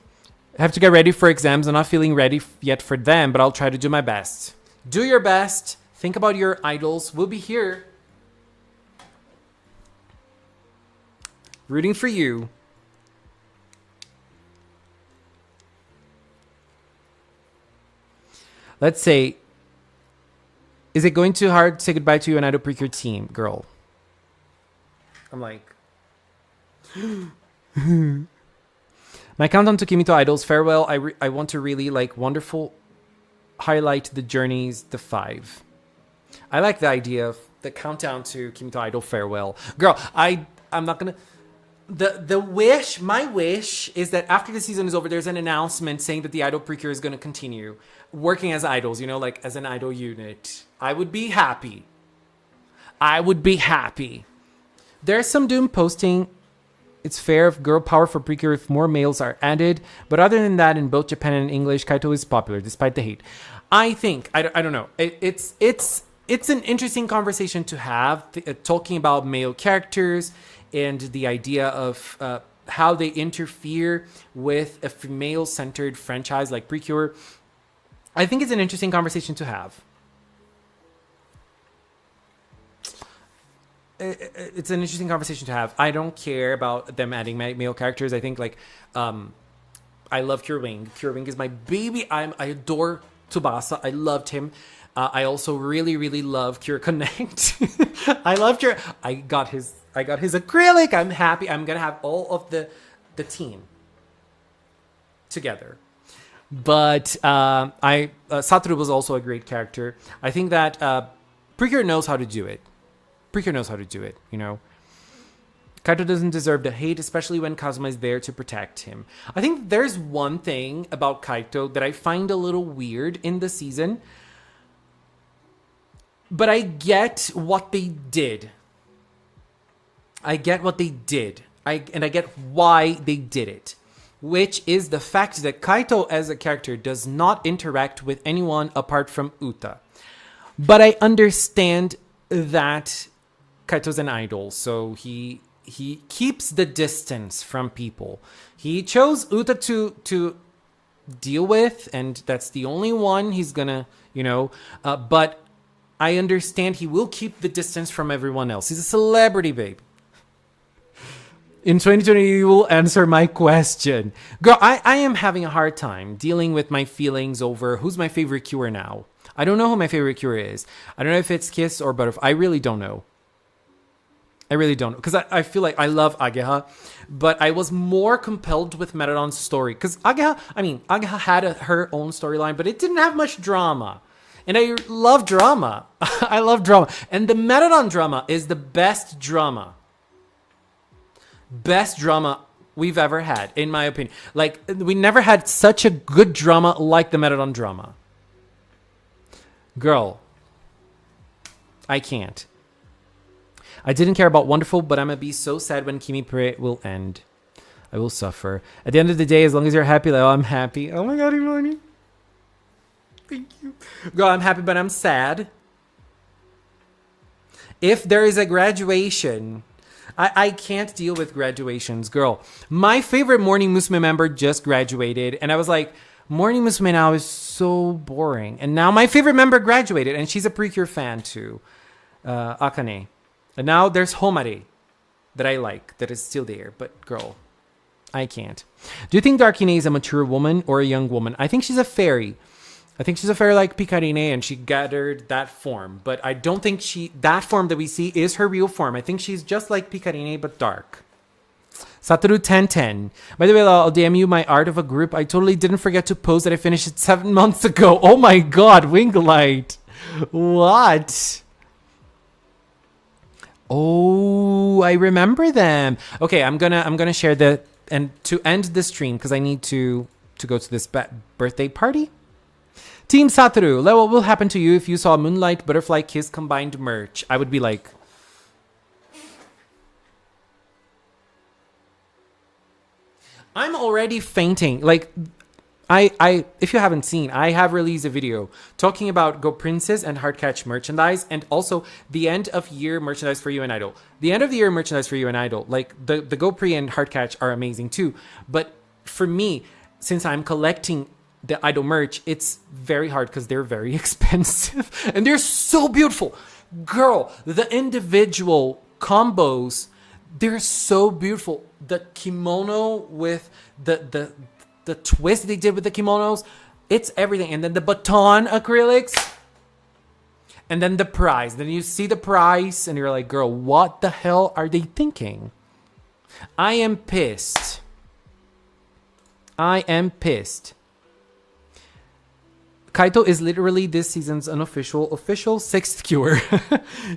I have to get ready for exams. I'm not feeling ready yet for them, but I'll try to do my best. Do your best. Think about your idols. We'll be here. Rooting for you. Let's say, is it going too hard to say goodbye to you and I don't PreCure team, girl? I'm like... My countdown to Kimito Idols farewell. I want to really like wonderful highlight the journeys, the 5. I like the idea of the countdown to Kimito Idol farewell. Girl, I'm not gonna... My wish is that after the season is over, there's an announcement saying that the Idol PreCure is going to continue working as idols, you know, like as an idol unit. I would be happy. There's some doom posting. It's fair if girl power for PreCure if more males are added. But other than that, in both Japan and English, Kaito is popular despite the hate. I think, I don't know. It's an interesting conversation to have, talking about male characters and the idea of how they interfere with a female-centered franchise like PreCure. I think it's an interesting conversation to have. It's an interesting conversation to have. I don't care about them adding male characters. I think, like, I love Cure Wing. Cure Wing is my baby. I adore Tsubasa. I loved him. I also really, really love Cure Connect. I love Cure. I got his acrylic. I'm happy. I'm gonna have all of the team together. But Satoru was also a great character. I think that PreCure knows how to do it. You know. Kaito doesn't deserve the hate, especially when Kazuma is there to protect him. I think there's one thing about Kaito that I find a little weird in the season. But I get what they did. I get why they did it. Which is the fact that Kaito as a character does not interact with anyone apart from Uta. But I understand that Kaito's an idol, so he keeps the distance from people. He chose Uta to deal with, and that's the only one he's gonna, you know, but I understand he will keep the distance from everyone else. He's a celebrity, babe. In 2020, you will answer my question. Girl, I am having a hard time dealing with my feelings over who's my favorite Cure now. I don't know who my favorite Cure is. I don't know if it's Kiss or Butterfly. I really don't know. Because I feel like I love Ageha, but I was more compelled with Meridon's story. Because Ageha had her own storyline, but it didn't have much drama. And I love drama. I love drama. And the Meridon drama is the best drama. Best drama we've ever had, in my opinion. Like, we never had such a good drama like the Meridon drama. Girl, I can't. I didn't care about Wonderful, but I'm gonna be so sad when Kimi Pre will end. I will suffer. At the end of the day, as long as you're happy, like, oh, I'm happy. Oh my god, Imani. Thank you. Girl, I'm happy, but I'm sad. If there is a graduation, I can't deal with graduations, girl. My favorite Morning Musume member just graduated, and I was like, Morning Musume now is so boring. And now my favorite member graduated, and she's a PreCure fan too, Akane. And now there's Homare that I like, that is still there. But girl, I can't. Do you think Darkine is a mature woman or a young woman? I think she's a fairy. I think she's a fairy like Picarine, and she gathered that form. But I don't think that form that we see is her real form. I think she's just like Picarine, but dark. Satoru 1010. By the way, I'll DM you my art of a group. I totally didn't forget to post that I finished it 7 months ago. Oh my god, Winglight. What? Oh, I remember them. Okay, I'm gonna share and to end the stream because I need to go to this birthday party. Team Satoru, what will happen to you if you saw Moonlight Butterfly Kiss combined merch? I would be like, I'm already fainting. Like, if you haven't seen, I have released a video talking about Go Princess and Heartcatch merchandise, and also the end of year merchandise for UN Idol. The end of the year merchandise for UN Idol, like the Go Pre and Heartcatch are amazing too. But for me, since I'm collecting the Idol merch, it's very hard because they're very expensive and they're so beautiful. Girl, the individual combos, they're so beautiful. The kimono with the twist they did with the kimonos, it's everything. And then the baton acrylics, and then the price. Then you see the price and you're like, girl, what the hell are they thinking? I am pissed. I am pissed. Kaito is literally this season's official sixth cure.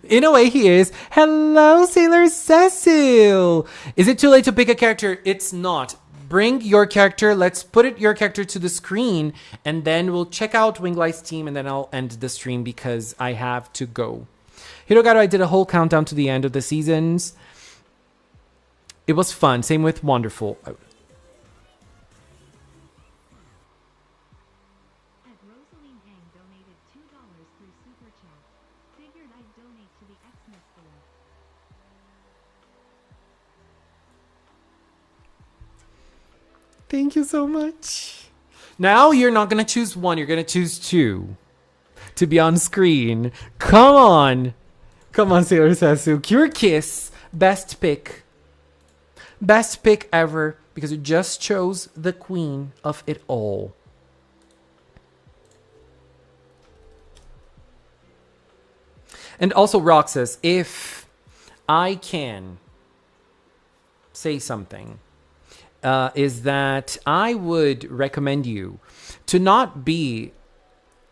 In a way, he is. Hello, Sailor Cecil. Is it too late to pick a character? It's not. Bring your character. Let's put your character to the screen, and then we'll check out Winglight's team, and then I'll end the stream because I have to go. Hirogaro, I did a whole countdown to the end of the seasons. It was fun. Same with Wonderful. Thank you so much. Now you're not going to choose one. You're going to choose two to be on screen. Come on. Come on, Sailor Sasu. Cure Kiss. Best pick. Best pick ever because you just chose the queen of it all. And also, Roxas, if I can say something, is that I would recommend you to not be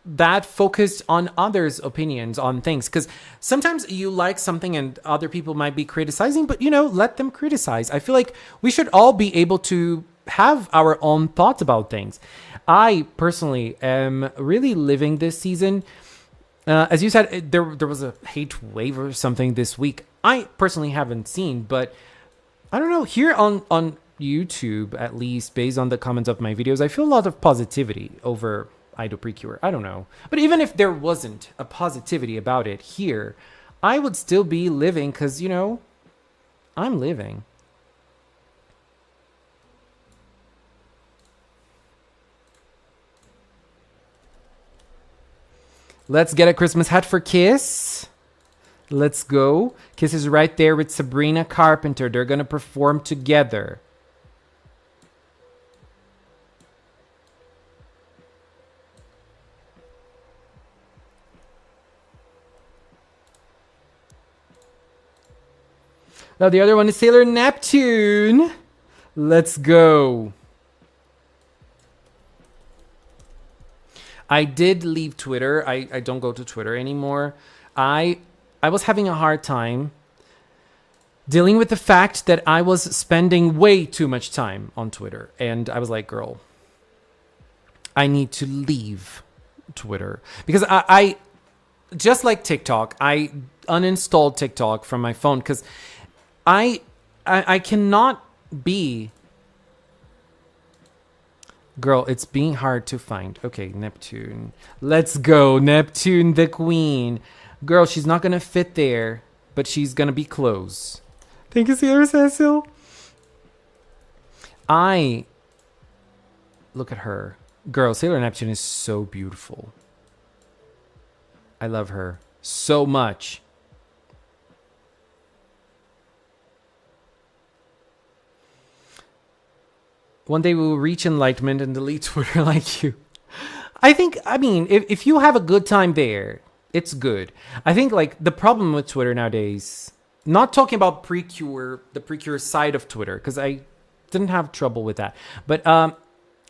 that focused on others' opinions on things, because sometimes you like something and other people might be criticizing, but let them criticize. I feel like we should all be able to have our own thoughts about things. I personally am really living this season. As you said, there was a hate wave or something this week. I personally haven't seen, but I don't know, here on YouTube, at least based on the comments of my videos, I feel a lot of positivity over Idol PreCure. I don't know. But even if there wasn't a positivity about it here, I would still be living because, I'm living. Let's get a Christmas hat for Kiss. Let's go. Kiss is right there with Sabrina Carpenter. They're going to perform together. Now the other one is Sailor Neptune. Let's go. I did leave Twitter. I don't go to Twitter anymore. I was having a hard time dealing with the fact that I was spending way too much time on Twitter. And I was like, girl, I need to leave Twitter. Because I just like TikTok, I uninstalled TikTok from my phone because I cannot be... Girl, it's being hard to find. Okay, Neptune. Let's go. Neptune the queen. Girl, she's not going to fit there, but she's going to be close. Thank you, Sailor Cecil. Look at her. Girl, Sailor Neptune is so beautiful. I love her so much. One day we will reach enlightenment and delete Twitter like you. I mean, if you have a good time there, it's good. I think like the problem with Twitter nowadays, not talking about PreCure, the PreCure side of Twitter, because I didn't have trouble with that. But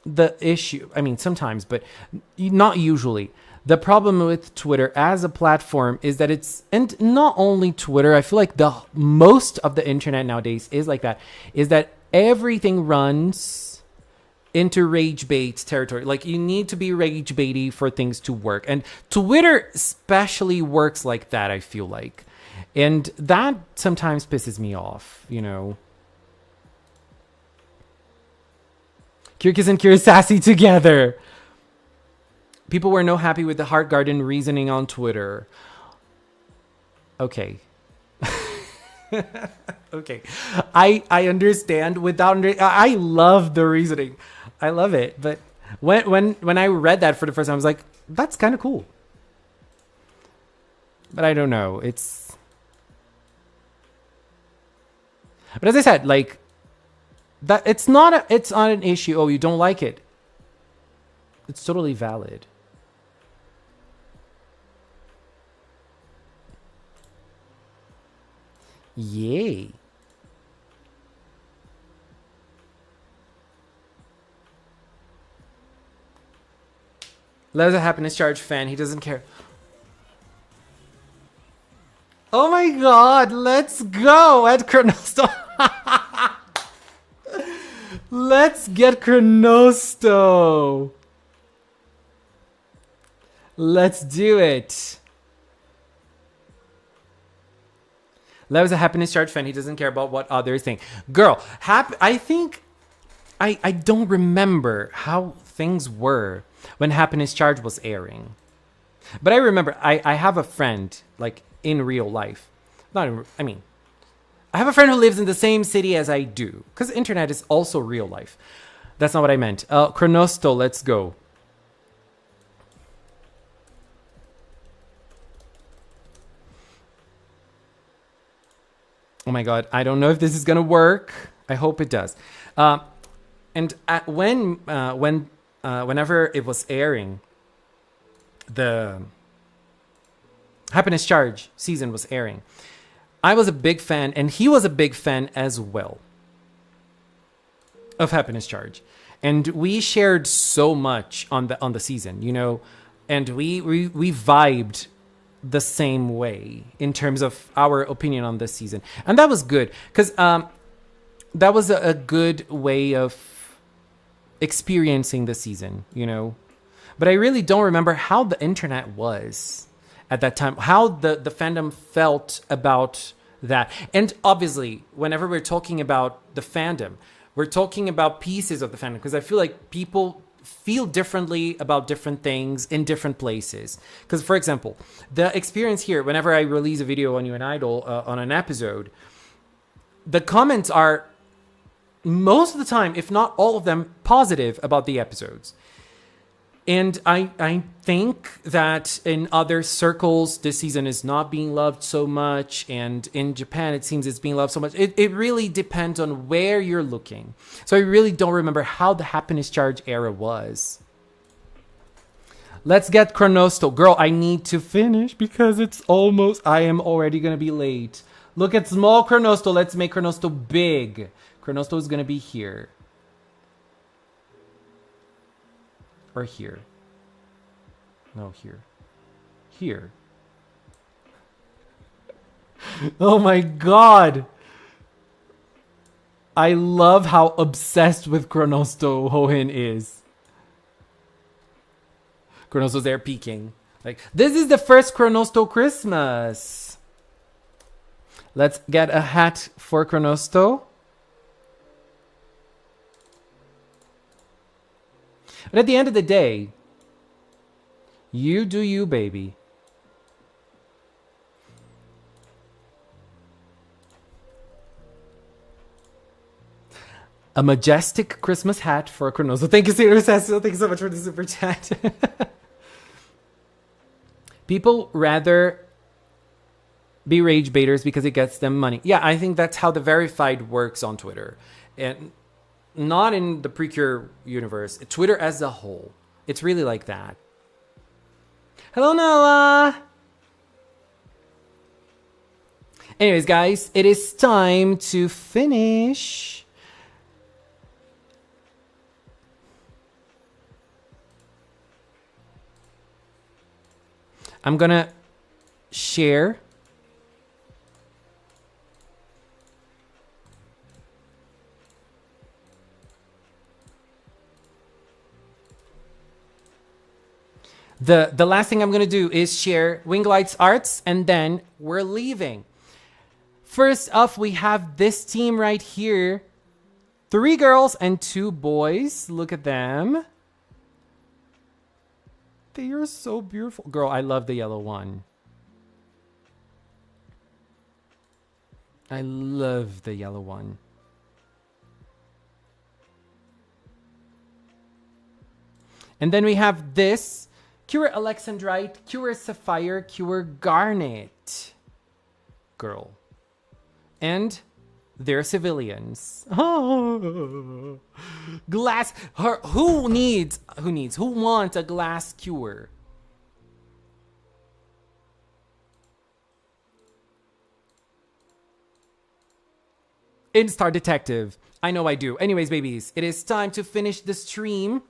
the issue, I mean, sometimes, but not usually. The problem with Twitter as a platform is that and not only Twitter, I feel like most of the internet nowadays is like that, is that everything runs into rage bait territory. Like you need to be rage baity for things to work. And Twitter especially works like that, I feel like. And that sometimes pisses me off, Kirkis and Kirasassy together. People were no happy with the Heart Garden reasoning on Twitter. Okay. Okay. I understand I love the reasoning. I love it. But when I read that for the first time, I was like, that's kind of cool. But I don't know. But as I said, like, that it's not an issue. Oh, you don't like it. It's totally valid. Yay. Loves a happiness charge fan. He doesn't care. Oh my god, let's go at Chronosto. Let's get Chronosto. Let's do it. Loves a happiness charge fan. He doesn't care about what others think. Girl, I think I don't remember how things were when Happiness Charge was airing. But I remember I have a friend, like, in real life. I have a friend who lives in the same city as I do. Because internet is also real life. That's not what I meant. Chronosto, let's go. Oh my god, I don't know if this is gonna work. I hope it does. And whenever it was airing, the Happiness Charge season was airing, I was a big fan, and he was a big fan as well of Happiness Charge, and we shared so much on the season, you know, and we vibed the same way in terms of our opinion on this season, and that was good because that was a good way of experiencing the season, you know. But I really don't remember how the internet was at that time, how the fandom felt about that. And obviously, whenever we're talking about the fandom, we're talking about pieces of the fandom, because I feel like people feel differently about different things in different places. Because, for example, the experience here, whenever I release a video on You and Idol on an episode, the comments are most of the time, if not all of them, positive about the episodes. And I think that in other circles, this season is not being loved so much. And in Japan, it seems it's being loved so much. It really depends on where you're looking. So I really don't remember how the Happiness Charge era was. Let's get Chronosto. Girl, I need to finish because I am already going to be late. Look at small Chronosto. Let's make Chronosto big. Chronosto is going to be here. Or here. No, here. Here. Oh my god. I love how obsessed with Chronosto Hohin is. Chronosto's there peeking. Like, this is the first Chronosto Christmas. Let's get a hat for Chronosto. But at the end of the day, you do you, baby. A majestic Christmas hat for Chronosto. Thank you, Sarah Cecil. Thank you so much for the super chat. People rather be rage baiters because it gets them money. Yeah, I think that's how the verified works on Twitter. And not in the PreCure universe. Twitter as a whole. It's really like that. Hello, Noah! Anyways, guys, it is time to finish. I'm gonna share The last thing I'm going to do is share Winglight's arts, and then we're leaving. First off, we have this team right here. 3 girls and 2 boys. Look at them. They are so beautiful. Girl, I love the yellow one. I love the yellow one. And then we have this. Cure Alexandrite, Cure Sapphire, Cure Garnet. Girl. And they're civilians. Oh. Glass. Who wants a glass cure? Instar Detective. I know I do. Anyways, babies, it is time to finish the stream.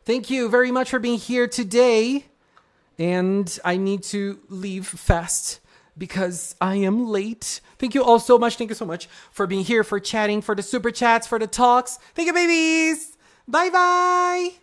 Thank you very much for being here today. And I need to leave fast because I am late. Thank you all so much. Thank you so much for being here, for chatting, for the super chats, for the talks. Thank you, babies. Bye-bye.